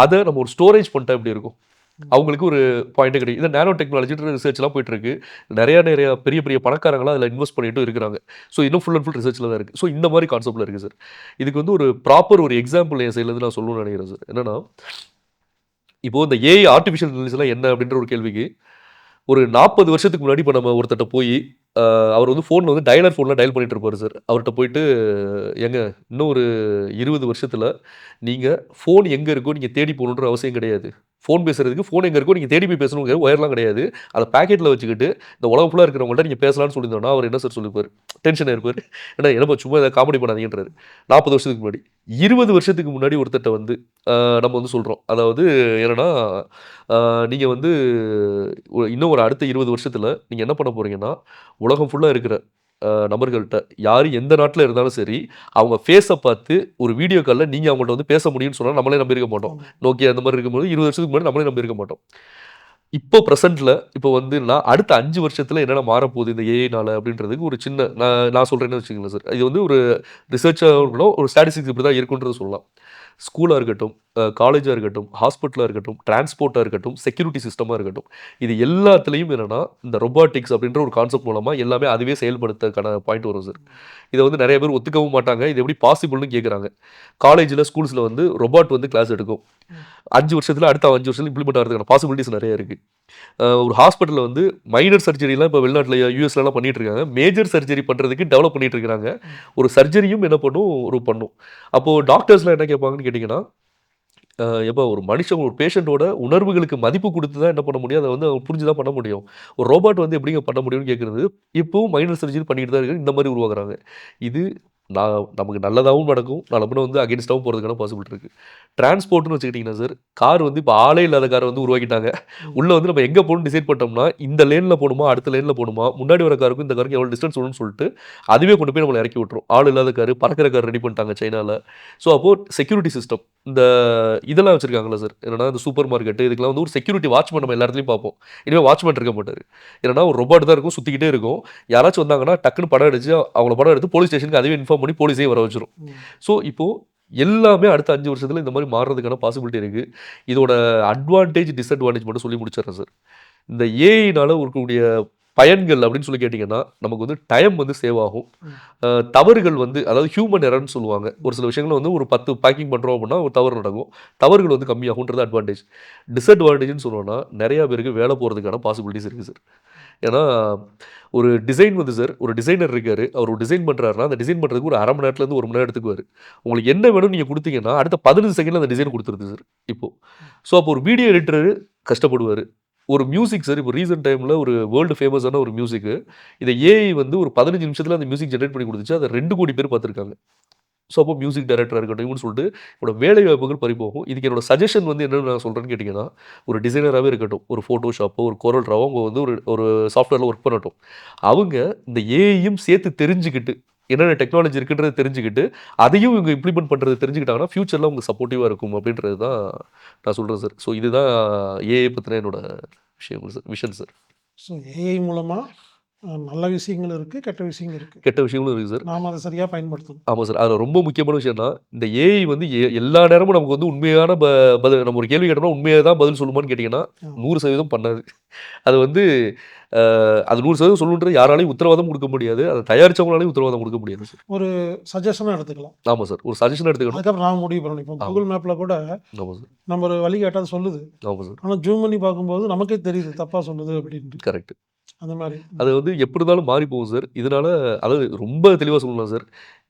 அத நம்ம ஒரு ஸ்டோரேஜ் பண்ணிட்டா எப்படி இருக்கும்? அவங்களுக்கு ஒரு பாயிண்ட் கிடைக்கும். இந்த நானோ டெக்னாலஜின்ற ரிசர்ச்லாம் போயிட்டு இருக்கு. நெறைய பெரிய பெரிய பணக்காரங்கலாம் அதில இன்வெஸ்ட் பண்ணிட்டும் இருக்கிறாங்க. ஸோ இன்னும் ஃபுல் அண்ட் ஃபுல் ரிசர்ச்ல தான் இருக்கு. ஸோ இந்த மாரி கான்செப்ட்ல இருக்கு சார். இதுக்கு வந்து ஒரு ப்ராப்பர் ஒரு எக்ஸாம்பிள் என் சைட்லருந்து நான் சொல்லணும்னு நெனைக்கிறேன் சார். என்னன்னா, இப்போ இந்த ஏஐ ஆர்டிஃபிஷியல் இன்டெலிஜென்ஸ்லாம் என்ன அப்படின்ற ஒரு கேள்விக்கு, ஒரு 40 வருஷத்துக்கு முன்னாடி இப்ப நம்ம ஒருத்தர்ட்ட போயி, அவர் வந்து ஃபோன்ல வந்து டயலர் ஃபோன்ல டயல் பண்ணிட்டு இருப்பாரு சார். அவர்ட்ட போயிட்டு, "ஏங்க இன்னும் ஒரு 20 வருஷத்துல நீங்க ஃபோன் எங்க இருக்கோ நீங்க தேடி போகணுன்ற அவசியம் கிடையாது. ஃபோன் பேசுறதுக்கு ஃபோன் எங்க இருக்கோ நீங்க தேடி போய் பேசணுங்கிற ஒயர்லாம் கிடையாது. அத பாக்கெட்ல வச்சுக்கிட்டு, இந்த உலகம் ஃபுல்லா இருக்கிறவங்கள்ட்ட நீங்க பேசலாம்னு சொல்லியிருந்தோம்னா, அவர் என்ன சார் சொல்லியிருப்பாரு? டென்ஷன் ஆயிருப்பாரு. "ஏன்டா என்னப்பா சும்மா ஏதாவது காமெடி பண்ணாதீங்கன்றாரு." 40 வருஷத்துக்கு முன்னாடி. 20 வருஷத்துக்கு முன்னாடி ஒருத்தர்ட்ட வந்து, நம்ம வந்து சொல்றோம். அதாவது என்னன்னா, நீங்க வந்து இன்னும் ஒரு அடுத்த 20 வருஷத்துல நீங்க என்ன பண்ண போறீங்கன்னா, உலகம் ஃபுல்லா இருக்கிற நபர்கள்ட்ட யாரு எந்த நாட்ல இருந்தாலும் சரி, அவங்க ஃபேஸ பார்த்து ஒரு வீடியோ கால்ல நீங்க அவங்கள்ட்ட வந்து பேச முடியும்னு சொன்னா நம்மளே நம்பியிருக்க மாட்டோம். ஆமா. Nokia அந்த மாரி இருக்கும்போது 20 வருஷத்துக்கு முன்னாடி நம்மளே நம்பியிருக்க மாட்டோம். இப்போ பிரசன்ட்ல இப்போ வந்துன்னா அடுத்த 5 வருஷத்துல என்னென்ன மாறப்போகுது இந்த ஏஐனால அப்படின்றதுக்கு ஒரு சின்ன நான் நான் சொல்றேன்னு வச்சுக்கங்களேன் சார். இது வந்து ஒரு ரிசர்ச்சா இருக்கணும், ஒரு ஸ்டாட்டிஸ்டிக்ஸ் இப்படி தான் இருக்குன்றத சொல்லலாம். ஸ்கூலா இருக்கட்டும், காலேஜா இருக்கட்டும், ஹாஸ்பிட்டலா இருக்கட்டும், டிரான்ஸ்போர்ட்டா இருக்கட்டும், செக்யூரிட்டி சிஸ்டமா இருக்கட்டும். இது எல்லாத்துலயும் என்னன்னா, இந்த ரொபாட்டிக்ஸ் அப்படின்ற ஒரு கான்செப்ட் மூலமா எல்லாமே அதுவே செயல்படுத்தக்கான பாயிண்ட் வரும் சார். இத வந்து நெறைய பேர் ஒத்துக்கவும் மாட்டாங்க. இது எப்படி பாசிபிள்னு கேட்குறாங்க. காலேஜ்ல, ஸ்கூல்ஸ்ல வந்து ரொபாட் வந்து கிளாஸ் எடுக்கும். 5 வருஷத்துல அடுத்த 5 வருஷத்துல இம்ப்ளிமெண்ட் ஆகுறதுக்கான பாசிபிலிட்டீஸ் நெறைய இருக்கு. ஒரு ஹாஸ்பிட்டல்ல வந்து மைனர் சர்ஜரிலாம் இப்ப வெளிநாட்டுல யுஎஸ்லலாம் பண்ணிட்டு இருக்காங்க. மேஜர் சர்ஜரி பண்றதுக்கு டெவலப் பண்ணிட்டு இருக்காங்க. ஒரு சர்ஜரியும் என்ன பண்ணும்? பண்ணும். அப்போ டாக்டர்ஸ்லாம் என்ன கேட்பாங்கன்னு கேட்டீங்கன்னா, எப்பா ஒரு மனுஷன் ஒரு பேஷண்ட்டோட உணர்வுகளுக்கு மதிப்பு குடுத்து தான் என்ன பண்ண முடியும்? அத வந்து அவங்க புரிஞ்சு தான் பண்ண முடியும். ஒரு ரோபோட் வந்து எப்படிங்க பண்ண முடியும்னு கேட்கிறது, இப்பவும் மைனர் சர்ஜரி பண்ணிட்டு தான் இருக்காங்க. இந்த மாரி உருவாகுறாங்க. இது நமக்கு நல்லதாவும் நடக்கும். நாள பின்ன வந்து அகைன்ஸ்டாவும் போறதுக்கான பாசிபிலிட்டி இருக்கு. டிரான்ஸ்போர்ட்ன்னு வச்சுக்கிட்டீங்கன்னா சார், கார் வந்து இப்ப ஆளே இல்லாத கார வந்து உருவாக்கிட்டாங்க. உள்ள வந்து நம்ம எங்க போணும்னு டிசைட் பண்ணிட்டோம்னா, இந்த லேன்ல போணுமா? அடுத்த லேன்ல போணுமா? முன்னாடி வர காருக்கும் இந்த காருக்கும் எவ்வளோ டிஸ்டன்ஸ் வரும்னு சொல்லிட்டு, அதுவே கொண்டு போய் நம்மள இறக்கி விட்டுரும். ஆள் இல்லாத காரு, பறக்கிற கார் ரெடி பண்ணிட்டாங்க சைனால. ஸோ அப்போ செக்யூரிட்டி சிஸ்டம் இந்த இதெல்லாம் வச்சிருக்காங்கல்ல சார். என்னன்னா இந்த சூப்பர் மார்க்கெட் இதுக்கெல்லாம் வந்து ஒரு செக்யூரிட்டி வாட்ச்மேன் நம்ம எல்லா இடத்துலயும் பார்ப்போம். இனிமே வாட்ச்மேன் இருக்க மாட்டாரு. என்னன்னா ஒரு ரோபோட் தான் இருக்கும். சுத்திக்கிட்டே இருக்கும். யாராச்சும் வந்தாங்கன்னா, டக்குன்னு படம் அடிச்சு அவங்கள படம் எடுத்து போலீஸ் ஸ்டேஷனுக்கு அதுவே இன்ஃபார்ம் பண்ணி போலீஸே வர வச்சுரும். ம். ஸோ இப்போ எல்லாமே அடுத்த 5 வருஷத்துல இந்த மாரி மாறுறதுக்கான பாசிபிலிட்டி இருக்கு. இதோட அட்வான்டேஜ், டிஸ்அட்வான்டேஜ் மட்டும் சொல்லி முடிச்சிடுறேன் சார். இந்த ஏஐனால இருக்கக்கூடிய பயன்கள் அப்படின்னு சொல்லி கேட்டிங்கன்னா, நமக்கு வந்து டைம் வந்து சேவ் ஆகும். ம். தவறுகள் வந்து அதாவது ஹியூமன் எரர்ன்னு சொல்லுவாங்க. ஒரு சில விஷயங்கள வந்து ஒரு 10 பேக்கிங் பண்றோம் அப்படின்னா, ஒரு தவறு நடக்கும். தவறுகள் வந்து கம்மியாகும்ன்றது அட்வான்டேஜ். டிஸ்அட்வான்டேஜ்ன்னு சொன்னோம்னா, நெறைய பேருக்கு வேல போறதுக்கான பாசிபிலிட்டீஸ் இருக்கு சார். ஏன்னா, ஒரு டிசைன் வந்து சார், ஒரு டிசைனர் இருக்காரு. அவர் ஒரு டிசைன் பண்றாருன்னா, அந்த டிசைன் பண்றதுக்கு ஒரு 1/2 மணி நேரத்துலேருந்து 1 மணி நேரம் எடுத்துக்குவாரு. உங்களுக்கு என்ன வேணும்னு நீங்க குடுத்தீங்கன்னா, அடுத்த 15 செகண்ட்ல அந்த டிசைன் குடுத்துருது சார், இப்போ. ஸோ, அப்போ ஒரு வீடியோ எடிட்டரு கஷ்டப்படுவாரு. ஒரு மியூசிக் சார், இப்போ ரீசென்ட் டைம்ல ஒரு வேர்ல்டு ஃபேமஸான ஒரு மியூசிக்கு. இத ஏஐ வந்து ஒரு 15 நிமிஷத்துல அந்த மியூசிக் ஜெனரேட் பண்ணி குடுத்துச்சு. அத 2,00,00,000 பேர் பார்த்துருக்காங்க. ஸோ, அப்போ மியூசிக் டைரக்டரா இருக்கட்டும், இவங்கன்னு சொல்லிட்டு என்னோட வேலை வாய்ப்புகள் பறிபோகும். இதுக்கு என்னோட சஜஷன் வந்து என்னன்னு நான் சொல்றேன்னு கேட்டீங்கன்னா, ஒரு டிசைனராவே இருக்கட்டும், ஒரு Photoshopஓ, ஒரு Corel Drawஓ அவங்க வந்து ஒரு ஒரு சாஃப்ட்வேர்ல ஒர்க் பண்ணட்டும். அவங்க இந்த ஏஐயும் சேர்த்து தெரிஞ்சுக்கிட்டு, என்னென்ன டெக்னாலஜி இருக்குன்றத தெரிஞ்சுக்கிட்டு, அதையும் இவங்க இம்ப்ளிமெண்ட் பண்றத தெரிஞ்சுக்கிட்டாங்கன்னா, ஃபியூச்சர்ல அவங்க சப்போர்ட்டிவா இருக்கும் அப்படின்றது தான் நான் சொல்றேன் சார். ஸோ, இதுதான் ஏஐ பத்தின என்னோட விஷயங்கள் sir. Vision sir. So AI மூலமா நல்ல விஷயங்கள் இருக்கு, கெட்ட விஷயங்கள் இருக்கு. கெட்ட விஷயங்களும் இருக்கு சார். நாம அத சரியா பயன்படுத்தணும். ஆமா சார். அதுல ரொம்ப முக்கியமான விஷயம் என்னன்னா, இந்த ஏஐ வந்து எல்லா நேரமும் நமக்கு வந்து உண்மையான பதில் நம்ம ஒரு கேள்வி கேட்டோம்னா, உண்மையா தான் பதில் சொல்லுமான்னு கேட்டீங்கன்னா, ஆ. 100% பண்ணாது. அது வந்து அது 100% சொல்லுன்றது யாராலயும் உத்தரவாதம் குடுக்க முடியாது. அத தயாரிச்சவங்களாலயும் உத்தரவாதம் குடுக்க முடியாது சார். ஒரு சஜஷனா எடுத்துக்கலாம். ஆமா சார். ஒரு சஜஷன் எடுத்துக்கணும். அதுக்கப்புறம் நாம முடிவு பண்ணணும். இப்போ ஆமா. Google மேப்ல கூட ஆமா சார். நம்ம ஒரு வழி கேட்டா அது சொல்லுது. ஆமா சார். ஆனா ஜூம் பண்ணி பார்க்கும்போது நமக்கே தெரியுது தப்பா சொல்லுது அப்படின்ட்டு. கரெக்ட். அந்த மாரி. அது வந்து எப்படி இருந்தாலும் மாறி போகும் சார். இதனால அதாவது ரொம்ப தெளிவா சொல்லணும் சார்.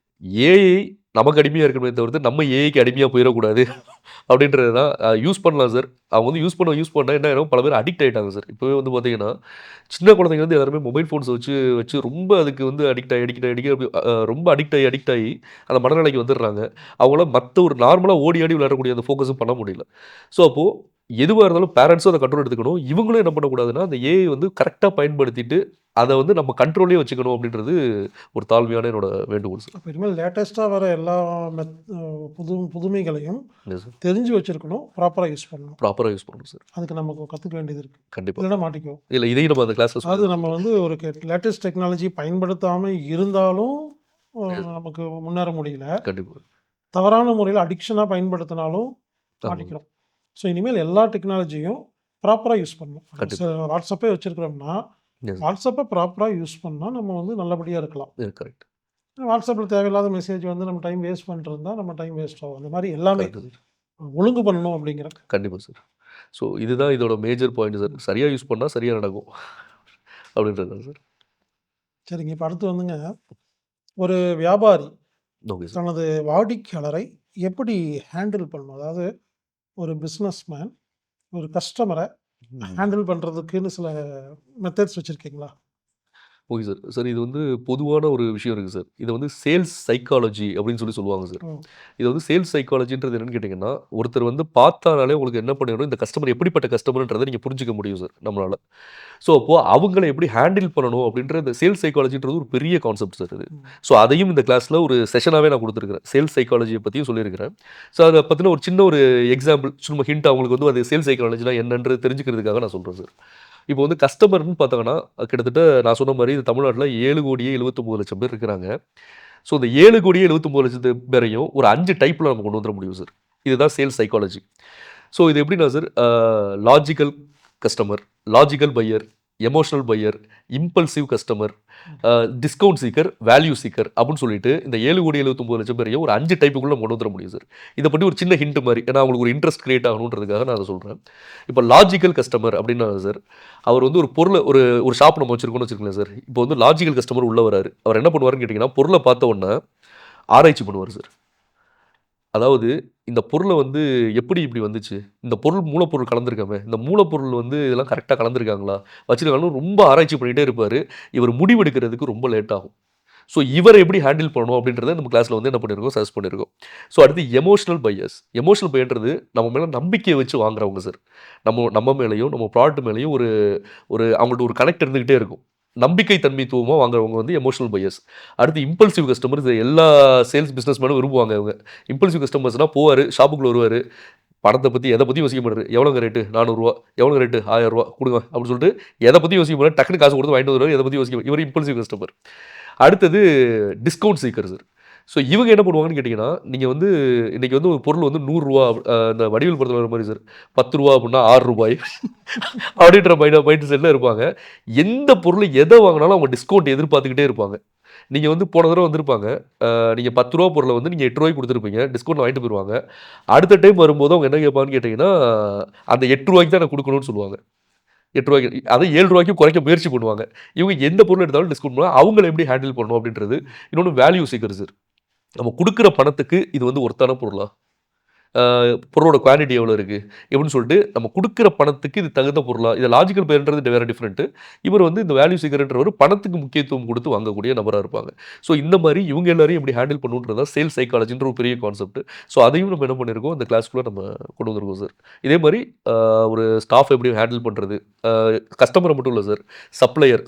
ஏஐ நமக்கு அடிமையா இருக்கணுமே தவிர்த்து, நம்ம ஏஐக்கு அடிமையா போயிறக்கூடாது. அப்படின்றது தான் யூஸ் பண்ணலாம் சார். அவங்க வந்து யூஸ் பண்ண என்ன ஆயிரும், பல பேர் அடிக்ட் ஆயிட்டாங்க சார். இப்பவே வந்து பார்த்தீங்கன்னா, சின்ன குழந்தைங்க வந்து எல்லாருமே மொபைல் ஃபோன்ஸ வச்சு வச்சு ரொம்ப அதுக்கு வந்து ரொம்ப அடிக்ட் ஆகி அந்த மனநிலைக்கு வந்துடுறாங்க. அவங்களால மத்த ஒரு நார்மலா ஓடி ஆடி விளையாடக்கூடிய அந்த ஃபோக்கஸும் பண்ண முடியல. ஸோ, அப்போ எதுவா இருந்தாலும் பேரண்ட்ஸும் அத கண்ட்ரோல் எடுத்துக்கணும். இவங்களும் என்ன பண்ணக்கூடாதுன்னா, அந்த ஏஐ வந்து கரெக்ட்டா பயன்படுத்திட்டு, அத வந்து நம்ம கண்ட்ரோல்லயே வச்சுக்கணும் அப்படின்றது ஒரு தாழ்மையான என்னோட வேண்டுகோள் சார். அப்ப இனிமேல் லேட்டஸ்ட்டா வர எல்லா மெத் அ புதுமைகளையும் இல்ல சார். தெரிஞ்சு வச்சிருக்கணும். ப்ராப்பரா யூஸ் பண்ணணும். ப்ராப்பரா யூஸ் பண்ணணும் சார். அதுக்கு நமக்கு கத்துக்க வேண்டியது இருக்கு. கண்டிப்பா. இல்லன்னா மாட்டிக்குவோம். இல்ல இதையும் நம்ம அந்த கிளாஸ்ல அதாவது சொல்லிருக்கோம் நம்ம சார். வந்து ஒரு லேட்டஸ்ட் டெக்னாலஜி பயன்படுத்தாம இருந்தாலும் எஸ். நமக்கு முன்னேற முடியல. கண்டிப்பா. தவறான முறையில அடிக்ஷனா பயன்படுத்தினாலும் ஆமாங்க. மாட்டிக்கிறோம். ஸோ இனிமேல் எல்லா டெக்னாலஜியும் ப்ராப்பரா யூஸ் பண்ணணும். கண்டிப்பா. வாட்ஸ்அப்பே வச்சிருக்கிறோம்னா, எஸ். வாட்ஸ்அப்ப ப்ராப்பரா யூஸ் பண்ணா நம்ம வந்து நல்லபடியா இருக்கலாம். கரெக்ட். வாட்ஸ்அப்ல தேவையில்லாத மெசேஜ் வந்து நம்ம டைம் வேஸ்ட் பண்ணிட்டு இருந்தா, நம்ம டைம் வேஸ்ட் ஆகும். அந்த மாரி எல்லாமே கரெக்ட் சார். ஒழுங்கு பண்ணணும் அப்படிங்கிறேன். கண்டிப்பா சார். ஸோ இதுதான் இதோட மேஜர் பாயிண்ட் சார். சரியா யூஸ் பண்ணா சரியா நடக்கும். அப்படின்றது தான் சார். சரிங்க. இப்ப அடுத்து வந்துங்க, ஒரு வியாபாரி ஓகே சார். தனது வாடிக்கையாளரை எப்படி ஹேண்டில் பண்ணணும்? அதாவது ஒரு பிசினஸ்மேன் ஒரு கஸ்டமர ம். ஹேண்டில் பண்றதுக்குன்னு சில மெத்தட்ஸ் வச்சிருக்கீங்களா? Okay sir. சார் இது வந்து பொதுவான ஒரு விஷயம் இருக்கு சார். இத வந்து சேல்ஸ் சைக்காலஜி அப்படின்னு சொல்லுவாங்க சார். ம். இது வந்து சேல்ஸ் சைக்காலஜின்றது என்னன்னு கேட்டீங்கன்னா, ஒருத்தர் வந்து பார்த்தானாலே உங்களுக்கு என்ன பண்ணிரும், இந்த கஸ்டமர் எப்படிப்பட்ட கஸ்டமர்ன்றத நீங்க புரிஞ்சுக்க முடியும் சார் நம்மளால. ஸோ, அப்போ அவங்கள எப்படி ஹேண்டில் பண்ணணும் அப்படின்ற இந்த சேல்ஸ் சைக்காலஜின்றது ஒரு பெரிய கான்செப்ட் சார் இது. ம். ஸோ, அதையும் இந்த கிளாஸ்ல ஒரு செஷனாவே நான் குடுத்துருக்கிறேன். சேல்ஸ் சைக்காலஜிய பத்தியும் சொல்லியிருக்கிறேன். ஸோ, அத பத்தின ஒரு சின்ன ஒரு எக்ஸாம்பிள் சும்மா ஹிண்ட் அவங்களுக்கு வந்து அது சேல்ஸ் சைக்காலஜினா என்னன்றது தெரிஞ்சுக்கிறதுக்காக நான் சொல்றேன் சார். இப்போ வந்து கஸ்டமர்ன்னு பார்த்தாங்கன்னா, கிட்டத்தட்ட நான் சொன்ன மாரி தமிழ்நாட்டுல 7,79,00,000 பேர் இருக்கிறாங்க. ஸோ, இந்த 7,79,00,000 பேரையும் ஒரு 5 டைப்ல நம்ம கொண்டு வந்துர முடியும் சார். இதுதான் சேல்ஸ் சைக்காலஜி. ஸோ, இது எப்படின்னா sir, logical customer, logical buyer, emotional buyer, impulsive customer, discount seeker, value seeker அப்படின்னு சொல்லிட்டு இந்த 7,79,00,000 பேரையும் ஒரு 5 டைப்புக்குள்ள நம்ம கொண்டு வந்துர முடியும் சார். இத பத்தி ஒரு சின்ன ஹிண்ட் மாரி. ஏன்னா அவங்களுக்கு ஒரு இன்ட்ரெஸ்ட் கிரியேட் ஆகணுன்றதுக்காக நான் அத சொல்றேன். இப்போ லாஜிக்கல் கஸ்டமர் அப்படின்னா சார், அவர் வந்து ஒரு பொருள ஒரு ஒரு ஷாப் நம்ம வச்சிருக்கோம்னு வச்சுக்கோங்களேன் சார். இப்போ வந்து லாஜிக்கல் கஸ்டமர் உள்ள வராரு. அவர் என்ன பண்ணுவாருன்னு கேட்டீங்கன்னா, பொருள பார்த்த உடனே ஆராய்ச்சி பண்ணுவாரு சார். அதாவது இந்த பொருள வந்து எப்படி இப்படி வந்துச்சு? இந்த பொருள் மூலப்பொருள் கலந்திருக்காமே! இந்த மூலப்பொருள் வந்து இதெல்லாம் கரெக்ட்டா கலந்திருக்காங்களா? வச்சிருக்காங்களான்னு ரொம்ப ஆராய்ச்சி பண்ணிட்டே இருப்பாரு. இவர் முடிவெடுக்கிறதுக்கு ரொம்ப லேட் ஆகும். ஸோ இவர எப்படி ஹேண்டில் பண்ணணும் அப்படின்றத நம்ம கிளாஸ்ல வந்து என்ன பண்ணியிருக்கோம், சஜெஸ்ட் பண்ணியிருக்கோம். ஸோ அடுத்து எமோஷனல் பையர்ஸ். எமோஷனல் பையர்ன்றது நம்ம மேல நம்பிக்கைய வச்சு வாங்குறவங்க சார். நம்ம நம்ம மேலயும், நம்ம ப்ராடக்ட் மேலயும் ஒரு ஒரு அவங்கள்ட்ட ஒரு கனெக்ட் இருந்துகிட்டே இருக்கும். நம்பிக்கை தன்மைத்துவமா வாங்குறவங்க வந்து எமோஷனல் பையர்ஸ். அடுத்து இம்பல்சிவ் கஸ்டமர். இது எல்லா சேல்ஸ் பிசினஸ் மேனும் விரும்புவாங்க இவங்க. இம்பல்சிவ் கஸ்டமர்ஸ்னா போவாரு, ஷாப்புக்குள்ள வருவாரு. பணத்த பத்தி எத பத்தியும் யோசிக்க மாட்டாரு. எவ்வளோங்க ரேட்டு? ரூ. 400 எவ்வளோங்க ரேட்டு? ரூ. 1000 குடுங்க அப்படின்னு சொல்லிட்டு எத பத்தியும் யோசிக்க மாட்டாரு. டக்குனு காசு கொடுத்து வாங்கிட்டு வருவாரு. எத பத்தியும் யோசிக்க இவரு இம்பல்சிவ் கஸ்டமர். அடுத்தது டிஸ்கவுண்ட் சீக்கர் சார். ஸோ இவங்க என்ன பண்ணுவாங்கன்னு கேட்டிங்கன்னா, நீங்க வந்து இன்னைக்கு வந்து ஒரு பொருள் வந்து ரூ. 100 இந்த வடிவேல் படத்துல வர மாரி சார். ரூ. 10 அப்டின்னா ரூ. 6 அப்படின்ற மைண்ட் செட்ல இருப்பாங்க. எந்த பொருள் எத வாங்குனாலும் அவங்க டிஸ்கவுண்ட் எதிர்பார்த்துக்கிட்டே இருப்பாங்க. நீங்க வந்து போன தடவ வந்திருப்பாங்க. நீங்க ரூ. 10 பொருள வந்து நீங்க ரூ. 8 குடுத்துருப்பீங்க. டிஸ்கவுண்ட்ல வாங்கிட்டு போயிருவாங்க. அடுத்த டைம் வரும்போது அவங்க என்ன கேட்பாங்கன்னு கேட்டீங்கன்னா, அந்த ரூ. 8 தான் எனக்கு குடுக்கணும்னு சொல்லுவாங்க. ரூ. 8 அத ரூ. 7 குறைக்க முயற்சி பண்ணுவாங்க. இவங்க எந்த பொருள் எடுத்தாலும் டிஸ்கவுண்ட் பண்ணுவாங்க. அவங்கள எப்படி ஹேண்டில் பண்ணணும் அப்படின்றது. இன்னொன்னு வேல்யூ சீக்கர்ஸ். நம்ம குடுக்குற பணத்துக்கு இது வந்து ஒர்த்தான பொருளா? அ பொருளோட குவான்டிட்டி எவ்வளோ இருக்கு? எப்படின்னு சொல்லிட்டு நம்ம குடுக்குற பணத்துக்கு இது தகுந்த பொருளா? இது லாஜிக்கல் பேர்ன்றது வேற டிஃபரெண்ட்டு. இவர் வந்து இந்த வேல்யூ சீக்கர்ன்றவரு பணத்துக்கு முக்கியத்துவம் குடுத்து வாங்கக்கூடிய நபரா இருப்பாங்க. ஸோ இந்த மாரி இவங்க எல்லாரையும் எப்படி ஹேண்டில் பண்ணணுன்றது தான் சேல்ஸ் சைக்காலஜின்ற ஒரு பெரிய கான்செப்ட். ஸோ அதையும் நம்ம என்ன பண்ணியிருக்கோம், இந்த கிளாஸ்க்குள்ள நம்ம கொண்டு வந்திருக்கோம் சார். இதே மாரி ஒரு ஸ்டாஃப் எப்படி ஹேண்டில் பண்றது? அ கஸ்டமர மட்டும் இல்ல சார்.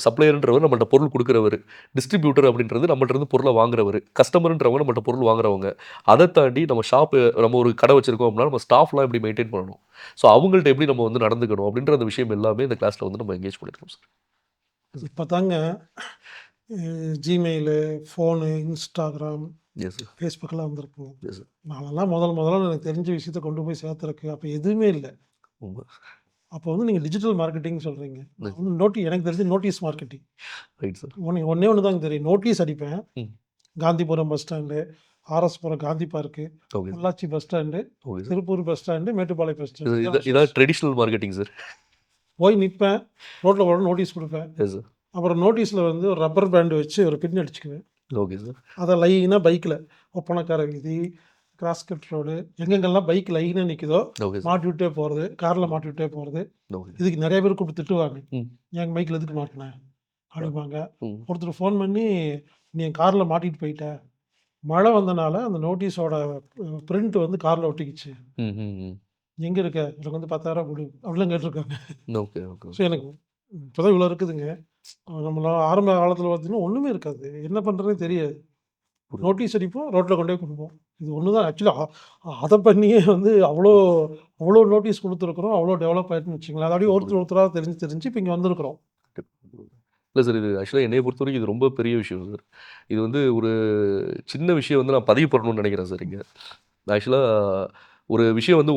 சப்ளையர்ன்றவர் நம்மள்ட்ட பொருள் குடுக்குறவரு. டிஸ்ட்ரிபியூட்டர் அப்படின்றது நம்மள்ட்ட இருந்து பொருள வாங்குறவரு. கஸ்டமர்ன்றவங்க நம்மள்ட்ட பொருள் வாங்குறவங்க. அத தாண்டி நம்ம ஒரு கடை வச்சிருக்கோம் அப்படின்னா, நம்ம ஸ்டாஃப்லாம் எப்படி மெயின்டெயின் பண்ணணும்? ஸோ அவங்கள்ட்ட எப்படி நம்ம வந்து நடந்துக்கணும்? அப்படின்ற அந்த விஷயம் எல்லாமே இந்த கிளாஸ்ல வந்து நம்ம என்கேஜ் பண்ணியிருக்கோம் சார். இப்போ தாங்க Gmail, phone, Instagram, yes sir. ஃபேஸ்புக்கெல்லாம் வந்திருக்குங்க. Yes sir. நானெல்லாம் முதல்ல எனக்கு தெரிஞ்ச விஷயத்த கொண்டு போய் சேர்த்துறக்கு அப்போ எதுவுமே இல்ல. உண்ம. அப்போ வந்து நீங்க டிஜிட்டல் மார்க்கெட்டிங் சொல்றீங்க. நான் ரைட். வந்து எனக்கு தெரிஞ்சு நோட்டீஸ் மார்க்கெட்டிங். Right sir. ஒண்ணே ஒண்ணு தாங்க தெரியும். நோட்டீஸ் அடிப்பேன். ம். Gandhipuram bus stand, RS Puram Gandhi park, okay sir. Pollachi bus stand, okay sir. Tiruppur bus stand, Mettupalayam bus stand. இதான் ட்ரெடிஷனல் மார்க்கெட்டிங் சார். போய் நிப்பேன். ரோட்ல போற நோட்டீஸ் குடுப்பேன். Yes sir. அப்புறம் நோட்டீஸ்ல வந்து ஒரு ரப்பர் பேண்ட் வச்சு ஒரு பின் அடிச்சுக்குவேன். Okay sir. அத லைனா பைக்ல ஒப்பனக்கார வீதி, கிராஸ்கட் ரோடு எங்கெங்கெல்லாம் பைக் லைனா நிக்குதோ ஓகே சார். மாட்டி விட்டே போறது. கார்ல மாட்டி விட்டே போறது. ஓகே. இதுக்கு நெறைய பேர் கூப்பிட்டு திட்டுவாங்க. ம். "ஏன் பைக்ல எதுக்கு மாட்டுன?" அப்படிம்பாங்க. ம். ஒருத்தர் ஃபோன் பண்ணி, "நீ என் கார்ல மாட்டிட்டு போயிட்ட." மழை வந்தனால அந்த நோட்டீஸோட பிரிண்ட் வந்து கார்ல ஒட்டிக்கிச்சு. ம். ம். ம். "எங்க இருக்க? எனக்கு வந்து ரூ. 10,000 குடு." அப்படிலாம் கேட்டுருக்காங்க. ஓகே. ஓகே. ஸோ எனக்கு இப்பதான் இவ்வளோ இருக்குதுங்க. நம்மள ஆரம்ப காலத்தில பார்த்தீங்கன்னா, ஒண்ணுமே இருக்காது. என்ன பண்றதுன்னே தெரியாது. புரியுது. நோட்டீஸ் அடிப்போம், ரோட்ல கொண்டு போய் குடுப்போம். இது ஒண்ணு தான் ஆக்சுவலா அத பண்ணியே வந்து அவ்ளோ நோட்டீஸ் குடுத்துருக்குறோம். அவ்ளோ டெவலப் ஆயிருக்குன்னு வச்சுக்கங்களேன். அது அப்படியே புரியுது. ஒருத்தரா தெரிஞ்சு இப்ப இங்க வந்திருக்கிறோம். இல்ல சார். இது ஆக்சுவலா என்னைய பொறுத்தவரைக்கும் இது ரொம்ப பெரிய விஷயம் சார். இது வந்து ஒரு சின்ன விஷயம் வந்து நான் பதிவு பண்ணணும்னு நெனைக்கிறேன் சார் இங்க. ஆக்சுவலா ஒரு விஷயம் வந்து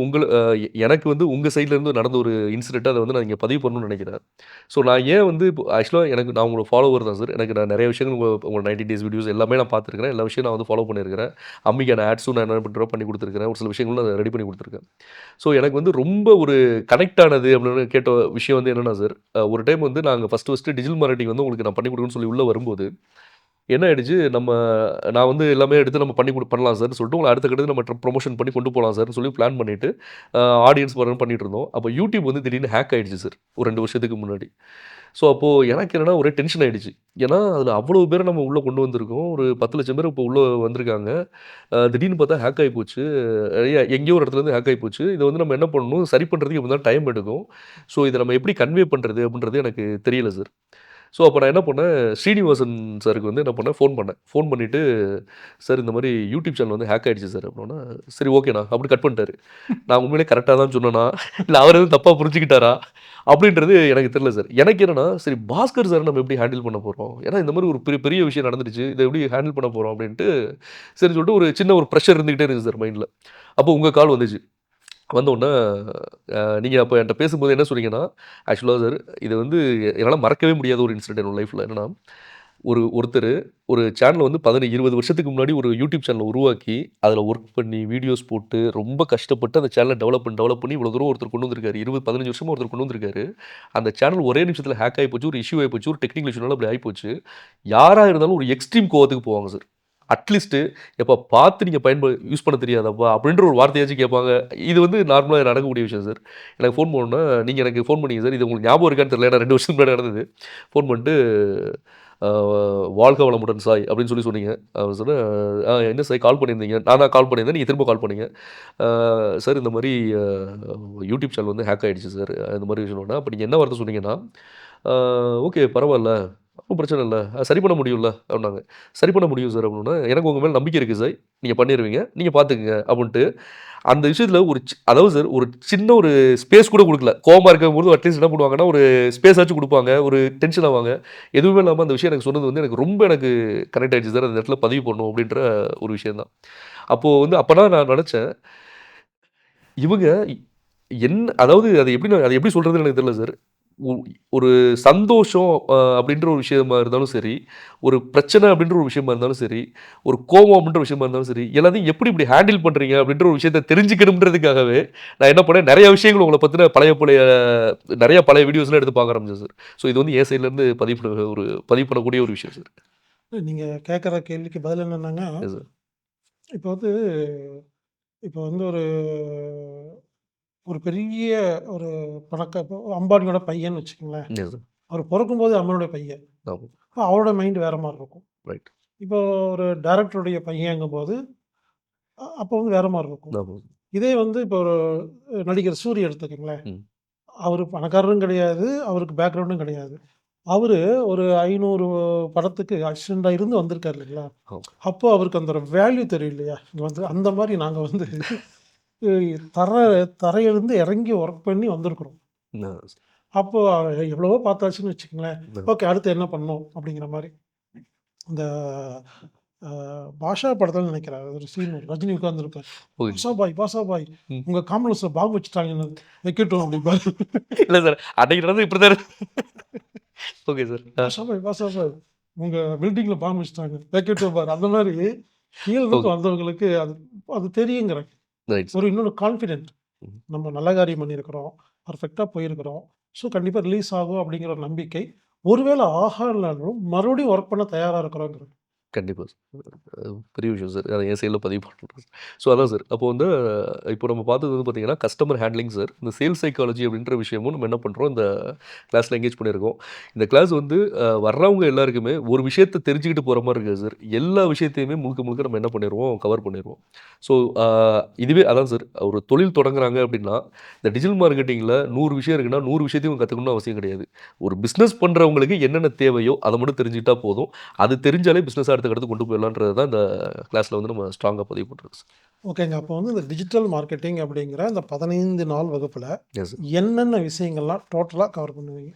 எனக்கு வந்து உங்க சைட்ல இருந்து நடந்த ஒரு இன்சிடென்ட் அத வந்து நான் இங்க பதிவு பண்ணணும்னு நெனைக்கிறேன். ஸோ நான் ஏன் வந்து இப்போ ஆக்சுவலா நான் உங்களோட ஃபாலோவர் தான் சார். நான் நெறைய விஷயங்கள் உங்க 90 டேஸ் வீடியோஸ் எல்லாமே நான் பார்த்துருக்கிறேன். எல்லா விஷயம் நான் வந்து ஃபாலோ பண்ணியிருக்கிறேன். அம்மிக்கான ஆட்ஸும் நான் என்ன பண்றேனோ பண்ணி குடுத்துருக்கிறேன். ஒரு சில விஷயங்களும் நான் ரெடி பண்ணி குடுத்துருக்கேன். ஸோ எனக்கு வந்து ரொம்ப ஒரு கனெக்ட் ஆனது அப்படின்னு கேட்ட விஷயம் வந்து என்னன்னா சார், ஒரு டைம் வந்து நாங்க ஃபர்ஸ்ட்டு டிஜிட்டல் மார்க்கெட்டிங் வந்து உங்களுக்கு நான் பண்ணி குடுக்குறேன்னு சொல்லி உள்ள வரும்போது, என்ன ஆயிடுச்சு, நான் வந்து எல்லாமே எடுத்து நம்ம பண்ணலாம் சார்ன்னு சொல்லிட்டு, உங்கள அடுத்த கட்டத்துக்கு நம்ம ப்ரமோஷன் பண்ணி கொண்டு போலாம் சார்ன்னு சொல்லி பிளான் பண்ணிட்டு, ஆடியன்ஸ் வரணும்னு பண்ணிட்டு இருந்தோம். அப்போ யூடியூப் வந்து திடீர்னு ஹேக் ஆயிடுச்சு சார். ஒரு 2 வருஷத்துக்கு முன்னாடி. ஸோ அப்போ எனக்கு என்னன்னா ஒரே டென்ஷன் ஆயிடுச்சு. ஏன்னா, அதில அவ்வளோ பேர நம்ம உள்ள கொண்டு வந்திருக்கோம். ஒரு 10,00,000 பேர் இப்போ உள்ள வந்திருக்காங்க. திடீர்னு பார்த்தா ஹேக் ஆயி போச்சு. எங்கேயோ ஒரு இடத்துலேருந்து ஹேக் ஆயி போச்சு. இத வந்து நம்ம என்ன பண்ணணும், சரி பண்றதுக்கு எப்டி இருந்தாலும் டைம் எடுக்கும். ஸோ இத நம்ம எப்படி கன்வே பண்றது அப்படின்றது எனக்கு தெரியல சார். ஸோ அப்ப நான் என்ன பண்ணேன், ஸ்ரீனிவாசன் சாருக்கு வந்து என்ன பண்ணேன், ஃபோன் பண்ணேன். ஃபோன் பண்ணிட்டு, "சார் இந்த மாரி யூடியூப் சேனல் வந்து ஹேக் ஆயிடுச்சு சார்" அப்படின்னோனே, "சரி ஓகேண்ணா" அப்படின்னு கட் பண்ணிட்டாரு. நான் உண்மையிலேயே கரெக்ட்டா தான் சொன்னேனா? இல்ல அவர் எதுவும் தப்பா புரிஞ்சுக்கிட்டாரா? அப்படின்றது எனக்கு தெரியல சார். எனக்கு என்னன்னா, சரி பாஸ்கர் சார நம்ம எப்படி ஹேண்டில் பண்ண போறோம்? ஏன்னா இந்த மாரி ஒரு பெரிய பெரிய விஷயம் நடந்துருச்சு. இத எப்படி ஹேண்டில் பண்ண போறோம் அப்படின்ட்டு, சரின்னு சொல்லிட்டு ஒரு சின்ன ஒரு பிரஷர் இருந்துகிட்டே இருந்துச்சு சார் மைண்ட்ல. அப்போ உங்க கால் வந்துச்சு. வந்தோனே, நீங்க அப்ப என்ட்ட பேசும்போது என்ன சொன்னீங்கன்னா, ஆக்சுவலா சார் இது வந்து என்னால மறக்கவே முடியாத ஒரு இன்சிடென்ட் என்னோட லைஃப்ல. என்னன்னா, ஒருத்தரு ஒரு சேனல வந்து 20 வருஷத்துக்கு முன்னாடி ஒரு யூடியூப் சேனல உருவாக்கி, அதுல ஒர்க் பண்ணி, வீடியோஸ் போட்டு, ரொம்ப கஷ்டப்பட்டு அந்த சேனல டெவலப் பண்ணி இவ்வளோ தூரம் ஒருத்தர் கொண்டு வந்திருக்காரு. 20, 15 வருஷமா ஒருத்தர் கொண்டு வந்திருக்காரு. அந்த சேனல் ஒரே நிமிஷத்துல ஹேக் ஆயி போச்சு. ஒரு இஷ்யூ ஆயி போச்சு. ஒரு டெக்னிக்கல் இஷ்யூனால அப்படி ஆயிப்போச்சு. யாரா இருந்தாலும் ஒரு எக்ஸ்ட்ரீம் கோவத்துக்கு போவாங்க சார். அட்லீஸ்ட் "எப்பா பார்த்து நீங்க யூஸ் பண்ண தெரியாதாப்பா?" அப்படின்ற ஒரு வார்த்தையாச்சும் கேட்பாங்க. இது வந்து நார்மலா நடக்கக்கூடிய விஷயம் சார். எனக்கு ஃபோன் பண்ணோனே, "நீங்க எனக்கு ஃபோன் பண்ணீங்க சார். இது உங்களுக்கு ஞாபகம் இருக்கான்னு தெரியல. ஏன்னா 2 வருஷத்துக்கு முன்னாடி நடந்தது." ஃபோன் பண்ணிட்டு, "அ வாழ்க வளமுடன் சாய்" அப்படின்னு சொன்னீங்க. சொன்னேன், என்ன சாய் கால் பண்ணியிருந்தீங்க?" "நான் தான் கால் பண்ணியிருந்தேன். நீங்க திரும்ப கால் பண்ணீங்க." "அ சார் இந்த மாரி யூடியூப் சேனல் வந்து ஹேக் ஆயிடுச்சு சார்." இந்த மாரி சொன்னோனே, அப்ப நீங்க என்ன வார்த்தை சொன்னீங்கன்னா, "அ ஓகே பரவால்ல. ஒன்றும் பிரச்சனை இல்லை, சரி பண்ண முடியும்ல அப்படின்னாங்க. சரி பண்ண முடியும் சார் அப்படின்னா, எனக்கு உங்கள் மேலே நம்பிக்கை இருக்குது சார், நீங்கள் பண்ணிடுவீங்க, நீங்கள் பார்த்துக்குங்க அப்படின்ட்டு அந்த விஷயத்தில் ஒரு அதாவது சார் ஒரு சின்ன ஒரு ஸ்பேஸ் கூட கொடுக்கல. கோவமா இருக்கும்போது அட்லீஸ்ட் என்ன பண்ணுவாங்கன்னா, ஒரு ஸ்பேஸ் ஆச்சும் குடுப்பாங்க. ஒரு டென்ஷன் ஆவாங்க. எதுவுமே இல்லாம அந்த விஷயம் எனக்கு சொன்னது வந்து எனக்கு ரொம்ப கனெக்ட் ஆயிடுச்சு சார். அந்த இடத்துல பதிவு பண்ணணும் அப்படின்ற ஒரு விஷயம் தான். அப்போ வந்து அப்பதான் நான் நெனச்சேன், இவங்க என்ன அதாவது அது எப்படி சொல்றதுன்னு எனக்கு தெரியல சார். ஒ ஒரு சந்தோஷம் அப்படின்ற ஒரு விஷயமா இருந்தாலும் சரி, ஒரு பிரச்சனை அப்படின்ற ஒரு விஷயமா இருந்தாலும் சரி, ஒரு கோவம் அப்படின்ற விஷயமா இருந்தாலும் சரி, எல்லாத்தையும் எப்படி இப்படி ஹேண்டில் பண்றீங்க அப்படின்ற ஒரு விஷயத்த தெரிஞ்சுக்கணும்ன்றதுக்காகவே, நான் என்ன பண்ணேன், நெறைய விஷயங்கள் உங்கள பத்தின நெறைய பழைய வீடியோஸ்லாம் எடுத்து பார்க்க ஆரம்பிச்சேன் சார். ஸோ இது வந்து என் சைட்லருந்து பதிவு பண்ணக்கூடிய ஒரு விஷயம் சார். நீங்க கேட்குற கேள்விக்கு பதில் என்னன்னாங்க, எஸ் சார். இப்போ வந்து இப்போ வந்து ஒரு ஒரு பெரிய ஒரு இப்போ அம்பானியோட பையன்னு வச்சுக்கங்களேன். Yes sir. அவர் பொறக்கும்போது அம்மனுடைய பையன். ஆமா. அப்ப அவரோட மைண்ட் வேற மாரி இருக்கும். ரைட். இப்போ ஒரு டைரக்டருடைய பையங்கும்போது, அப்போ வந்து வேற மாரி இருக்கும். ஆமா. இதே வந்து இப்போ ஒரு நடிகர் சூர்யா எடுத்துக்கங்களேன். ம். அவரு பணக்காரரும் கிடையாது, அவருக்கு பேக்ரவுண்டும் கிடையாது. அவரு ஒரு 500 படத்துக்கு அசிஸ்டன்ட்டா இருந்து வந்திருக்காரு இல்லைங்களா? ஆமா. அப்போ அவருக்கு அந்த வேல்யூ தெரியும் இல்லையா? இங்க வந்து அந்த மாரி நாங்க வந்து அ தர தரையிலிருந்து இறங்கி ஒர்க் பண்ணி வந்திருக்கிறோம். நான் அப்போ எவ்வளவோ பார்த்தாச்சுன்னு வச்சுக்கங்களேன். நான் ஓகே அடுத்து என்ன பண்ணணும்? அப்படிங்கிற மாரி. இந்த அ பாஷா படத்துல நினைக்கிறேன். ஒரு சீன் ரஜினி உட்கார்ந்திருப்பாரு. ஓகே. "பாஷா பாய் ம். உங்க காம்ப்ளெக்ஸ்ல பாம்பு வச்சுட்டாங்கன்னு வைக்கட்டும்" அப்படிம்பாரு. இல்ல சார். அன்னைக்கு நடந்தது இப்படி தான் ஓகே சார். "பாஷா பாய் உங்க பில்டிங்ல பாம்பு வச்சுட்டாங்க வைக்கட்டும்" பாரு. அந்த மாரி கீழ இருந்து ஓகே. வந்தவங்களுக்கு அது அது தெரியுங்கிறேன். ரைட் ஒரு சார். இன்னொன்னு கான்ஃபிடென்ட். ம். நம்ம நல்ல காரியம் பண்ணியிருக்கிறோம். பெர்ஃபெக்ட்டா போயிருக்கிறோம். ஸோ கண்டிப்பா ரிலீஸ் ஆகும் அப்படிங்கிற ஒரு நம்பிக்கை. ஒருவேள ஆகலனாலும் மறுபடியும் ஒர்க் பண்ண தயாரா இருக்கிறோங்கிறது. கண்டிப்பா சார். பெரிய விஷயம் சார். அத என் சைட்ல பதிவு பண்றேன். ஸோ அதான் சார். அப்போ வந்து இப்போ நம்ம பார்த்தது வந்து பார்த்தீங்கன்னா, கஸ்டமர் ஹேண்ட்லிங் சார். இந்த சேல்ஸ் சைக்காலஜி அப்படின்ற விஷயமும் நம்ம என்ன பண்றோம், இந்த கிளாஸ்ல எங்கேஜ் பண்ணியிருக்கோம். இந்த கிளாஸ் வந்து வர்றவங்க எல்லாருக்குமே ஒரு விஷயத்த தெரிஞ்சுக்கிட்டு போற மாரி இருக்காது சார். எல்லா விஷயத்தையுமே முழுக்க முழுக்க நம்ம என்ன பண்ணிருவோம், கவர் பண்ணிருவோம். ஸோ அ இதுவே அதான் சார். ஒரு தொழில் தொடங்குறாங்க அப்படின்னா, இந்த டிஜிட்டல் மார்க்கெட்டிங்கில 100 விஷயம் இருக்குன்னா, 100 விஷயத்தையும் கத்துக்கணும்னு அவசியம் கிடையாது. ஒரு பிசினஸ் பண்றவங்களுக்கு என்னென்ன தேவையோ, அத மட்டும் தெரிஞ்சுக்கிட்டா போதும். அது தெரிஞ்சாலே பிசினஸ அடுத்த கட்டத்துக்கு கொண்டு போயிடலான்றது தான் இந்த கிளாஸ்ல வந்து நம்ம ஸ்ட்ராங்கா பதிவு பண்றது சார். ஓகேங்க. அப்போ வந்து இந்த டிஜிட்டல் மார்க்கெட்டிங் அப்படிங்கிற இந்த 15 நாள் வகுப்புல எஸ் சார். என்னென்ன விஷயங்கள்லாம் டோட்டலா கவர் பண்ணுவீங்க?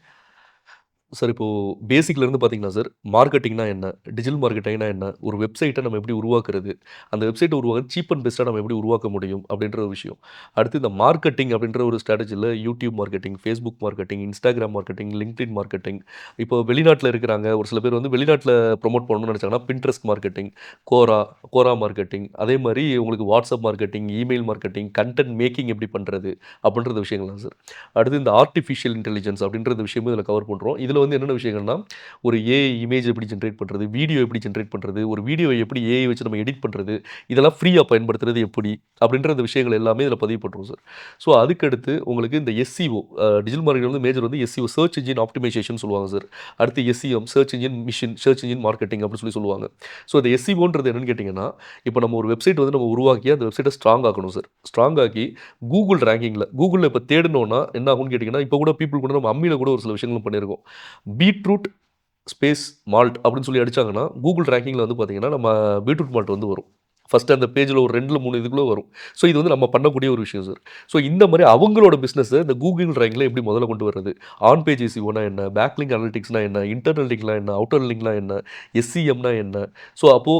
சார் இப்போ பேசிக்ல இருந்து பார்த்தீங்கன்னா சார், மார்க்கெட்டிங்னா என்ன? டிஜிட்டல் மார்க்கெட்டிங்னா என்ன? ஒரு வெப்சைட்ட நம்ம எப்படி உருவாக்குறது? அந்த வெப்சைட்ட உருவாக்க சீப் அண்ட் பெஸ்ட்டா நம்ம எப்படி உருவாக்க முடியும்? அப்படின்ற ஒரு விஷயம். அடுத்து இந்த மார்க்கெட்டிங் அப்படின்ற ஒரு ஸ்ட்ராட்டஜில YouTube marketing, Facebook marketing, Instagram marketing, LinkedIn marketing. இப்போ வெளிநாட்ல இருக்கிறாங்க. ஒரு சில பேர் வந்து வெளிநாட்ல ப்ரமோட் பண்ணணும்னு நெனைச்சாங்கன்னா, Pinterest marketing, Quora, Quora marketing. அதே மாரி உங்களுக்கு WhatsApp marketing, email marketing, content making எப்படி பண்றது? அப்படின்ற விஷயங்கள்லாம் சார். அடுத்து இந்த ஆர்ட்டிஃபிஷியல் இன்டெலிஜென்ஸ் அப்படின்ற விஷயமும் இதில கவர் பண்றோம். இதில வந்து என்னென்ன விஷயங்கள்னா, ஒரு ஏஐ இமேஜ் எப்படி ஜெனரேட் பண்றது? வீடியோ எப்படி ஜெனரேட் பண்றது? ஒரு வீடியோவ எப்படி ஏஐ வச்சு நம்ம எடிட் பண்றது? இதெல்லாம் ஃப்ரீயா பயன்படுத்துறது எப்படி? அப்படின்ற இந்த விஷயங்கள் எல்லாமே இதில பதிவு பண்றோம் சார். ஸோ அதுக்கடுத்து உங்களுக்கு இந்த எஸ்சிஓ டிஜிட்டல் மார்க்கெட்டிங் வந்து மேஜர் வந்து எஸ்சிஓ சர்ச் இன்ஜின் ஆப்டிமைசேஷன் சொல்லுவாங்க சார். அடுத்து எஸ்இஎம் சர்ச் இன்ஜின் மார்க்கெட்டிங் அப்படின்னு சொல்லுவாங்க. ஸோ இந்த எஸ்சிஓன்றது என்னன்னு கேட்டீங்கன்னா, இப்போ நம்ம ஒரு வெப்சைட் வந்து நம்ம உருவாக்கி அந்த வெப்சைட்ட ஸ்ட்ராங் ஆக்கணும் சார். ஸ்ட்ராங் ஆக்கி கூகுள்ல இப்ப தேடுனோம்னா என்ன ஆகும்னு கேட்டீங்கன்னா, இப்ப கூட பீப்பிள் கூட நம்ம அம்மில கூட ஒரு சில விஷயங்கள் பண்ணியிருக்கோம். பீட்ரூட் ஸ்பேஸ் மால்ட் அப்படின்னு சொல்லி அடிச்சாங்கன்னா, கூகுள் ரேங்கிங்ல வந்து பார்த்தீங்கன்னா, நம்ம பீட்ரூட் மால்ட் வந்து வரும். ஃபர்ஸ்ட் அந்த பேஜ்ல ஒரு 2ல 3 இதுக்குள்ள வரும். ஸோ இது வந்து நம்ம பண்ணக்கூடிய ஒரு விஷயம் சார். ஸோ இந்த மாரி அவங்களோட பிசினஸ இந்த கூகிள் ரேங்க்ல எப்படி முதல்ல கொண்டு வர்றது? ஆன் பேஜ் எஸ்இஓனா என்ன? பேக்லிங்க் அனலிட்டிக்ஸ்னா என்ன? இன்டர்னல் லிங்க்னா என்ன? அவுட்டர் லிங்க்னா என்ன? எஸ்சிஎம்னா என்ன? ஸோ அப்போ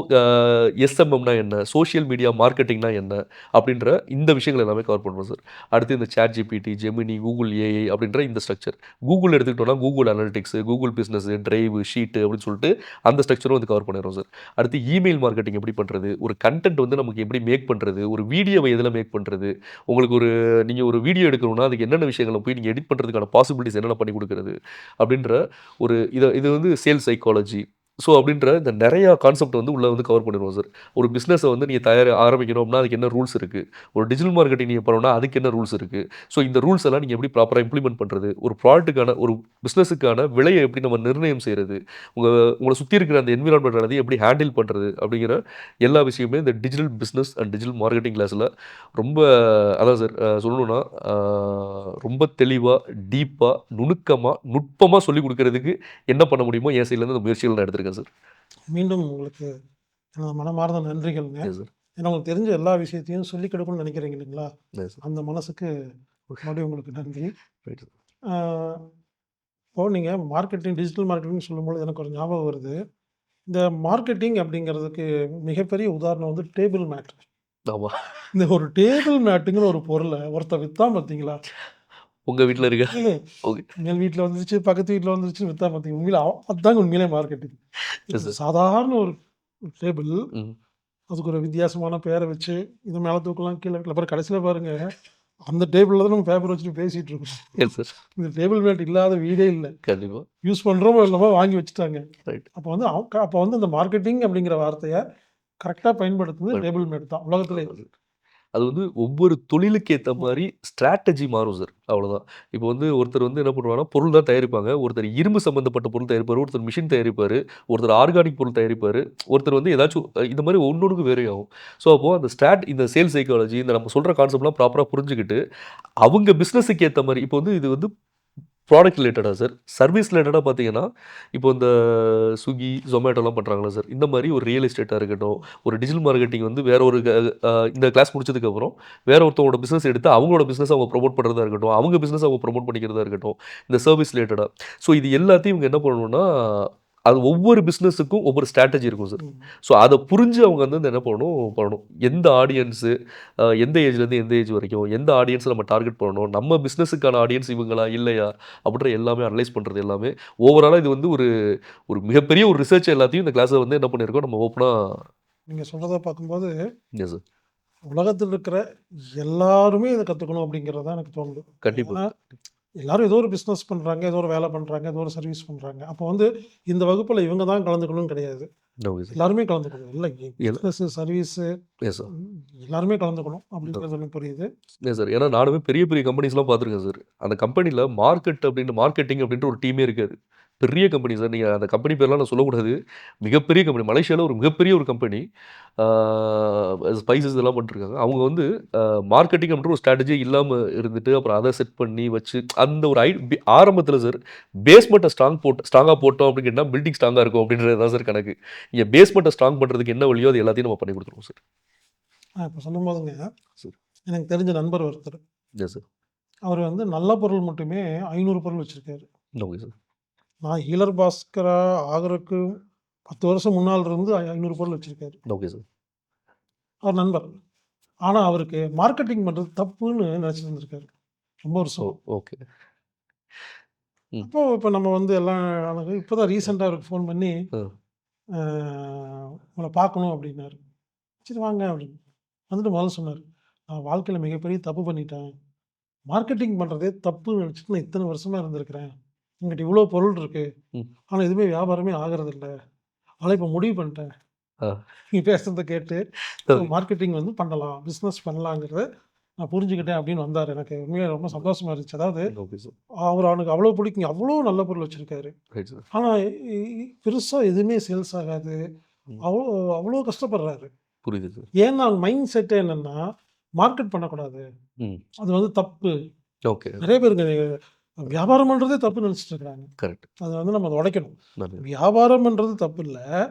எஸ்எம்எம்னா என்ன? சோசியல் மீடியா மார்க்கெட்டிங்னா என்ன? அப்படின்ற இந்த விஷயங்கள் எல்லாமே கவர் பண்றோம் சார். அடுத்து இந்த ChatGPT, Gemini, Google AI அப்படின்ற இந்த ஸ்ட்ரக்சர். கூகுள் எடுத்துக்கிட்டோம்னா, Google analytics, Google business, drive, sheet அப்படின்னு சொல்லிட்டு அந்த ஸ்ட்ரக்சரும் வந்து கவர் பண்ணிடுறோம் சார். அடுத்து இமெயில் மார்க்கெட்டிங் எப்படி பண்றது? ஒரு கன்டென்ட் வந்து நமக்கு எப்படி மேக் பண்றது? ஒரு வீடியோவ எதுல மேக் பண்றது? உங்களுக்கு நீங்க ஒரு வீடியோ எடுக்கணும்னா, அதுக்கு என்னென்ன விஷயங்கள போய் நீங்க எடிட் பண்றதுக்கான பாசிபிலிட்டீஸ் என்னென்ன பண்ணி குடுக்குறது? அப்படின்ற இது வந்து சேல்ஸ் சைக்காலஜி. ஸோ அப்படின்ற இந்த நிறையா கான்செப்ட் வந்து உள்ள வந்து கவர் பண்ணிடுவோம் சார். ஒரு பிசினஸை வந்து நீங்க ஆரம்பிக்கணும் அப்படின்னா அதுக்கு என்ன ரூல்ஸ் இருக்கு? ஒரு டிஜிட்டல் மார்க்கெட்டிங் நீங்க பண்ணணும்னா அதுக்கு என்ன ரூல்ஸ் இருக்கு? ஸோ இந்த ரூல்ஸ் எல்லாம் நீங்க எப்படி ப்ராப்பரா இம்ப்ளிமெண்ட் பண்றது? ஒரு ப்ராடக்ட்டுக்கான ஒரு பிசினஸுக்கான விலைய எப்படி நம்ம நிர்ணயம் செய்றது? உங்க உங்கள சுத்தி இருக்கிற அந்த என்விரான்மென்ட் எல்லாத்தையும் எப்படி ஹேண்டில் பண்றது? அப்படிங்கிற எல்லா விஷயமுமே இந்த digital business and digital marketing கிளாஸ்ல ரொம்ப அதான் சார் சொல்லணும்னா ரொம்ப தெளிவா, டீப்பா, நுணுக்கமா, நுட்பமா சொல்லிக் குடுக்குறதுக்கு என்ன பண்ண முடியுமோ என் சைட்லேருந்து அந்த முயற்சிகள் நான் எடுத்திருக்கேன் சார். மீண்டும் உங்களுக்கு எனது மனமார்ந்த நன்றிகள்ங்க. Yes sir. ஏன்னா உங்களுக்கு தெரிஞ்ச எல்லா விஷயத்தையும் சொல்லிக் கொடுக்கணும்னு நினைக்கிறீங்க இல்லைங்களா? Yes sir. அந்த மனசுக்கு மறுபடியும் உங்களுக்கு நன்றி. Right sir. ஆ, இப்போ நீங்க மார்க்கெட்டிங், டிஜிட்டல் மார்க்கெட்டிங் சொல்லும்பொழுது எனக்கு ஒரு ஞாபகம் வருது. இந்த மார்க்கெட்டிங் அப்படிங்கிறதுக்கு மிகப்பெரிய உதாரணம் வந்து டேபிள் மேட். ஆமா. இந்த ஒரு டேபிள் மேட்டுங்கிற ஒரு பொருள ஒருத்தன் வித்தான் பார்த்தீங்களா? உங்க வீட்ல இருக்க இல்ல ஓகே. எங்க வீட்ல வந்துருச்சு, பக்கத்து வீட்ல வந்துருச்சுன்னு வித்தான் பார்த்தீங்க. உண்மையில அதாங்க உண்மையிலே மார்க்கெட்டிங். Yes sir. சாதாரண ஒரு டேபிள், ம். அதுக்கு ஒரு வித்தியாசமான பேர வச்சு, இத மேல தூக்கலாம், கீழ வைக்கலாம். அப்புறம் கடைசியில பாருங்க, அந்த டேபிள்ல தான் நம்ம பேப்பர் வச்சுட்டு பேசிட்டு இருக்கோம். Yes sir. இந்த டேபிள் மேட் இல்லாத வீடே இல்ல. கண்டிப்பா. யூஸ் பண்றோமோ இல்லமோ வாங்கி வச்சுட்டாங்க. ரைட். அப்ப வந்து இந்த மார்க்கெட்டிங் அப்படிங்கிற வார்த்தைய கரெக்ட்டா பயன்படுத்துனது டேபிள் மேட் தான் உலகத்திலேயே. அது வந்து ஒவ்வொரு தொழிலுக்கு ஏத்த மாரி ஸ்ட்ராட்டஜி மாறும் சார். அவ்வளோதான். இப்போ வந்து ஒருத்தர் வந்து என்ன பண்ணுவாங்கன்னா, பொருள் தான் தயாரிப்பாங்க. ஒருத்தர் இரும்பு சம்மந்தப்பட்ட பொருள் தயாரிப்பாரு. ஒருத்தர் மிஷின் தயாரிப்பாரு. ஒருத்தர் ஆர்கானிக் பொருள் தயாரிப்பாரு. ஒருத்தர் வந்து ஏதாச்சும் இந்த மாரி ஒண்ணொண்ணுக்கும் வேரி ஆகும். ஸோ அப்போ அந்த இந்த சேல்ஸ் சைக்காலஜி இந்த நம்ம சொல்ற கான்செப்ட்லாம் ப்ராப்பரா புரிஞ்சுகிட்டு, அவங்க பிசினஸ்ஸுக்கு ஏத்த மாரி இப்போ வந்து இது வந்து ப்ராடக்ட் ரிலேட்டடா சார். சர்வீஸ் ரிலேட்டடா பார்த்தீங்கன்னா, இப்போ இந்த Swiggy, Zomatoலாம் பண்றாங்கல்ல சார். இந்த மாரி ஒரு ரியல் எஸ்டேட்டா இருக்கட்டும், ஒரு டிஜிட்டல் மார்க்கெட்டிங் வந்து வேற ஒரு இந்த கிளாஸ் முடிச்சதுக்கப்புறம், வேற ஒருத்தவங்களோட பிசினஸ் எடுத்து அவங்களோட பிசினஸ அவங்க ப்ரமோட் பண்றதா இருக்கட்டும், அவங்க பிசினஸ அவங்க ப்ரமோட் பண்ணிக்கிறதா இருக்கட்டும், இந்த சர்வீஸ் ரிலேட்டடா. ஸோ இது எல்லாத்தையும் இவங்க என்ன பண்ணணும்னா, அது ஒவ்வொரு பிசினஸுக்கும் ஒவ்வொரு ஸ்ட்ராட்டஜி இருக்கும் சார். ம். ஸோ அத புரிஞ்சு அவங்க வந்து என்ன பண்ணணும். எந்த ஆடியன்ஸு எந்த ஏஜ்லேருந்து எந்த ஏஜ் வரைக்கும், எந்த ஆடியன்ஸ நம்ம டார்கெட் பண்ணணும், நம்ம பிசினஸுக்கான ஆடியன்ஸ் இவங்களா, இல்லையா? அப்படின்ற எல்லாமே அனலைஸ் பண்றது எல்லாமே, ஓவராலா இது வந்து ஒரு ஒரு மிகப்பெரிய ஒரு ரிசர்ச் எல்லாத்தையும் இந்த கிளாஸ்ல வந்து என்ன பண்ணியிருக்கோம், நம்ம ஓப்பனா நீங்க சொல்றத பார்க்கும்போது, எஸ் சார். உலகத்துல இருக்கிற எல்லாருமே இத கத்துக்கணும் அப்படிங்கிறது தான் எனக்கு தோணுது. கண்டிப்பா. ஏன்னா, எல்லாரும் ஏதோ ஒரு பிசினஸ் பண்றாங்க, ஏதோ ஒரு வேலை பண்றாங்க, ஏதோ ஒரு சர்வீஸ் பண்றாங்க. அப்போ வந்து இந்த வகுப்புல இவங்க தான் கலந்துக்கணும்னு கிடையாது. Okay sir. எல்லாருமே கலந்துக்கணும். இல்ல L business, service yes sir. எல்லாருமே கலந்துக்கணும் அப்படிங்கிறது எனக்கு புரியுது. Yes sir. ஏன்னா நானுமே பெரிய பெரிய கம்பெனிஸ்லாம் பார்த்துருக்கேன் சார். அந்த கம்பெனில மார்க்கெட்டிங் அப்படின்ற ஒரு டீமே இருக்காது. பெரிய கம்பெனி சார். நீங்க அந்த கம்பெனி பேர்லாம் நான் சொல்லக்கூடாது. மிகப்பெரிய கம்பெனி. மலேசியால ஒரு மிகப்பெரிய ஒரு கம்பெனி. ஆ ஸ்பைசஸ் இதெல்லாம் பண்ணிட்டுருக்காங்க. அவங்க வந்து மார்க்கெட்டிங் அப்படின்ற ஒரு ஸ்ட்ராட்டஜியே இல்லாம இருந்துட்டு, அப்புறம் அத செட் பண்ணி வச்சு, அந்த ஒரு ஆரம்பத்தில சார் பேஸ்மெண்ட்ட ஸ்ட்ராங்கா போட்டோம் அப்படின்னு கேட்டா, பில்டிங் ஸ்ட்ராங்கா இருக்கும் அப்படின்றது தான் சார் கணக்கு. இங்க பேஸ்மெண்ட்ட ஸ்ட்ராங் பண்றதுக்கு என்ன வழியோ அது எல்லாத்தையும் நம்ம பண்ணி குடுத்துருவோம் சார். இப்ப சொல்லும்போதுங்க, சார். எனக்கு தெரிஞ்ச நண்பர் ஒருத்தர். Yes sir. அவரு வந்து நல்ல பொருள் மட்டுமே 500 பொருள் வச்சிருக்காரு. Okay sir. நான் ஹீலர் பாஸ்கரா ஆகுறதுக்கு 10 வருஷம் முன்னால இருந்து 500 பொருள் வச்சிருக்காரு. Okay sir. அவர் நண்பர். ஆனா, அவருக்கு மார்க்கெட்டிங் பண்றது தப்புன்னு நெனச்சிட்டு இருந்திருக்காரு. ரொம்ப வருஷமா. ஓகே. ம். அப்போ இப்ப நம்ம வந்து எல்லாம் இப்பதான் ரீசென்ட்டா அவருக்கு ஃபோன் பண்ணி, அ. அ உங்கள பார்க்கணும் அப்டின்னாரு. சரி வாங்க அப்டின்னு. வந்துட்டு முதல்ல சொன்னாரு. நான் வாழ்க்கையில மிகப்பெரிய தப்பு பண்ணிட்டேன். மார்க்கெட்டிங் பண்றதே தப்புன்னு நெனச்சுட்டு நான் இத்தன வருஷமா இருந்திருக்கிறேன். என்கிட்ட இவ்ளோ பொருள் இருக்கு. ம். ஆனா எதுவுமே வியாபாரமே ஆகுறதில்ல. ஆனா இப்ப முடிவு பண்ணிட்டேன். ஆ. நீ பேசுறத கேட்டு, ஸோ ஓகே. மார்க்கெட்டிங் வந்து பண்ணலாம். பிசினஸ் பண்ணலாங்கிறத நான் புரிஞ்சுக்கிட்டேன் அப்படின்னு வந்தாரு. எனக்கு உண்மையா ரொம்ப சந்தோஷமா இருந்துச்சு. அதாவது ஓகே சார். அவனுக்கு அவ்வளோ பிடிக்கும். அவ்வளோ நல்ல பொருள் வச்சிருக்காரு. Right sir. ஆனா பெருசா எதுவுமே சேல்ஸ் ஆகாது. ம். அவ்வளோ அவ்வளோ கஷ்டப்படுறாரு. புரியுது சார். ஏன்னா அவங்க மைண்ட் செட்டே என்னன்னா, மார்க்கெட் பண்ணக்கூடாது. ம். அது வந்து தப்பு. ஓகே. நெறைய பேருங்க வியாபாரம் பண்றதே தப்புன்னு நெனச்சுட்டு இருக்கிறாங்க. கரெக்ட். அத வந்து நம்ம அத உடைக்கணும். நல்லது. வியாபாரம் பண்றது தப்பு இல்ல.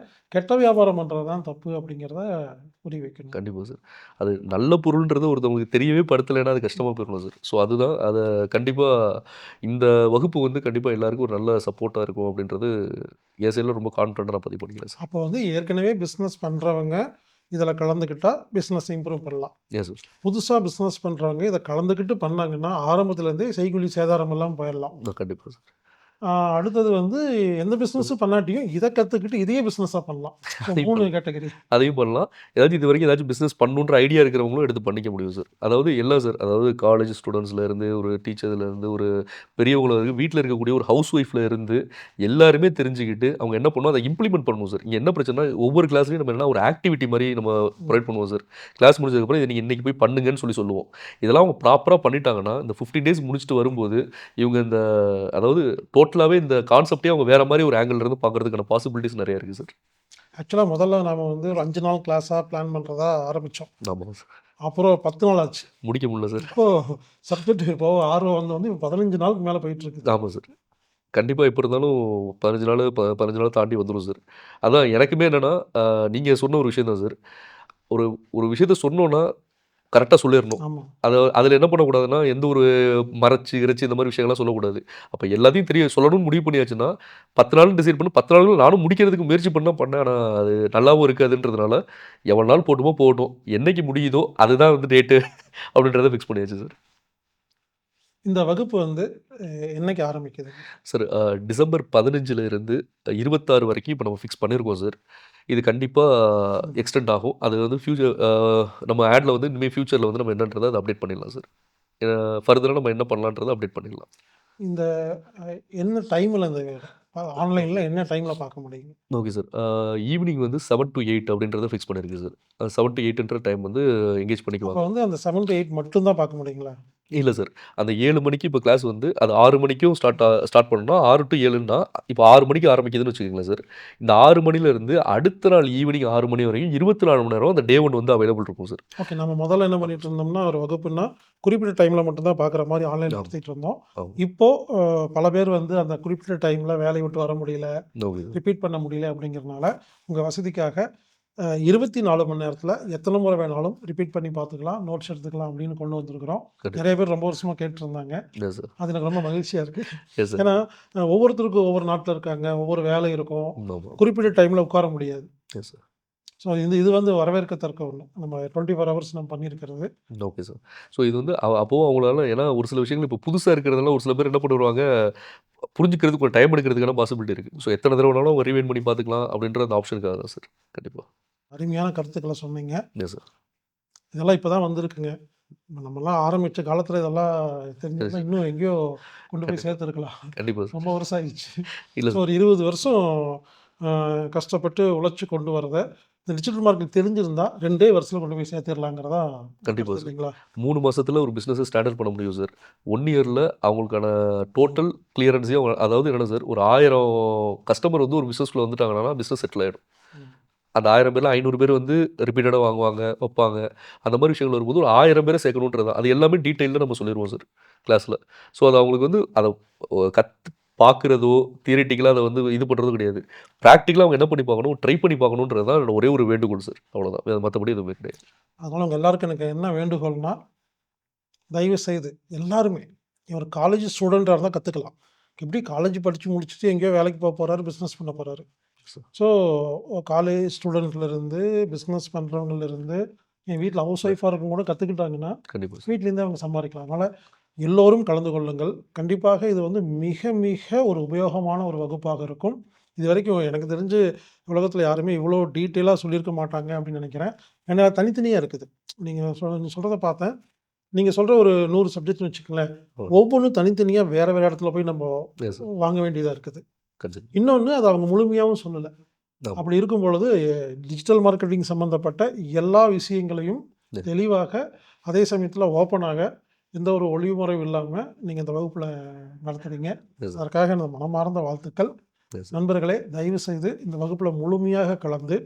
கெட்ட வியாபாரம் பண்றது தான் தப்பு அப்படிங்கிறத புரிய வைக்கணும். கண்டிப்பா சார். அது நல்ல பொருள்ன்றது ஒருத்தவங்களுக்கு தெரியவே படுத்தலைன்னா அது கஷ்டமா போயிரும் சார். ஸோ அதுதான் அத கண்டிப்பா இந்த வகுப்பு வந்து கண்டிப்பா எல்லாருக்கும் ஒரு நல்ல சப்போர்ட்டா இருக்கும் அப்படின்றது என் சைட்ல ரொம்ப கான்ஃபிடென்ட்டா நான் பதிவு பண்ணிக்கிறேன் சார். அப்போ வந்து ஏற்கனவே பிசினஸ் பண்றவங்க இதில கலந்துக்கிட்டா பிசினஸ் இம்ப்ரூவ் பண்ணலாம். Yes sir. புதுசா பிசினஸ் பண்றவங்க இத கலந்துக்கிட்டு பண்ணாங்கன்னா, ஆரம்பத்துல இருந்தே செய்கூலி சேதாரம் இல்லாம போயிரலாம். கண்டிப்பா சார். அடுத்தது வந்து எந்த பிஸ்னஸும் பண்ணாட்டியும் இத கத்துக்கிட்டு இதையே பிஸ்னஸா பண்ணலாம். ஸோ அதையும் 3 பண்ணலாம். கேட்டகரி. அதையும் பண்ணலாம். ஏதாச்சும் இதுவரைக்கும் ஏதாச்சும் பிசினஸ் பண்ணணுன்ற ஐடியா இருக்கிறவங்களும் எடுத்து பண்ணிக்க முடியும் சார். அதாவது எல்லாம் சார். அதாவது காலேஜ் ஸ்டூடண்ட்ஸ்ல இருந்து, ஒரு டீச்சர்ல இருந்து, ஒரு பெரியவங்கள வரைக்கும் வீட்ல இருக்கக்கூடிய ஒரு ஹவுஸ் ஒய்ஃப்ல இருந்து எல்லாருமே தெரிஞ்சுக்கிட்டு, அவங்க என்ன பண்ணணும், அத இம்ப்ளிமெண்ட் பண்ணணும் சார். இங்க என்ன பிரச்சனைனா, ஒவ்வொரு கிளாஸ்லயும் நம்ம என்னன்னா ஒரு ஆக்டிவிட்டி மாரி நம்ம ம். ப்ரொவைட் பண்ணுவோம் சார். கிளாஸ் முடிஞ்சதுக்கப்புறம் இத நீங்க இன்னைக்கு போய் பண்ணுங்கன்னு சொல்லுவோம். இதெல்லாம் அவங்க ப்ராப்பரா பண்ணிட்டாங்கன்னா, இந்த 15 டேஸ் முடிச்சுட்டு வரும்போது, இவங்க இந்த அதாவது டோட்டலாவே இந்த கான்செப்ட்டே அவங்க வேற மாரி ஒரு ஆங்கிள்ல இருந்து பார்க்கறதுக்கான பாசிபிலிட்டீஸ் நெறைய இருக்கு சார். ஆக்சுவலா முதல்ல நாம வந்து ஒரு 5 நாள் கிளாஸா பிளான் பண்றதா ஆரம்பிச்சோம். ஆமாங்க சார். அப்புறம் 10 நாள் ஆச்சு. முடிக்க முடியல சார். இப்போ சப்ஜெக்ட் இப்போ ஆர்வம் வந்து இப்ப 15 நாளுக்கு மேல போயிட்டு இருக்குது. ஆமா சார். கண்டிப்பா எப்ப இருந்தாலும் 15 நாளு 15 நாள தாண்டி வந்துரும் சார். அதான் எனக்குமே என்னன்னா, அ நீங்க சொன்ன ஒரு விஷயம் தான் சார். ஒரு ஒரு விஷயத்த சொன்னோம்னா, கரெக்ட்டா சொல்லிறணும். ஆமா. அதுல என்ன பண்ணக்கூடாதுன்னா, எந்த ஒரு மறைச்சு, கிறைச்சு இந்த மாரி விஷயங்கள்லாம் சொல்லக்கூடாது. அப்ப எல்லாத்தையும் சொல்லணும்னு முடிவு பண்ணியாச்சுன்னா, 10 நாள்னு டிசைட் பண்ணி 10 நாளுக்குள்ள நானும் முடிக்கிறதுக்கு முயற்சி பண்ணேன். ஆனா அது நல்லாவும் இருக்காதுன்றதுனால, எவ்வளவு நாள் போட்டுமோ போகட்டும். என்னைக்கு முடியுதோ அதுதான் வந்து டேட்டு அப்படின்றத ஃபிக்ஸ் பண்ணியாச்சு சார். இந்த வகுப்பு வந்து அ என்னைக்கு ஆரம்பிக்குதுங்க? சார் டிசம்பர் 15ல இருந்து 26 வரைக்கும் இப்ப நம்ம ஃபிக்ஸ் பண்ணியிருக்கோம் சார். இது கண்டிப்பா ம். எக்ஸ்டெண்ட் ஆகும். அது வந்து நம்ம ஆட்ல வந்து இனிமே ஃபியூச்சர்ல வந்து நம்ம என்னன்றத அத அப்டேட் பண்ணிடலாம் சார். அ ஃபர்தரா நம்ம என்ன பண்ணலான்றத அப்டேட் பண்ணிடலாம். இந்த அ என்ன டைம்ல இந்த ஆன்லைன்ல என்ன டைம்ல பார்க்க முடியும்? Okay sir. ஈவினிங் வந்து 7 டூ 8 அப்படின்றத ஃபிக்ஸ் பண்ணியிருக்கு சார். 7 டூ 8ன்ற டைம் வந்து எங்கேஜ் அப்ப பண்ணிக்குவாங்க. வந்து அந்த 7 டூ 8 மட்டும் தான் பார்க்க முடியுங்களா? இல்ல சார். அந்த 7 மணிக்கு இப்ப கிளாஸ் வந்து அது 6 மணிக்கும் ஸ்டார்ட் பண்ணணும்னா 6 டூ 7ன்னா, இப்ப 6 மணிக்கு ஆரம்பிக்குதுன்னு வச்சுக்கங்களேன் சார். இந்த 6 மணிலருந்து அடுத்த நாள் ஈவினிங் 6 மணி வரையும் 24 மணி நேரம் அந்த டே 1 வந்து அவைலபிள் இருக்கும் சார். ஓகே. நம்ம முதல்ல என்ன பண்ணிட்டு இருந்தோம்னா, ஒரு வகுப்புன்னா, குறிப்பிட்ட டைம்ல மட்டும் தான் பார்க்குற மாரி ஆன்லைன் ஆமா, நடத்திட்டு இருந்தோம். ஆமா. இப்போ பல பேர் வந்து அந்த குறிப்பிட்ட டைம்ல வேலைய விட்டு வர முடியல, ஓகே சார். ரிப்பீட் பண்ண முடியல அப்படிங்கிறனால, உங்க வசதிக்காக 24 மணி நேரத்தில எத்தன முறை வேணாலும் ரிப்பீட் பண்ணி பார்த்துக்கலாம், நோட்ஸ் எடுத்துக்கலாம் அப்படின்னு கொண்டு வந்திருக்கிறோம். கண்டிப்பா. நெறைய பேர் ரொம்ப வருஷமா கேட்டுருந்தாங்க. Yes sir. அது எனக்கு ரொம்ப மகிழ்ச்சியா இருக்கு. Yes sir. ஏன்னா, ஒவ்வொருத்தருக்கும் ஒவ்வொரு நாட்ல இருக்காங்க, ஒவ்வொரு வேலை இருக்கும். ஆமா. குறிப்பிட்ட டைம்ல உட்கார முடியாது. Yes sir. ஸோ இது இது வந்து வரவேற்கத்தக்க ஒண்ணு. நம்ம 24 ஹவர்ஸ் நம்ம பண்ணியிருக்கிறது. Okay sir. ஸோ இது வந்து அப்பவும் அவங்களால ஏன்னா ஒரு சில விஷயங்கள் இப்ப புதுசா இருக்கிறதுனால ஒரு சில பேர் என்ன பண்ணிருவாங்க, புரிஞ்சுக்கிறதுக்கு கொஞ்சம் டைம் எடுக்கிறதுக்கான பாசிபிலிட்டி இருக்கு. ஸோ எத்தன தடவ வேணாலும் அவங்க ரீவைண்ட் பண்ணி பார்த்துக்கலாம் அப்படின்ற அந்த ஆப்ஷனுக்காக தான் சார். கண்டிப்பா. அருமையான கருத்துக்கள சொன்னீங்க. Yes sir. இதெல்லாம் இப்ப தான் வந்திருக்குங்க. நம்மலாம் ஆரம்பிச்ச காலத்துல இதெல்லாம் சரி தெரிஞ்சிருந்தா சார். இன்னும் எங்கேயோ கொண்டு போய் கண்டிப்பா. சேர்த்துருக்கலாம். கண்டிப்பா சார். ரொம்ப வருஷம் ஆயிடுச்சு. இல்ல ஸோ சார். ஒரு 20 வருஷம் அ கஷ்டப்பட்டு உழைச்சு கொண்டு வரத, இந்த டிஜிட்டல் மார்க்கெட் தெரிஞ்சிருந்தா 2டே வருஷத்துல கொண்டு போய் சேர்த்திரலாங்கிறதா கண்டிப்பா கருத்து சார். இல்லைங்களா? 3 மாசத்துல ஒரு பிசினஸ ஸ்டாண்டர்ட் பண்ண முடியும் சார். 1 இயர்ல அவங்களுக்கான டோட்டல் கிளியரன்ஸையும் அதாவது என்னன்னா சார், ஒரு 1000 கஸ்டமர் வந்து ஒரு பிசினஸ்குள்ள வந்துட்டாங்கன்னா, பிசினஸ் செட்டில் ஆயிடும். ம். அந்த 1000 பேர்ல 500 பேர் வந்து ரிப்பீட்டடா வாங்குவாங்க, வப்பாங்க. அந்த மாரி விஷயங்கள் வரும்போது ஒரு 1000 பேர சேர்க்கணுன்றது தான். அது எல்லாமே டீட்டெயில்டா நம்ம சொல்லிருவோம் சார், கிளாஸ்ல. ஸோ அது அவங்களுக்கு வந்து அத கத்து பார்க்கிறதோ, தியரிட்டிக்கலா அத வந்து இது பண்றதோ கிடையாது. பிராக்டிகலா அவங்க என்ன பண்ணி பார்க்கணும், ட்ரை பண்ணி பார்க்கணுன்றது தான் என்னோட ஒரே ஒரு வேண்டுகோள் சார். அவ்வளோதான். மத்தபடி எதுவுமே கிடையாது. அதனால உங்க எல்லாருக்கும் எனக்கு என்ன வேண்டுகோள்னா, தயவு செய்து எல்லாருமே ஒரு காலேஜ் ஸ்டூடெண்ட்டா இருந்தா கத்துக்கலாம். எப்படி காலேஜ் படிச்சு முடிச்சுட்டு எங்கேயோ வேலைக்கு போறாரு, பிசினஸ் பண்ண போறாரு. சார். ஸோ காலேஜ் ஸ்டூடெண்ட்லேருந்து, பிஸ்னஸ் பண்ணுறவங்கலேருந்து, என் வீட்ல ஹவுஸ் ஒய்ஃபா இருக்கவங்க கூட கத்துக்கிட்டாங்கன்னா, கண்டிப்பா சார். வீட்லேருந்தே அவங்க சம்பாரிக்கலாம். அதனால எல்லோரும் கலந்து கொள்ளுங்கள். கண்டிப்பாக இது வந்து மிக, மிக ஒரு உபயோகமான ஒரு வகுப்பாக இருக்கும். இதுவரைக்கும் எனக்கு தெரிஞ்சு உலகத்தில யாருமே இவ்வளோ டீட்டெயிலா சொல்லியிருக்க மாட்டாங்க அப்படின்னு நெனைக்கிறேன். ஏன்னா தனித்தனியா இருக்குது. நீங்க சொல்றத பார்த்தேன். நீங்க சொல்ற ஒரு 100 சப்ஜெக்ட்னு வச்சுக்கங்களேன். ஓ! ஒவ்வொன்னும் தனித்தனியா வேற, வேற இடத்துல போய் நம்ப எஸ் சார். வாங்க வேண்டியதா இருக்குது. கண்டிப்பா. இன்னொன்னு அத அவங்க முழுமையாவும் சொல்லல. ஆமா. அப்படி இருக்கும் பொழுது, டிஜிட்டல் மார்க்கெட்டிங் சம்மந்தப்பட்ட எல்லா விஷயங்களையும் எஸ். தெளிவாக, அதே சமயத்தில ஓப்பனாக, எந்த ஒரு ஒளிவுமறைவும் இல்லாம நீங்க இந்த வகுப்புல நடத்துறீங்க. Yes sir. அதற்காக எனது மனமார்ந்த வாழ்த்துக்கள். Yes sir. நண்பர்களே, தயவு செய்து இந்த வகுப்புல முழுமையாக கலந்து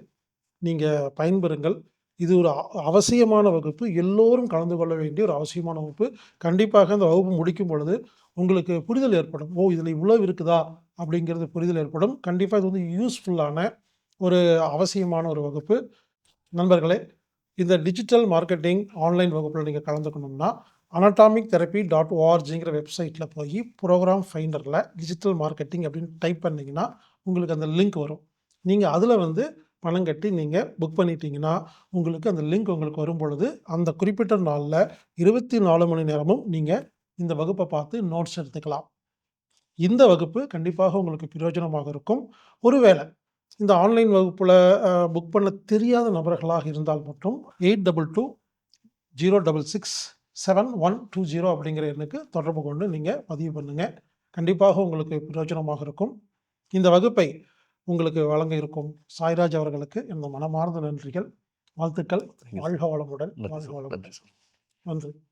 நீங்க பயன்பெறுங்கள். இது ஒரு அவசியமான வகுப்பு. எல்லோரும் கலந்து கொள்ள வேண்டிய ஒரு அவசியமான வகுப்பு. கண்டிப்பாக இந்த வகுப்பு முடிக்கும் பொழுது, உங்களுக்கு புரிதல் ஏற்படும். "ஓ! இதில இவ்வளவு இருக்குதா?" அப்படிங்கிறது புரிதல் ஏற்படும். கண்டிப்பா இது வந்து யூஸ்ஃபுல்லான ஒரு அவசியமான ஒரு வகுப்பு. நண்பர்களே, இந்த டிஜிட்டல் மார்க்கெட்டிங் ஆன்லைன் வகுப்புல நீங்க கலந்துக்கணும்னா, anatomic-therapy.orgங்கிற வெப்சைட்ல போயி புரோகிராம் ஃபைண்டர்ல டிஜிட்டல் மார்க்கெட்டிங் அப்படின்னு டைப் பண்ணீங்கன்னா, உங்களுக்கு அந்த லிங்க் வரும். நீங்க அதுல வந்து பணம் கட்டி நீங்க புக் பண்ணிட்டீங்கன்னா, உங்களுக்கு அந்த லிங்க் உங்களுக்கு வரும்பொழுது, அந்த குறிப்பிட்ட நாள்ல 24 மணி நேரமும் நீங்க இந்த வகுப்ப பார்த்து நோட்ஸ் எடுத்துக்கலாம். இந்த வகுப்பு கண்டிப்பாக உங்களுக்கு பிரயோஜனமாக இருக்கும். ஒருவேளை இந்த ஆன்லைன் வகுப்புல புக் பண்ண தெரியாத நபர்களாக இருந்தால் மட்டும் 8220667120 அப்படிங்கிற எண்ணுக்கு தொடர்பு கொண்டு நீங்க பதிவு பண்ணுங்க. கண்டிப்பாக உங்களுக்கு பிரயோஜனமாக இருக்கும். இந்த வகுப்பை உங்களுக்கு வழங்க இருக்கும் சாய்ராஜ் அவர்களுக்கு எனது மனமார்ந்த நன்றிகள், வாழ்த்துக்கள். நன்றி சார். வாழ்க வளமுடன். நன்றி வாழ்க சார். வளமுடன். நன்றி சார். நன்றி.